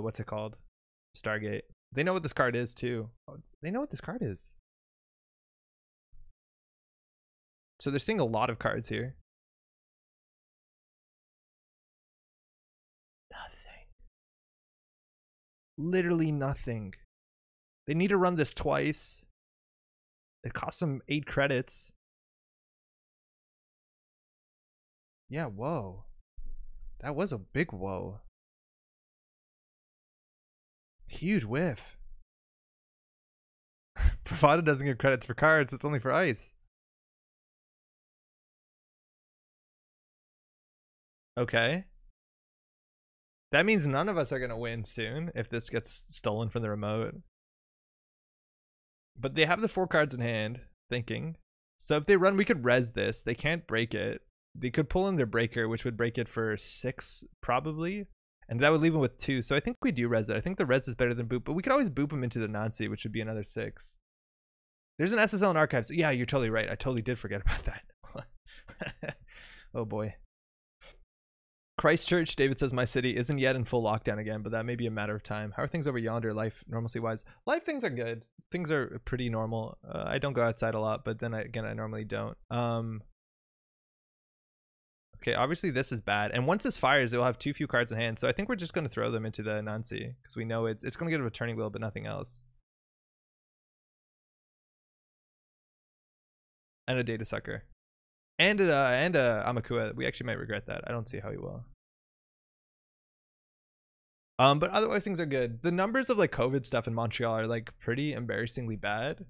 Speaker 1: what's it called? Stargate. They know what this card is too. Oh, they know what this card is. So they're seeing a lot of cards here. Nothing. Literally nothing. They need to run this twice. It costs them 8 credits. Yeah, whoa. That was a big whoa. Huge whiff. Bravado doesn't give credits for cards, it's only for ice. Okay. That means none of us are going to win soon if this gets stolen from the remote. But they have the 4 cards in hand, thinking. So if they run, we could res this. They can't break it. They could pull in their breaker, which would break it for 6, probably. And that would leave them with 2. So I think we do res it. I think the res is better than boop. But we could always boop them into the Nancy, which would be another 6. There's an SSL in archives. Yeah, you're totally right. I totally did forget about that. Oh, boy. Christchurch, David says, my city isn't yet in full lockdown again, but that may be a matter of time. How are things over yonder, life normalcy wise? Life things are good. Things are pretty normal. I don't go outside a lot, but then again, I normally don't. Okay, obviously this is bad. And once this fires, it will have too few cards in hand. So I think we're just going to throw them into the Nancy because we know it's going to get a turning wheel, but nothing else. And a data sucker. And a Amakua. We actually might regret that. I don't see how he will. But otherwise things are good. The numbers of like COVID stuff in Montreal are like pretty embarrassingly bad.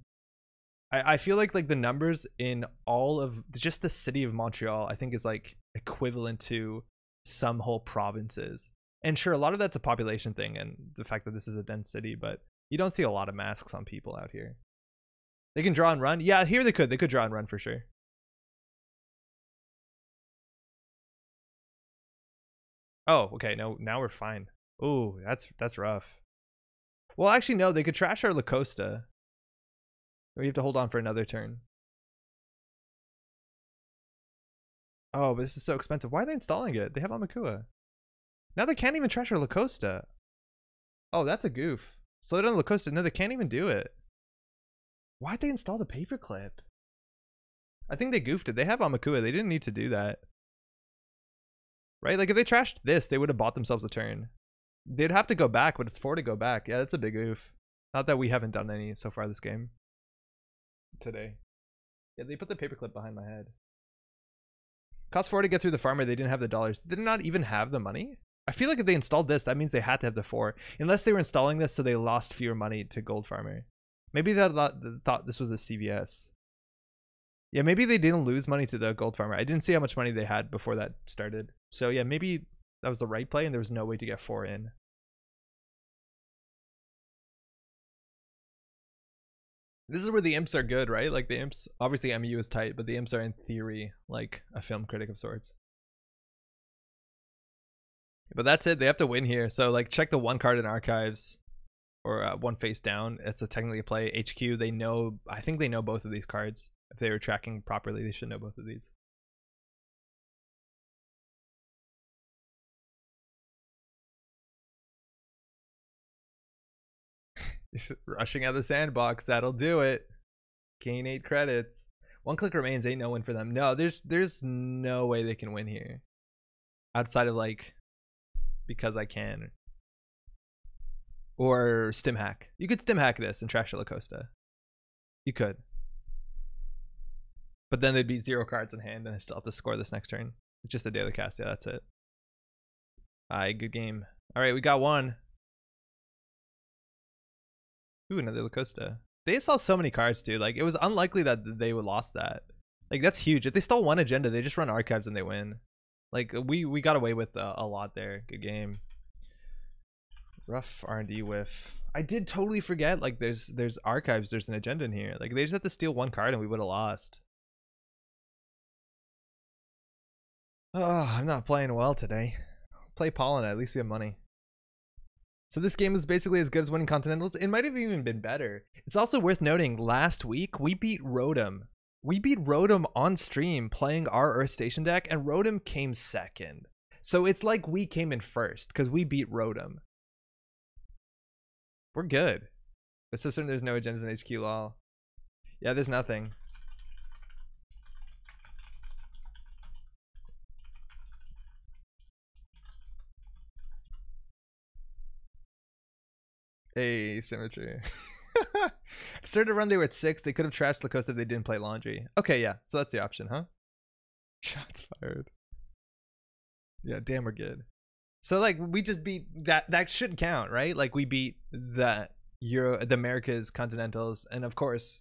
Speaker 1: I feel like the numbers in all of just the city of Montreal, I think is like equivalent to some whole provinces. And sure, a lot of that's a population thing and the fact that this is a dense city, but you don't see a lot of masks on people out here. They can draw and run. Yeah, here they could draw and run for sure. Oh, okay. No, now we're fine. Ooh, that's rough. Well, actually, no. They could trash our La Costa. We have to hold on for another turn. Oh, but this is so expensive. Why are they installing it? They have Amakua. Now they can't even trash our La Costa. Oh, that's a goof. Slow down La Costa. No, they can't even do it. Why'd they install the paperclip? I think they goofed it. They have Amakua. They didn't need to do that. Right? Like if they trashed this, they would have bought themselves a turn. They'd have to go back, but it's 4 to go back. Yeah, that's a big oof. Not that we haven't done any so far this game. Today. Yeah, they put the paperclip behind my head. Cost 4 to get through the farmer. They didn't have the dollars. Did they not even have the money? I feel like if they installed this, that means they had to have the 4. Unless they were installing this so they lost fewer money to gold farmer. Maybe they thought this was a CVS. Yeah, maybe they didn't lose money to the gold farmer. I didn't see how much money they had before that started. So yeah, maybe that was the right play and there was no way to get 4 in. This is where the imps are good, right? Like the imps, obviously MU is tight, but the imps are in theory like a film critic of sorts. But that's it. They have to win here. So like check the 1 card in archives or 1 face down. It's technically a play. HQ, they know, I think they know both of these cards. If they were tracking properly, they should know both of these. Rushing out the sandbox, that'll do it. Gain 8 credits. 1 click remains, ain't no win for them. No, there's no way they can win here. Outside of like, because I can. or stim hack. You could stim hack this and trash La Costa. You could. But then there'd be 0 cards in hand and I still have to score this next turn. It's just a daily cast. Yeah, that's it. Alright, good game. Alright, we got one. Ooh, another La Costa. They saw so many cards, dude. Like, it was unlikely that they would lost that. Like, that's huge. If they stole one agenda, they just run archives and they win. Like, we got away with a lot there. Good game. Rough R&D whiff. I did totally forget, like, there's archives, there's an agenda in here. Like, they just have to steal 1 card and we would have lost. Oh, I'm not playing well today. Play Pollen, at least we have money. So this game is basically as good as winning Continentals. It might have even been better. It's also worth noting, last week, we beat Rotom. We beat Rotom on stream playing our Earth Station deck, and Rotom came second. So it's like we came in first, because we beat Rotom. We're good. But so certain there's no agendas in HQ lol. Yeah, there's nothing. Asymmetry. Started a run, they were at 6. They could have trashed La Costa if they didn't play Laundry. Okay, yeah. So that's the option, huh? Shots fired. Yeah, damn, we're good. So like we just beat that should count, right? Like we beat the Americas Continentals, and of course,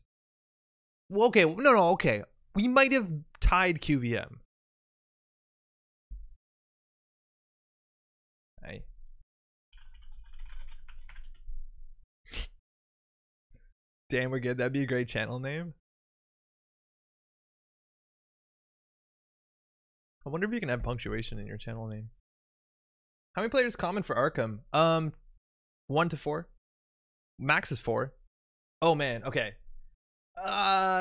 Speaker 1: well, okay, no, okay, we might have tied QVM. Hey. Damn, we're good. That'd be a great channel name. I wonder if you can have punctuation in your channel name. How many players common for Arkham? 1 to 4. Max is 4. Oh man, okay.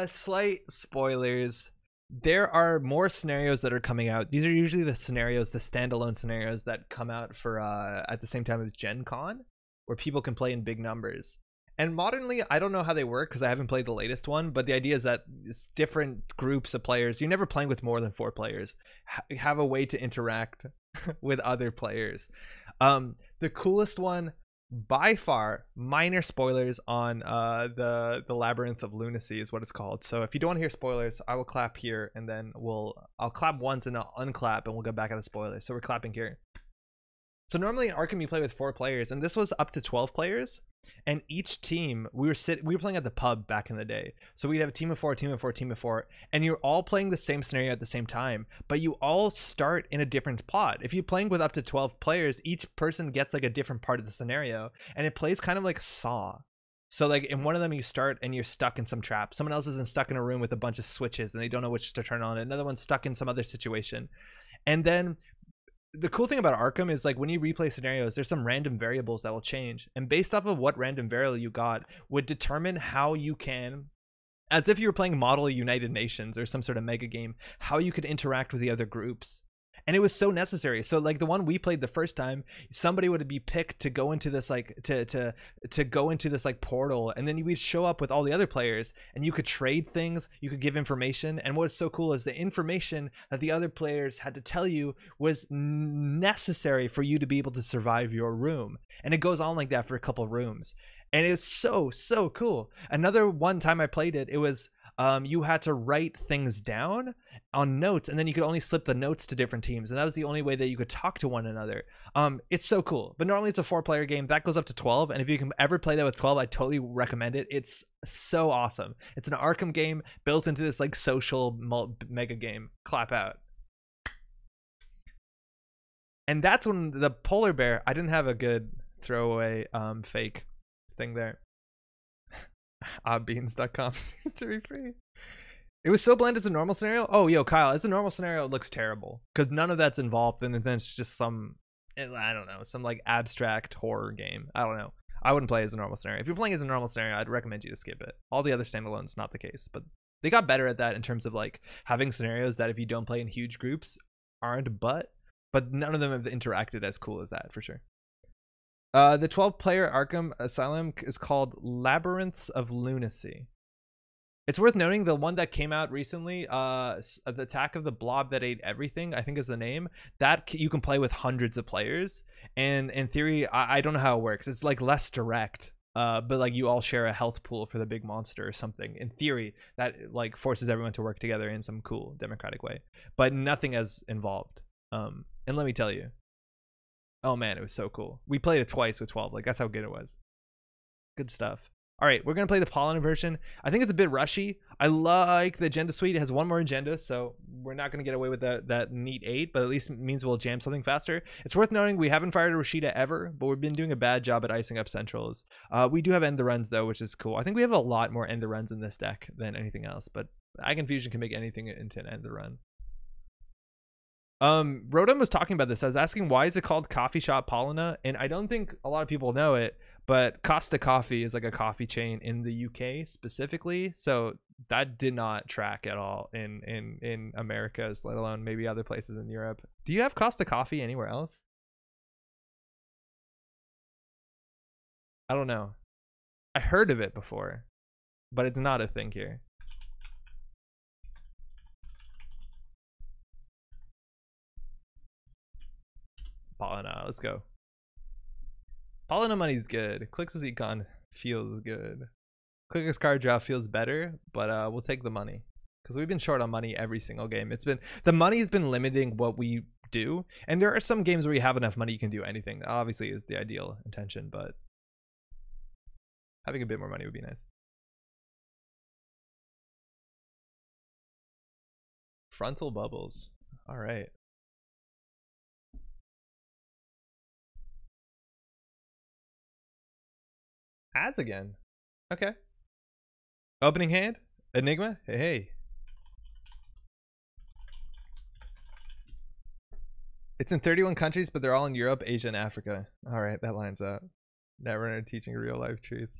Speaker 1: Slight spoilers. There are more scenarios that are coming out. These are usually the scenarios, the standalone scenarios that come out for at the same time as Gen Con, where people can play in big numbers. And modernly, I don't know how they work because I haven't played the latest one, but the idea is that it's different groups of players. You're never playing with more than 4 players. Have a way to interact with other players. The coolest one by far, minor spoilers on the Labyrinth of Lunacy is what it's called. So if you don't want to hear spoilers, I will clap here and then I'll clap once and I'll unclap and we'll go back at the spoilers. So we're clapping here. So normally in Arkham you play with 4 players, and this was up to 12 players. And each team, we were playing at the pub back in the day. So we'd have a team of 4, team of 4, team of 4, and you're all playing the same scenario at the same time, but you all start in a different pod. If you're playing with up to 12 players, each person gets like a different part of the scenario, and it plays kind of like Saw. So like in one of them you start and you're stuck in some trap. Someone else is stuck in a room with a bunch of switches and they don't know which to turn on. Another one's stuck in some other situation. And then the cool thing about Arkham is like when you replay scenarios, there's some random variables that will change, and based off of what random variable you got would determine how you can, as if you were playing Model United Nations or some sort of mega game, how you could interact with the other groups. And it was so necessary. So like the one we played the first time, somebody would be picked to go into this like to go into this like portal, and then we'd show up with all the other players and you could trade things, you could give information. And what's so cool is the information that the other players had to tell you was necessary for you to be able to survive your room. And it goes on like that for a couple rooms. And it's so cool. Another one time I played it, it was you had to write things down on notes, and then you could only slip the notes to different teams, and that was the only way that you could talk to one another. It's so cool. But normally it's a 4-player game that goes up to 12, and if you can ever play that with 12, I totally recommend it. It's so awesome. It's an Arkham game built into this like social mega game. Clap out. And that's when the polar bear, I didn't have a good throwaway fake thing there. Oddbeans.com seems to be free. It was so bland as a normal scenario. Oh, yo, Kyle, as a normal scenario, it looks terrible because none of that's involved, and then it's just some, I don't know, some like abstract horror game. I don't know. I wouldn't play as a normal scenario. If you're playing as a normal scenario, I'd recommend you to skip it. All the other standalones, not the case, but they got better at that in terms of like having scenarios that if you don't play in huge groups aren't but none of them have interacted as cool as that for sure. The 12-player Arkham Asylum is called Labyrinths of Lunacy. It's worth noting the one that came out recently, the Attack of the Blob That Ate Everything, I think is the name. That you can play with hundreds of players, and in theory, I don't know how it works. It's like less direct, but like you all share a health pool for the big monster or something. In theory, that like forces everyone to work together in some cool democratic way, but nothing as involved. And let me tell you, oh man, it was so cool. We played it twice with 12. Like that's how good it was. Good stuff. All right, we're gonna play the Pollen version. I think it's a bit rushy. I like the agenda suite. It has one more agenda, so we're not gonna get away with that neat 8, but at least it means we'll jam something faster. It's worth noting we haven't fired a Rashida ever, but we've been doing a bad job at icing up centrals. We do have end the runs though, which is cool. I think we have a lot more end the runs in this deck than anything else, but Eigenfusion can make anything into an end the run. Rodom was talking about this. I was asking why is it called Coffee Shop Pollina, and I don't think a lot of people know it, but Costa Coffee is like a coffee chain in the UK specifically, so that did not track at all in Americas, let alone maybe other places in Europe. Do you have Costa Coffee anywhere else? I don't know. I heard of it before, but it's not a thing here. Pollina, let's go. Pollina money's good. Clickless econ feels good. Clickless card draw feels better, but we'll take the money because we've been short on money every single game. It's been the money's been limiting what we do, and there are some games where you have enough money you can do anything. That obviously is the ideal intention, but having a bit more money would be nice. Frontal bubbles. All right. As again. Okay. Opening hand. Enigma. Hey. It's in 31 countries, but they're all in Europe, Asia, and Africa. All right, that lines up. Netrunner teaching real life truth.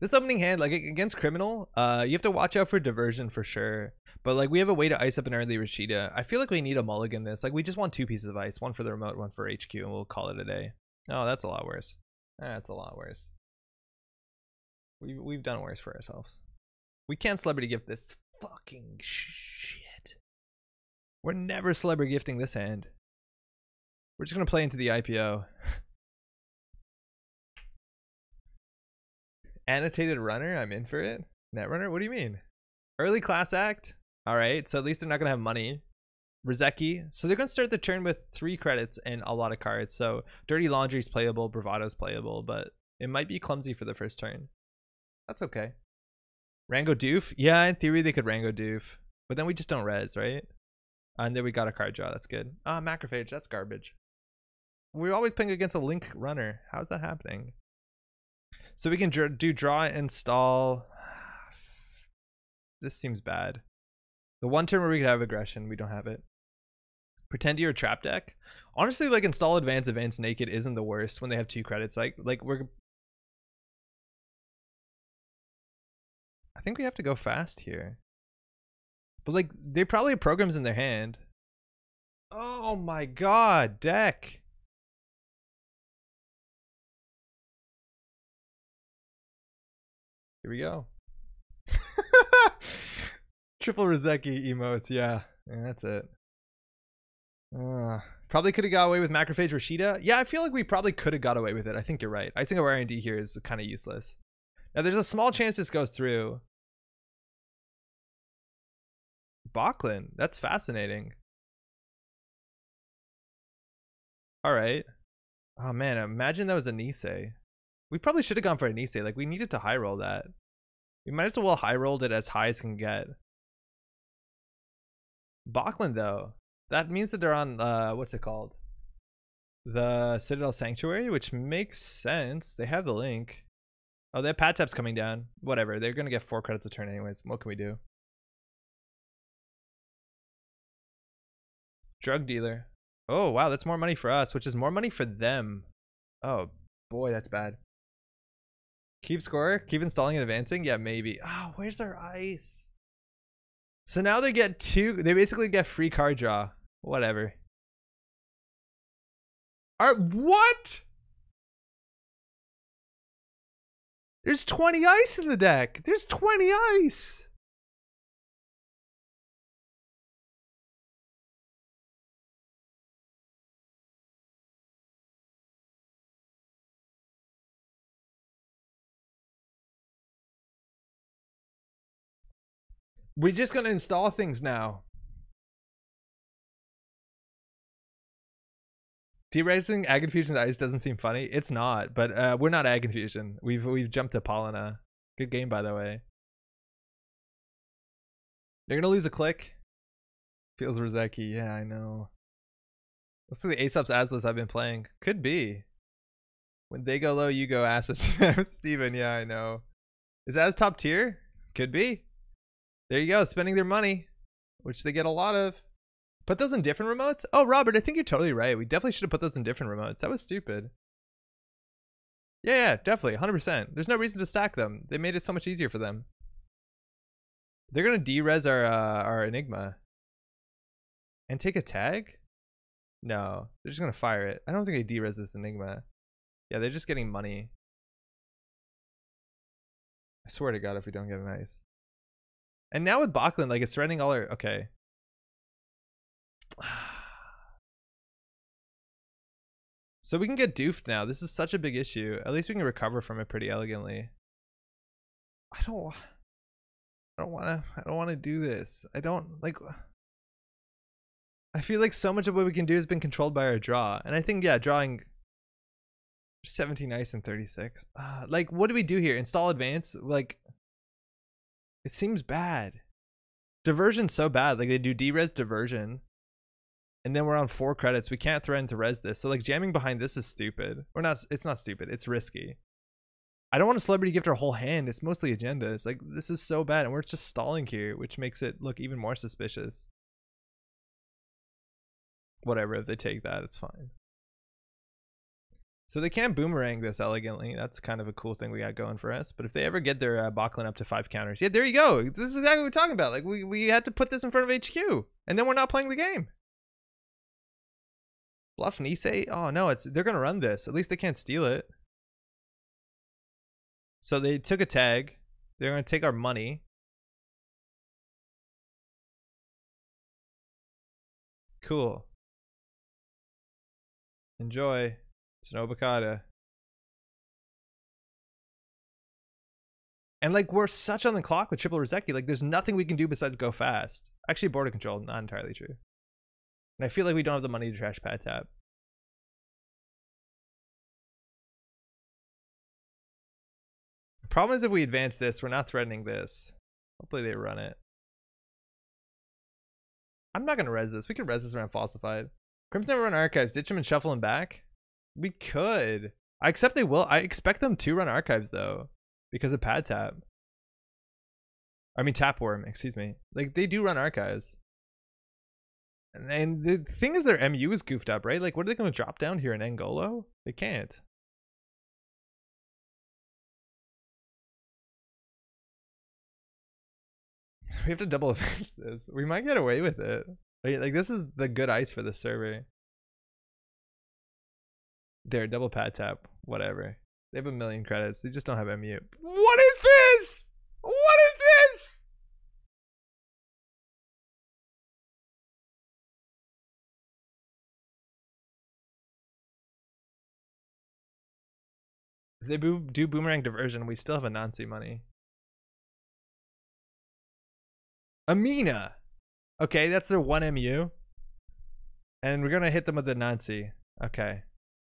Speaker 1: This opening hand, like against Criminal, you have to watch out for diversion for sure. But like we have a way to ice up an early Rashida. I feel like we need a mulligan this. Like we just want 2 pieces of ice, one for the remote, one for HQ, and we'll call it a day. Oh, that's a lot worse. That's a lot worse. We've done worse for ourselves. We can't celebrity gift this fucking shit. We're never celebrity gifting this hand. We're just gonna play into the IPO. Annotated runner, I'm in for it. Netrunner, what do you mean? Early class act. All right, so at least they're not gonna have money. Rizeki, so they're gonna start the turn with 3 credits and a lot of cards. So Dirty Laundry's playable, Bravado's playable, but it might be clumsy for the first turn. That's okay. Rango-Doof? Yeah, in theory they could Rango-Doof. But then we just don't res, right? And then we got a card draw. That's good. Ah, Macrophage. That's garbage. We're always playing against a Link runner. How's that happening? So we can do draw, install. This seems bad. The one turn where we could have aggression, we don't have it. Pretend you're a trap deck. Honestly, like install advance naked isn't the worst when they have 2 credits. Like we're... I think we have to go fast here. But like they probably have programs in their hand. Oh my god, deck. Here we go. Triple Rizeki emotes, yeah. That's it. Probably could have got away with Macrophage Rashida. Yeah, I feel like we probably could have got away with it. I think you're right. Icing of R&D here is kind of useless. Now there's a small chance this goes through. Bachlan, that's fascinating. All right. Oh man, imagine that was a Nisei. We probably should have gone for a Nisei. Like we needed to high roll that. We might as well high rolled it as high as can get. Bachlan though, that means that they're on what's it called? The Citadel Sanctuary, which makes sense. They have the link. Oh, they have pad taps coming down. Whatever. They're gonna get 4 credits a turn anyways. What can we do? Drug dealer. Oh wow, that's more money for us, which is more money for them. Oh boy, that's bad. Keep score, keep installing and advancing. Yeah, maybe. Oh, where's our ice? So now they get 2. They basically get free card draw. Whatever. What? There's 20 ice in the deck. There's 20 ice. We're just gonna install things now. Derising Ag Infusion Ice doesn't seem funny. It's not, but we're not Ag Infusion. We've jumped to Polina. Good game, by the way. You're gonna lose a click. Feels Rozeki. Yeah, I know. Let's see the Aesop's Aslas I've been playing. Could be. When they go low, you go assets. Steven, yeah, I know. Is Az top tier? Could be. There you go, spending their money, which they get a lot of. Put those in different remotes? Oh, Robert, I think you're totally right. We definitely should have put those in different remotes. That was stupid. Yeah, definitely, 100%. There's no reason to stack them. They made it so much easier for them. They're gonna de-res our Enigma. And take a tag? No, they're just gonna fire it. I don't think they de-res this Enigma. Yeah, they're just getting money. I swear to God if we don't get an ice. And now with Bachland, like it's threatening all our... Okay. So we can get doofed now. This is such a big issue. At least we can recover from it pretty elegantly. I don't want to do this. I don't like... I feel like so much of what we can do has been controlled by our draw. And I think, yeah, drawing 17 ice and 36. Like, what do we do here? Install advance? Like, it seems bad. Diversion's so bad. Like, they do de-res diversion. And then we're on 4 credits. We can't threaten to res this. So, like, jamming behind this is stupid. Or not, it's not stupid. It's risky. I don't want a celebrity gift our whole hand. It's mostly agendas. Like, this is so bad. And we're just stalling here, which makes it look even more suspicious. Whatever, if they take that, it's fine. So they can't boomerang this elegantly. That's kind of a cool thing we got going for us. But if they ever get their Bachland up to 5 counters, yeah, there you go. This is exactly what we're talking about. Like, we had to put this in front of HQ. And then we're not playing the game. Bluff Nisei? Oh, no, they're going to run this. At least they can't steal it. So they took a tag. They're going to take our money. Cool. Enjoy. It's an Obakata. And like we're such on the clock with triple Rozeki, like there's nothing we can do besides go fast. Actually, border control, not entirely true. And I feel like we don't have the money to trash pad tap. The problem is if we advance this, we're not threatening this. Hopefully they run it. I'm not gonna res this. We can res this around falsified. Crimson never run archives. Ditch them and shuffle them back. We could. I accept they will. I expect them to run archives though, because of pad tap. I mean tapworm. Excuse me. Like they do run archives. And the thing is, their MU is goofed up, right? Like, what are they going to drop down here in Angolo? They can't. We have to double advance this. We might get away with it. Like this is the good ice for the server. There, double pad tap. Whatever. They have 1,000,000 credits. They just don't have MU. What is this? What is this? If they do boomerang diversion, we still have a Nancy money. Amina. Okay, that's their 1 MU. And we're gonna hit them with the Nancy. Okay.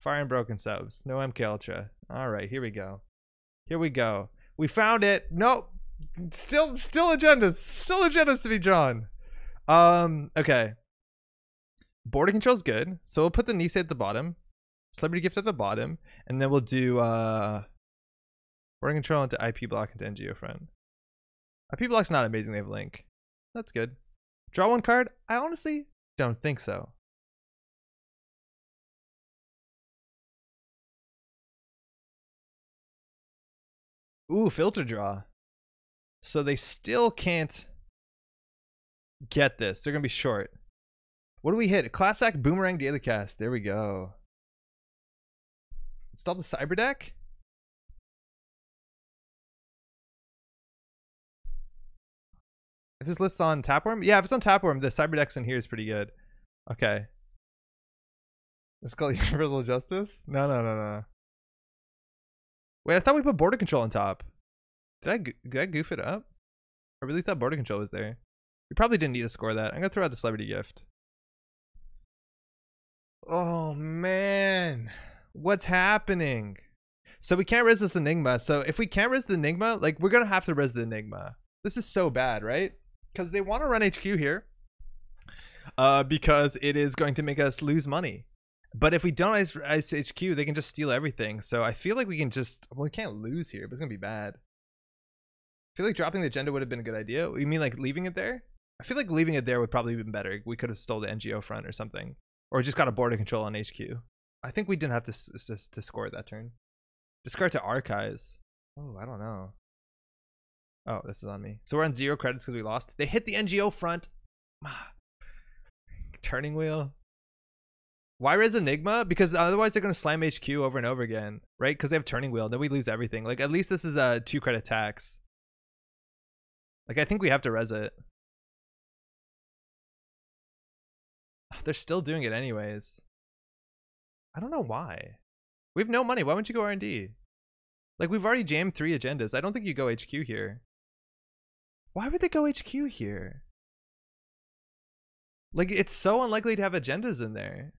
Speaker 1: Fire and broken subs. No MK Ultra. Alright, here we go. Here we go. We found it. Nope. Still agendas. Still agendas to be drawn. Okay. Border control's good. So we'll put the Nisei at the bottom. Celebrity gift at the bottom. And then we'll do border control into IP block into NGO front. IP block's not amazing. They have link. That's good. Draw 1 card? I honestly don't think so. Ooh, filter draw. So they still can't get this. They're going to be short. What do we hit? Class Act Boomerang Daily Cast. There we go. Install the Cyber Deck. If this list's on Tapworm? Yeah, if it's on Tapworm, the Cyber Deck's in here is pretty good. Okay. It's called Universal Justice? No. Wait, I thought we put border control on top. Did I goof it up? I really thought border control was there. We probably didn't need to score that. I'm gonna throw out the celebrity gift. Oh man, what's happening? So we can't res this Enigma. So if we can't res the Enigma, like we're gonna have to res the Enigma. This is so bad, right? Because they want to run HQ here. Because it is going to make us lose money. But if we don't ice HQ, they can just steal everything. So I feel like we can just, well, we can't lose here, but it's gonna be bad. I feel like dropping the agenda would have been a good idea. You mean like leaving it there? I feel like leaving it there would probably have been better. We could have stole the NGO front or something. Or just got a border control on HQ. I think we didn't have to score that turn. Discard to archives. Oh, I don't know. Oh, this is on me. So we're on 0 credits because we lost. They hit the NGO front. Turning wheel. Why res Enigma? Because otherwise they're going to slam HQ over and over again, right? Because they have turning wheel. Then we lose everything. Like, at least this is a 2 credit tax. Like, I think we have to res it. They're still doing it anyways. I don't know why. We have no money. Why wouldn't you go R&D? Like, we've already jammed 3 agendas. I don't think you go HQ here. Why would they go HQ here? Like, it's so unlikely to have agendas in there.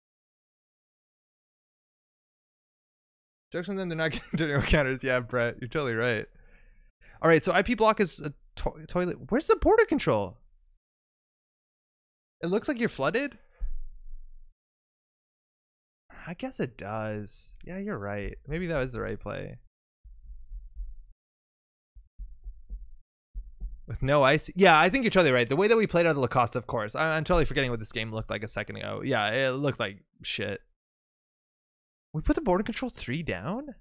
Speaker 1: Jokes on them, they're not getting turning counters. Yeah, Brett, you're totally right. All right, so IP block is a toilet. Where's the border control? It looks like you're flooded. I guess it does. Yeah, you're right. Maybe that was the right play. With no ice. Yeah, I think you're totally right. The way that we played out of Lacoste, of course. I'm totally forgetting what this game looked like a second ago. Yeah, it looked like shit. We put the border control 3 down?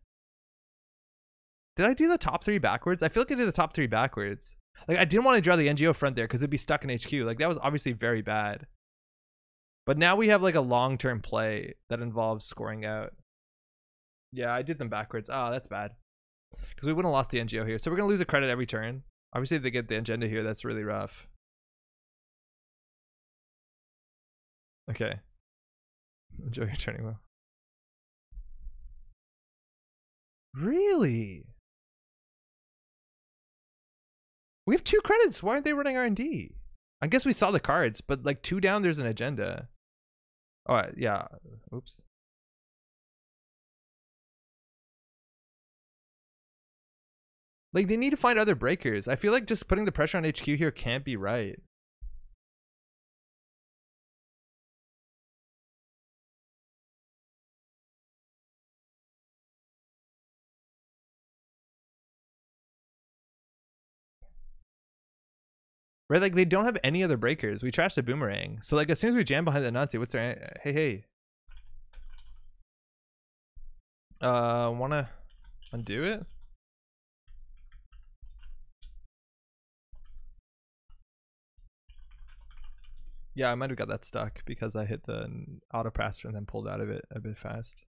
Speaker 1: Did I do the top 3 backwards? I feel like I did the top 3 backwards. Like, I didn't want to draw the NGO front there because it'd be stuck in HQ. Like, that was obviously very bad. But now we have like a long-term play that involves scoring out. Yeah, I did them backwards. Oh, that's bad. Because we wouldn't have lost the NGO here. So we're going to lose a credit every turn. Obviously, if they get the agenda here, that's really rough. Okay. Enjoy your turning wheel. Really? We have 2 credits. Why aren't they running R&D? I guess we saw the cards, but like 2 down, there's an agenda. Oh, yeah. Oops. Like, they need to find other breakers. I feel like just putting the pressure on HQ here can't be right. Right, like they don't have any other breakers. We trashed a boomerang. So like as soon as we jam behind the Nazi, what's their hey. Wanna undo it? Yeah, I might have got that stuck because I hit the auto presser and then pulled out of it a bit fast.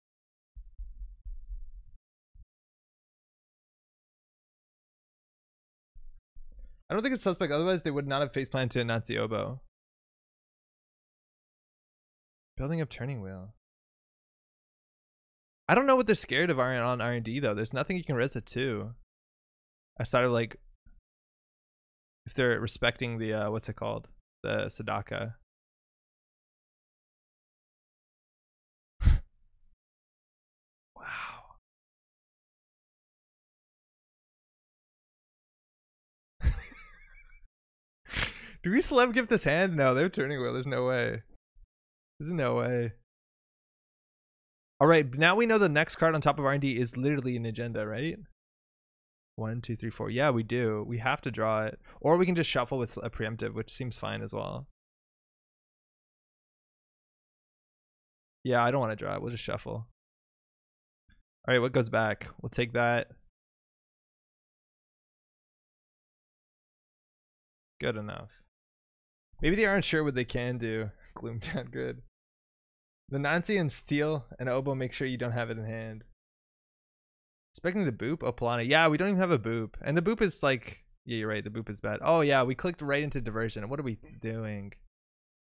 Speaker 1: I don't think it's suspect, otherwise they would not have face planted to a Nazi oboe. Building up turning wheel. I don't know what they're scared of on R&D though. There's nothing you can res it to. I started like, if they're respecting the, what's it called? The Sadaka. Wow. Do we celeb gift this hand? No, they're turning wheel. There's no way. There's no way. All right, now we know the next card on top of R&D is literally an agenda, right? 1, 2, 3, 4. Yeah, we do. We have to draw it. Or we can just shuffle with a preemptive, which seems fine as well. Yeah, I don't want to draw it. We'll just shuffle. All right, what goes back? We'll take that. Good enough. Maybe they aren't sure what they can do. Gloomtown, good. The Nancy and Steel and Oboe, make sure you don't have it in hand. Expecting the boop? Oh, Polana. Yeah, we don't even have a boop. And the boop is like, yeah, you're right. The boop is bad. Oh, yeah, we clicked right into diversion. What are we doing?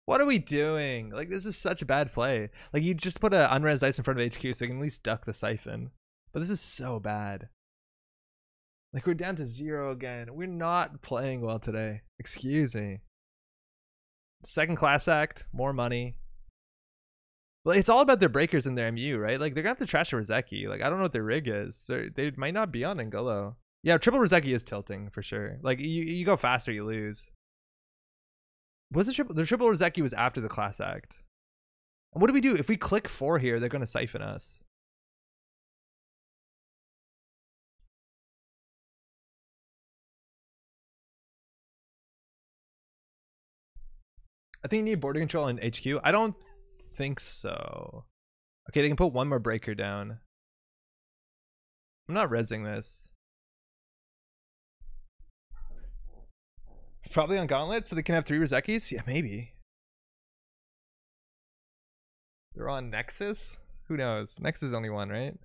Speaker 1: What are we doing? Like, this is such a bad play. Like, you just put an unres dice in front of HQ so you can at least duck the siphon. But this is so bad. Like, we're down to 0 again. We're not playing well today. Excuse me. Second class act, more money. Well, it's all about their breakers and their MU, right? Like, they're gonna have to trash a Rozeki. Like, I don't know what their rig is. They might not be on Ngolo. Yeah, triple Rozeki is tilting for sure. Like, you go faster, you lose. Was the triple Rozeki was after the class act. And what do we do? If we click 4 here, they're gonna siphon us. I think you need border control in HQ. I don't think so. Okay, they can put one more breaker down. I'm not rezzing this. Probably on Gauntlet, so they can have 3 Rozekis? Yeah, maybe. They're on Nexus? Who knows? Nexus is only 1, right?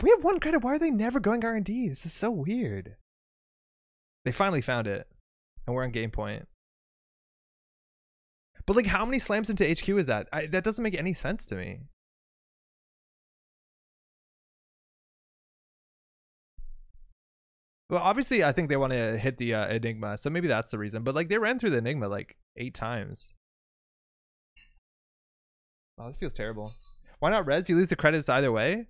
Speaker 1: We have 1 credit. Why are they never going R&D? This is so weird. They finally found it. And we're on game point. But like, how many slams into HQ is that? That doesn't make any sense to me. Well, obviously, I think they want to hit the Enigma, so maybe that's the reason. But like, they ran through the Enigma like 8 times. Oh, this feels terrible. Why not res? You lose the credits either way.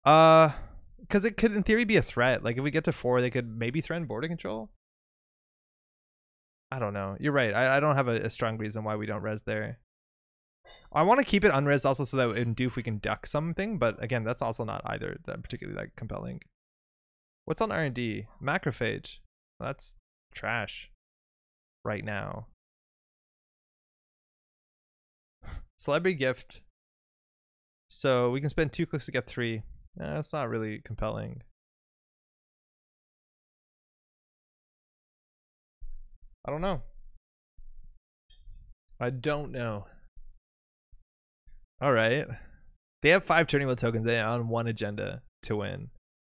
Speaker 1: Because it could, in theory, be a threat. Like, if we get to 4, they could maybe threaten border control. I don't know. You're right. I don't have a strong reason why we don't res there. I want to keep it unres also so that in Doof we can duck something, but again, that's also not either that particularly like compelling. What's on R&D? Macrophage. That's trash right now. Celebrity gift. So we can spend 2 clicks to get 3. That's not really compelling. I don't know. I don't know. All right. They have 5 turning wheel tokens on 1 agenda to win.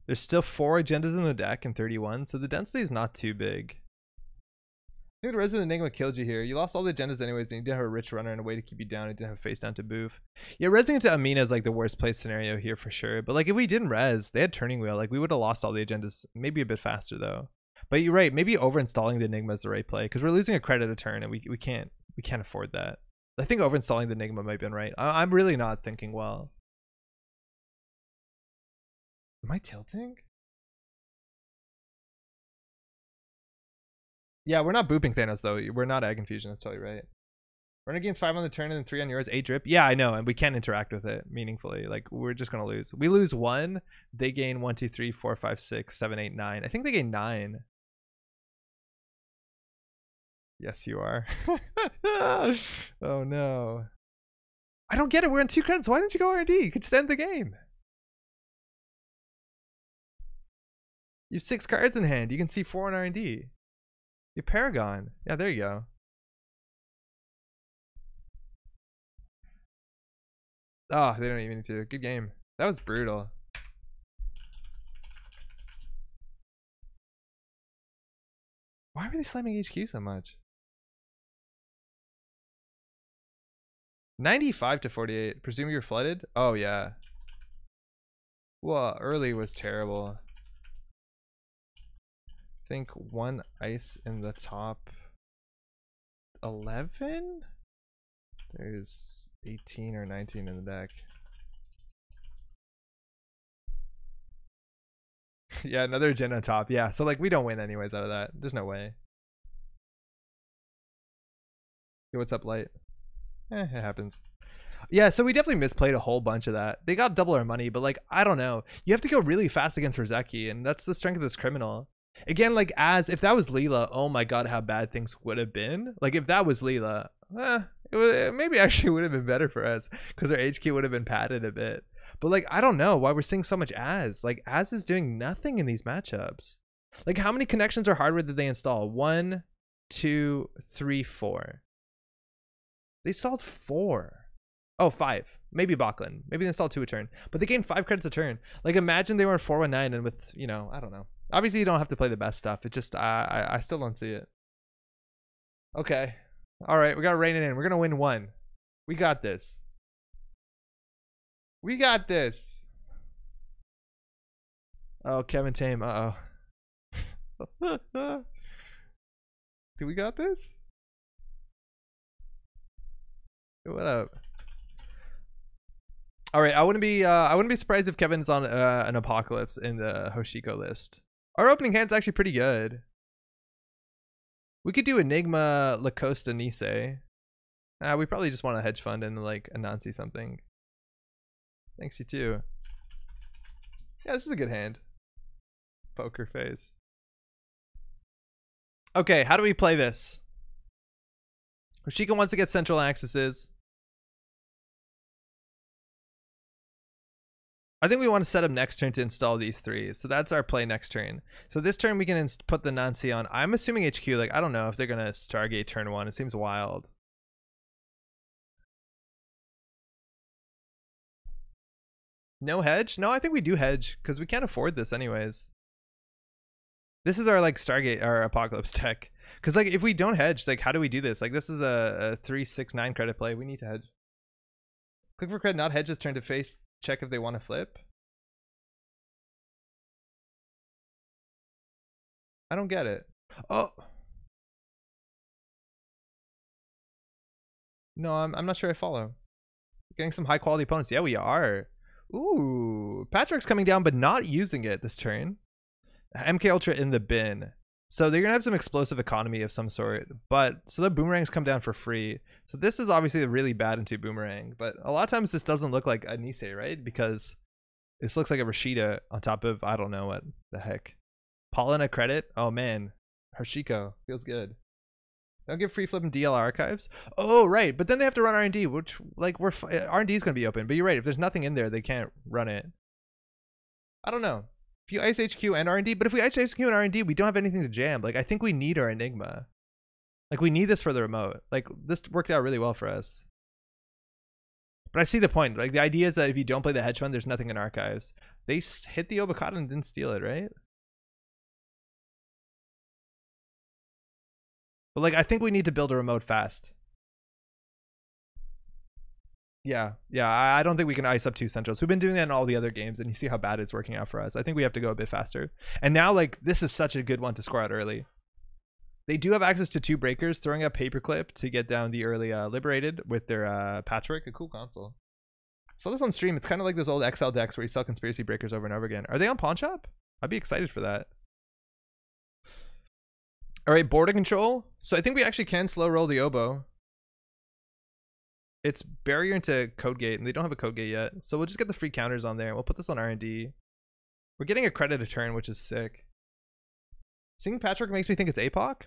Speaker 1: There's still 4 agendas in the deck and 31, so the density is not too big. I think the Resident Enigma killed you here. You lost all the agendas anyways, and you didn't have a rich runner and a way to keep you down. You didn't have face down to boof. Yeah, resing into Amina is like the worst place scenario here for sure. But like, if we didn't res, they had turning wheel. Like, we would have lost all the agendas maybe a bit faster though. But you're right. Maybe overinstalling the Enigma is the right play because we're losing a credit a turn, and we can't afford that. I think overinstalling the Enigma might have been right. I'm really not thinking well. Am I tilting? Yeah, we're not booping Thanos though. We're not Egg Infusion. That's totally right. Runner gains 5 on the turn and then 3 on yours. 8 drip. Yeah, I know, and we can't interact with it meaningfully. Like, we're just gonna lose. We lose 1. They gain 1, 2, 3, 4, 5, 6, 7, 8, 9. I think they gain 9. Yes, you are. Oh no. I don't get it. We're on 2 credits. Why didn't you go R&D? You could just end the game. You have 6 cards in hand. You can see 4 on R&D. You Paragon. Yeah, there you go. Oh, they don't even need to. Good game. That was brutal. Why were they slamming HQ so much? 95 to 48. Presume you're flooded? Oh, yeah. Well, early was terrible. Think 1 ice in the top 11? There's 18 or 19 in the deck. Yeah, another agenda top. Yeah, so like we don't win anyways out of that. There's no way. Yo, what's up, Light? It happens. Yeah, so we definitely misplayed a whole bunch of that. They got double our money, but like, I don't know. You have to go really fast against Rozeki, and that's the strength of this criminal. Again, like, as if that was Leela, oh my god, how bad things would have been. Like, if that was Leela, it maybe actually would have been better for us because our HQ would have been padded a bit. But like, I don't know why we're seeing so much Az. Like, Az is doing nothing in these matchups. Like, how many connections or hardware did they install? 1, 2, 3, 4. They installed 4. Oh, 5. Maybe Bachlan. Maybe they installed 2 a turn. But they gained 5 credits a turn. Like, imagine they were 419 and with, you know, I don't know. Obviously, you don't have to play the best stuff. It just, I still don't see it. Okay. All right, we got to rein it in. We're going to win 1. We got this. We got this. Oh, Kevin Tame. Uh-oh. Do we got this? What up? All right, I wouldn't be surprised if Kevin's on an Apocalypse in the Hoshiko list. Our opening hand's actually pretty good. We could do Enigma, Lacosta, Nisei. We probably just want a hedge fund and like Anansi something. Thanks, you too. Yeah, this is a good hand. Poker face. Okay, how do we play this? Hoshiko wants to get central accesses. I think we want to set up next turn to install these three. So that's our play next turn. So this turn we can put the Nancy on. I'm assuming HQ, like, I don't know if they're going to Stargate turn one. It seems wild. No hedge? No, I think we do hedge because we can't afford this anyways. This is our like Stargate, our Apocalypse tech. Because like if we don't hedge, like how do we do this? Like this is a 3-6-9 credit play. We need to hedge. Click for credit, not hedges, turn to face. Check if they want to flip. I don't get it. Oh. No, I'm not sure I follow. Getting some high quality opponents. Yeah, we are. Ooh. Patrick's coming down, but not using it this turn. MK Ultra in the bin. So they're going to have some explosive economy of some sort. But so the boomerangs come down for free. So this is obviously really bad into boomerang. But a lot of times this doesn't look like a Nisei, right? Because this looks like a Rashida on top of, I don't know what the heck. Paulina credit? Oh man. Hoshiko. Feels good. Don't give free flipping DL archives. Oh, right. But then they have to run R&D, which like R&D is going to be open. But you're right. If there's nothing in there, they can't run it. I don't know. If you ice HQ and R&D, but if we ice HQ and R&D, we don't have anything to jam. Like, I think we need our Enigma. Like, we need this for the remote. Like, this worked out really well for us. But I see the point. Like, the idea is that if you don't play the hedge fund, there's nothing in archives. They hit the Obokata and didn't steal it, right? But, like, I think we need to build a remote fast. Yeah, I don't think we can ice up two centrals. We've been doing that in all the other games, and you see how bad it's working out for us. I think we have to go a bit faster. And now, like, this is such a good one to score out early. They do have access to two breakers, throwing up Paperclip to get down the early Liberated with their Patchwork. A cool console. Saw this on stream. It's kind of like those old XL decks where you sell Conspiracy Breakers over and over again. Are they on Pawn Shop? I'd be excited for that. All right, border control. So I think we actually can slow roll the oboe. It's barrier into code gate, and they don't have a code gate yet. So we'll just get the free counters on there. We'll put this on R&D. We're getting a credit a turn, which is sick. Seeing Patrick makes me think it's APOC.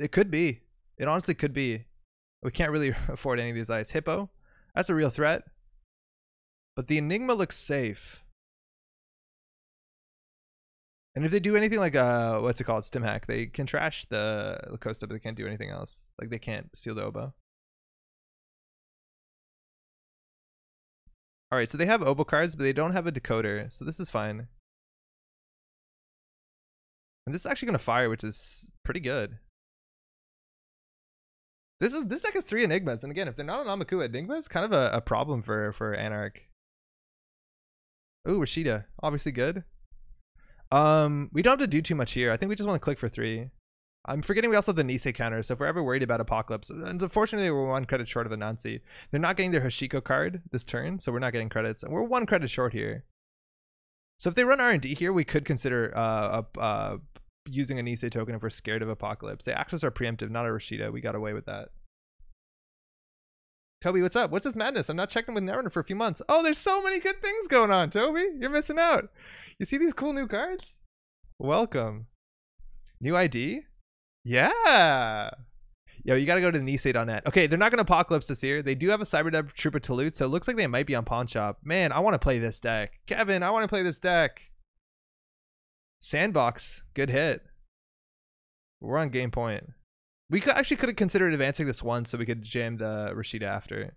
Speaker 1: It could be. It honestly could be. We can't really afford any of these eyes. Hippo. That's a real threat. But the Enigma looks safe. And if they do anything like what's it called? Stim hack, they can trash the Lacosta, but they can't do anything else. Like they can't steal the oboe. Alright, so they have oboe cards, but they don't have a decoder, so this is fine. And this is actually gonna fire, which is pretty good. This deck has 3 Enigmas, and again, if they're not on Amaku Enigma, it's kind of a problem for Anarch. Ooh, Rashida, obviously good. We don't have to do too much here. I think we just want to click for 3. I'm forgetting we also have the Nisei counter, so if we're ever worried about Apocalypse, and unfortunately we're 1 credit short of a Nancy. They're not getting their Hoshiko card this turn, so we're not getting credits. And we're 1 credit short here. So if they run R&D here, we could consider using a Nisei token if we're scared of Apocalypse. They access our preemptive, not a Rashida. We got away with that. Toby, what's up? What's this madness? I'm not checking with Netrunner for a few months. Oh, there's so many good things going on, Toby. You're missing out. You see these cool new cards? Welcome. New ID? Yeah. Yo, you gotta go to Nisei.net. Okay, they're not gonna Apocalypse this year. They do have a Cyber Trooper to loot, so it looks like they might be on Pawn Shop. Man, I want to play this deck. Kevin, I want to play this deck. Sandbox, good hit. We're on game point. We could have considered advancing this one so we could jam the Rashida after.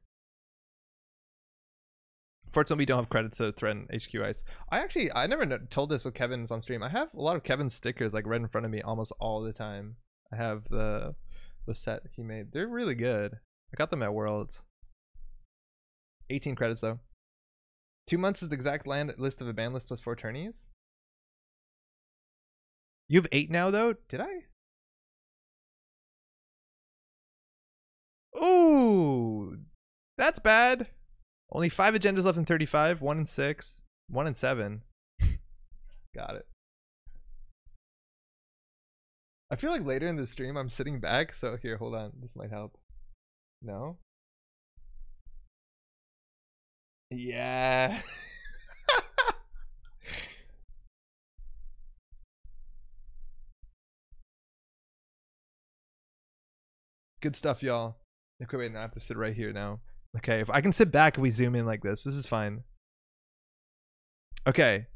Speaker 1: Fortunately, we don't have credits to threaten HQ Ice. I never told this with Kevin's on stream. I have a lot of Kevin's stickers like right in front of me almost all the time. I have the set he made. They're really good. I got them at Worlds. 18 credits though. 2 months is the exact list of a ban list plus 4 tourneys. You have 8 now, though? Did I? Ooh, that's bad. Only 5 agendas left in 35. 1 and 6. 1 and 7. Got it. I feel like later in the stream I'm sitting back, so here, hold on. This might help. No? Yeah. Good stuff, y'all. Okay, wait, now I have to sit right here now. Okay, if I can sit back and we zoom in like this is fine. Okay,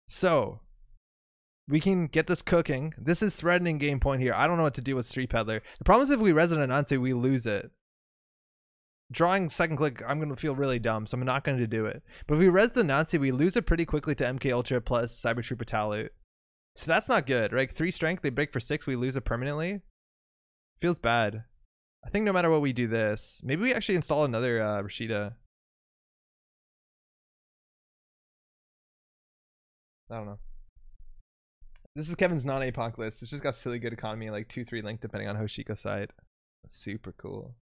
Speaker 1: so we can get this cooking. This is threatening game point here. I don't know what to do with Street Peddler. The problem is if we Resident Anansi, we lose it. Drawing second click, I'm going to feel really dumb, so I'm not going to do it. But if we res the Nazi, we lose it pretty quickly to MK Ultra plus Cyber Trooper Talute. So that's not good, right? 3 strength, they break for 6, we lose it permanently. Feels bad. I think no matter what we do this, maybe we actually install another Rashida. I don't know. This is Kevin's non-APOC list. It's just got silly good economy, like 2-3 link depending on Hoshiko's side. Super cool.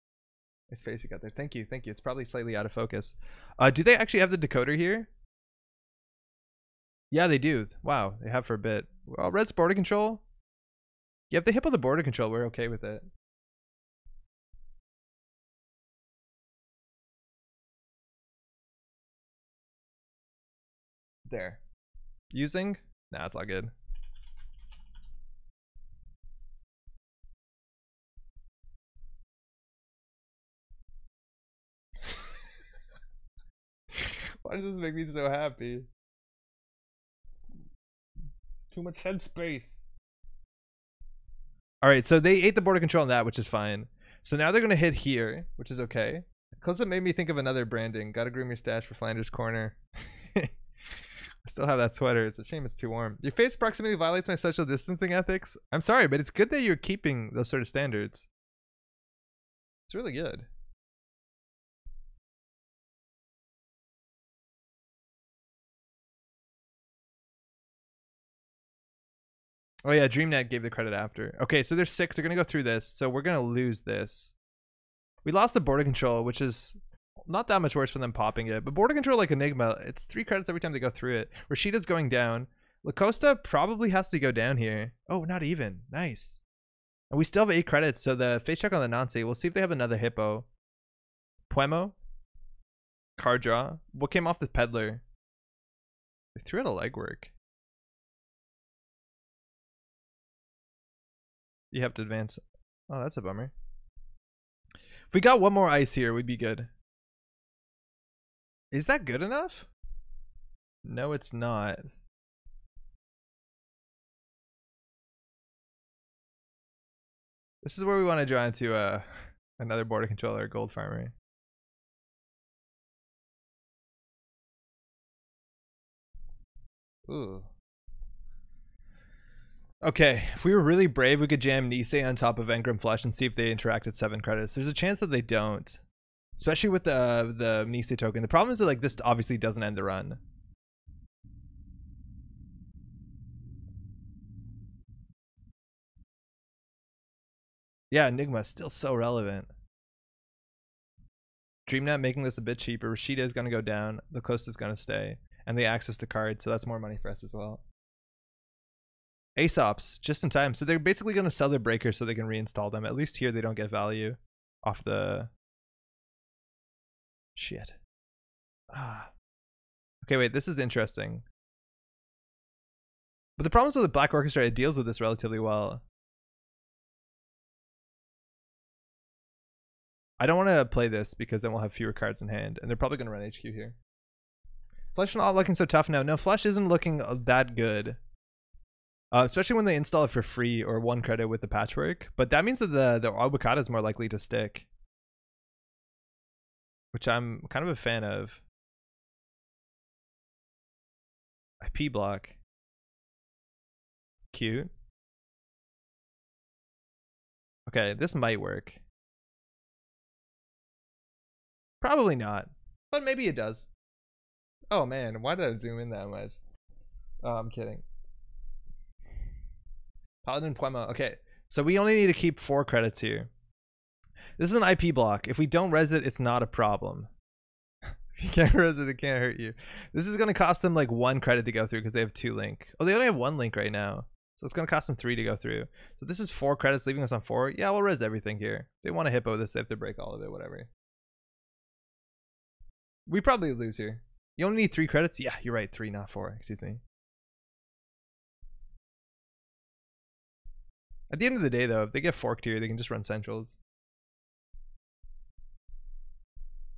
Speaker 1: Nice face you got there. Thank you, thank you. It's probably slightly out of focus. Do they actually have the decoder here? Yeah, they do. Wow, they have for a bit. Well, res border control. Yeah, if they hippo the border control, we're okay with it. There. Using? Nah, it's all good. Why does this make me so happy? It's too much headspace. Alright, so they ate the border control on that, which is fine. So now they're going to hit here, which is okay. Close-up made me think of another branding. Gotta groom your stash for Flanders Corner. I still have that sweater. It's a shame it's too warm. Your face proximity violates my social distancing ethics. I'm sorry, but it's good that you're keeping those sort of standards. It's really good. Oh yeah, DreamNet gave the credit after. Okay, so there's 6. They're going to go through this. So we're going to lose this. We lost the border control, which is not that much worse for them popping it. But border control like Enigma, it's 3 credits every time they go through it. Rashida's going down. Lacosta probably has to go down here. Oh, not even. Nice. And we still have 8 credits, so the face check on the Nancy. We'll see if they have another hippo. Puemo. Card draw. What came off the peddler? They threw out a legwork. You have to advance. Oh, that's a bummer. If we got one more ice here, we'd be good. Is that good enough? No, it's not. This is where we want to draw into another border controller, gold farmer. Ooh. Okay, if we were really brave, we could jam Nisei on top of Engram Flush and see if they interact at 7 credits. There's a chance that they don't, especially with the Nisei token. The problem is that like this obviously doesn't end the run. Yeah, Enigma is still so relevant. DreamNet making this a bit cheaper. Rashida is going to go down. The Coast is going to stay. And the access to cards, so that's more money for us as well. Aesops, just in time. So they're basically going to sell their breakers so they can reinstall them. At least here they don't get value off the... Shit. Ah. Okay, wait, this is interesting. But the problem is with the Black Orchestra, it deals with this relatively well. I don't want to play this because then we'll have fewer cards in hand. And they're probably going to run HQ here. Flush not looking so tough now. No, Flush isn't looking that good. Especially when they install it for free or 1 credit with the patchwork. But that means that the Avocado is more likely to stick. Which I'm kind of a fan of. IP block. Cute. Okay, this might work. Probably not. But maybe it does. Oh man, why did I zoom in that much? Oh, I'm kidding. Paladin Puemo. Okay, so we only need to keep 4 credits here. This is an IP block. If we don't res it, it's not a problem. If you can't res it, it can't hurt you. This is going to cost them like 1 credit to go through because they have 2 link. Oh, they only have 1 link right now. So it's going to cost them 3 to go through. So this is 4 credits, leaving us on 4. Yeah, we'll res everything here. If they want to hippo this, they have to break all of it, whatever. We probably lose here. You only need 3 credits? Yeah, you're right. 3, not 4. Excuse me. At the end of the day, though, if they get forked here, they can just run centrals.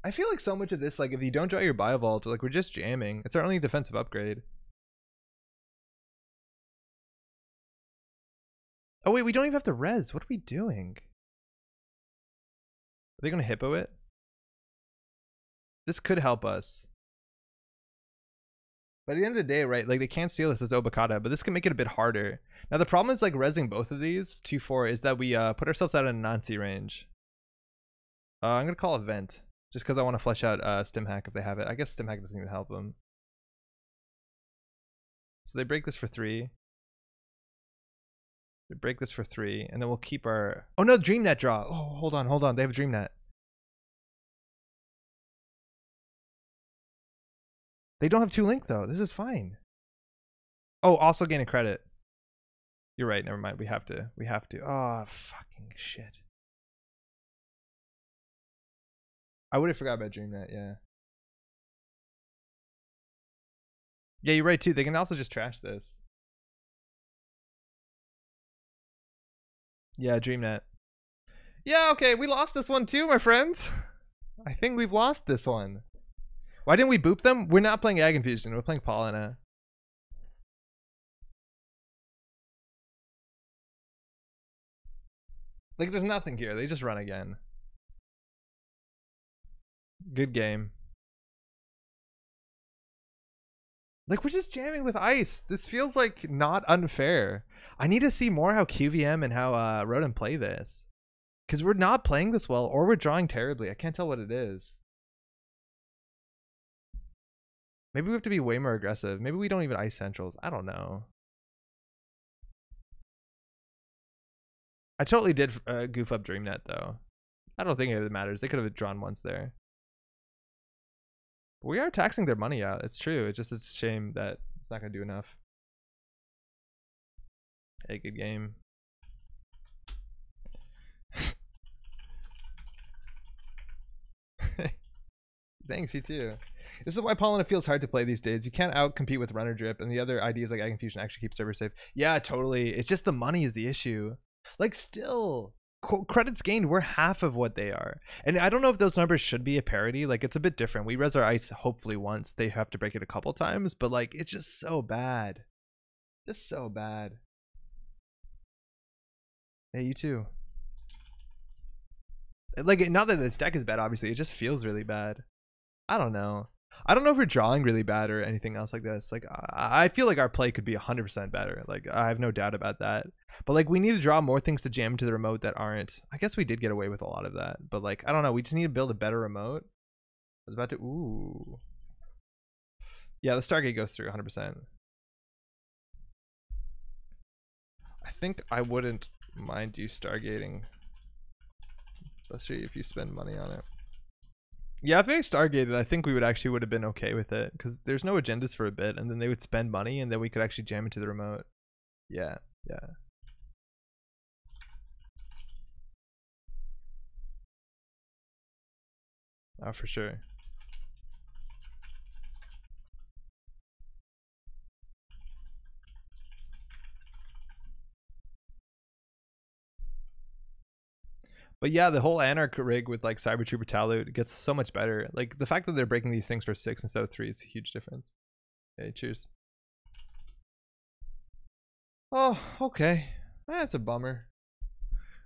Speaker 1: I feel like so much of this, like, if you don't draw your Biovault, like, we're just jamming. It's our only defensive upgrade. Oh, wait, we don't even have to res. What are we doing? Are they going to hippo it? This could help us. But at the end of the day, right, like, they can't steal this as Obokata, but this can make it a bit harder. Now, the problem is, like, resing both of these, 2-4, is that we put ourselves out in a non-C range. I'm going to call a vent. Just because I want to flesh out Stim Hack if they have it. I guess Stim Hack doesn't even help them. So they break this for 3. They break this for 3, and then we'll keep our... Oh no, Dream Net draw. Oh, hold on. They have a Dream Net. They don't have 2 link though. This is fine. Oh, also gain a credit. You're right. Never mind. We have to. Oh, fucking shit. I would have forgot about Dream Net, yeah. Yeah, you're right too. They can also just trash this. Yeah, Dream Net. Yeah, okay, we lost this one too, my friends. I think we've lost this one. Why didn't we boop them? We're not playing Ag Infusion. We're playing Paulina. Like, there's nothing here. They just run again. Good game. Like, we're just jamming with ice. This feels like not unfair. I need to see more how QVM and how Rodent play this. Because we're not playing this well, or we're drawing terribly. I can't tell what it is. Maybe we have to be way more aggressive. Maybe we don't even ice centrals. I don't know. I totally did goof up Dream Net, though. I don't think it matters. They could have drawn once there. We are taxing their money out. It's true. It's just a shame that it's not going to do enough. Hey, good game. Thanks, you too. This is why Paulina feels hard to play these days. You can't out-compete with Runner Drip, and the other ideas like Ag Infusion actually keep server safe. Yeah, totally. It's just the money is the issue. Like, still... credits gained, we're half of what they are, and I don't know if those numbers should be a parity. Like, it's a bit different. We res our ice hopefully once. They have to break it a couple times, but like, it's just so bad, just so bad. Hey, you too. Like, not that this deck is bad, obviously, it just feels really bad. I don't know if we're drawing really bad or anything else like this. Like, I feel like our play could be 100% better. Like, I have no doubt about that. But like, we need to draw more things to jam into the remote that aren't. I guess we did get away with a lot of that. But like, I don't know. We just need to build a better remote. I was about to. Ooh. Yeah, the Stargate goes through 100%. I think I wouldn't mind you Stargating, especially if you spend money on it. Yeah, if they Stargated, I think we would have been okay with it, because there's no agendas for a bit, and then they would spend money, and then we could actually jam into the remote. Yeah, yeah. Oh, for sure. But yeah, the whole Anarch rig with like Cyber Trooper Talute gets so much better. Like, the fact that they're breaking these things for 6 instead of 3 is a huge difference. Okay, cheers. Oh, okay. That's a bummer.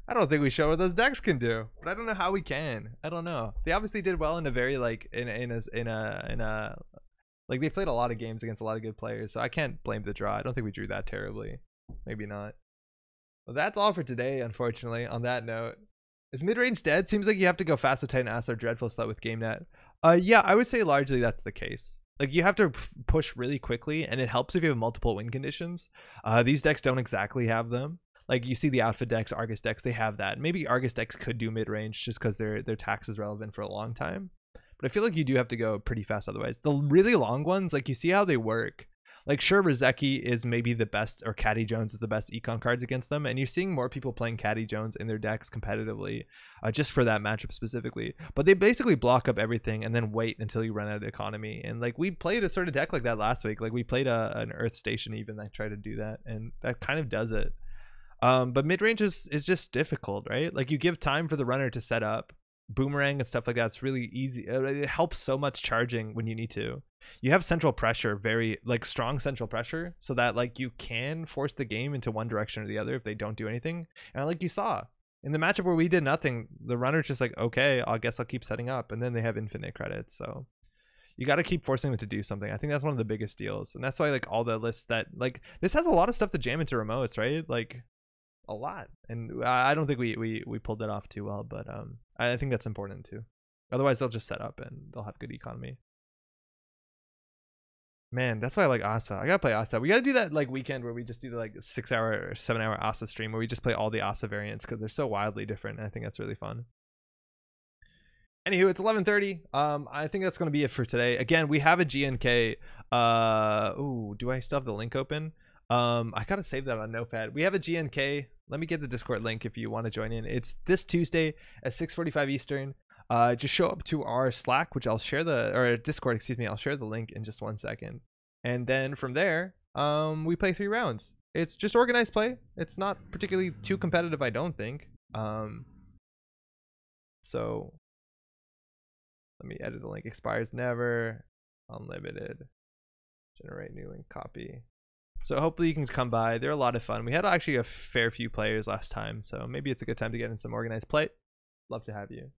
Speaker 1: I don't think we show what those decks can do, but I don't know how we can. I don't know. They obviously did well in a very like in a like, they played a lot of games against a lot of good players, so I can't blame the draw. I don't think we drew that terribly. Maybe not. Well, that's all for today, unfortunately. On that note, is mid-range dead? Seems like you have to go fast with Titan Ass or Dreadful Slut with GameNet. Yeah, I would say largely that's the case. Like, you have to push really quickly, and it helps if you have multiple win conditions. These decks don't exactly have them. Like you see the outfit decks, Argus decks, they have that. Maybe Argus decks could do mid range just because their tax is relevant for a long time. But I feel like you do have to go pretty fast otherwise. The really long ones, like you see how they work. Like sure, Rizeki is maybe the best, or Caddy Jones is the best econ cards against them, and you're seeing more people playing Caddy Jones in their decks competitively, just for that matchup specifically. But they basically block up everything and then wait until you run out of economy. And like we played a sort of deck like that last week. Like we played an Earth Station even that tried to do that, and that kind of does it. But mid range is just difficult, right? Like you give time for the runner to set up. Boomerang and stuff like that's really easy. It helps so much charging when you need to. You have central pressure, very like strong central pressure, so that like you can force the game into one direction or the other if they don't do anything. And like you saw in the matchup where we did nothing, the runner's just like, okay, I guess I'll keep setting up, and then they have infinite credits. So you got to keep forcing them to do something. I think that's one of the biggest deals, and that's why like all the lists that like this has a lot of stuff to jam into remotes, right? Like a lot, and I don't think we pulled it off too well, but I think that's important too. Otherwise they'll just set up and they'll have good economy. Man, that's why I like Asa. I gotta play Asa. We gotta do that like weekend where we just do the like 6 hour or 7 hour Asa stream where we just play all the Asa variants because they're so wildly different, and I think that's really fun. Anywho, it's 11:30. I think that's gonna be it for today. Again, we have a GNK. Ooh, do I still have the link open? I gotta save that on Notepad. We have a GNK. Let me get the Discord link if you want to join in. It's this Tuesday at 6:45 Eastern. Just show up to our Slack, which I'll share or Discord, excuse me. I'll share the link in just 1 second. And then from there, we play 3 rounds. It's just organized play. It's not particularly too competitive, I don't think. So let me edit the link. Expires never. Unlimited. Generate new link, copy. So hopefully you can come by. They're a lot of fun. We had actually a fair few players last time, so maybe it's a good time to get in some organized play. Love to have you.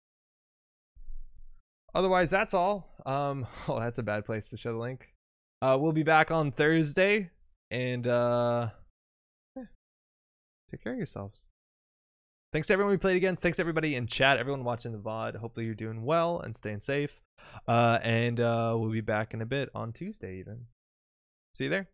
Speaker 1: Otherwise, that's all. Oh, that's a bad place to show the link. We'll be back on Thursday, and take care of yourselves. Thanks to everyone we played against. Thanks to everybody in chat, everyone watching the VOD. Hopefully you're doing well and staying safe. And we'll be back in a bit on Tuesday even. See you there.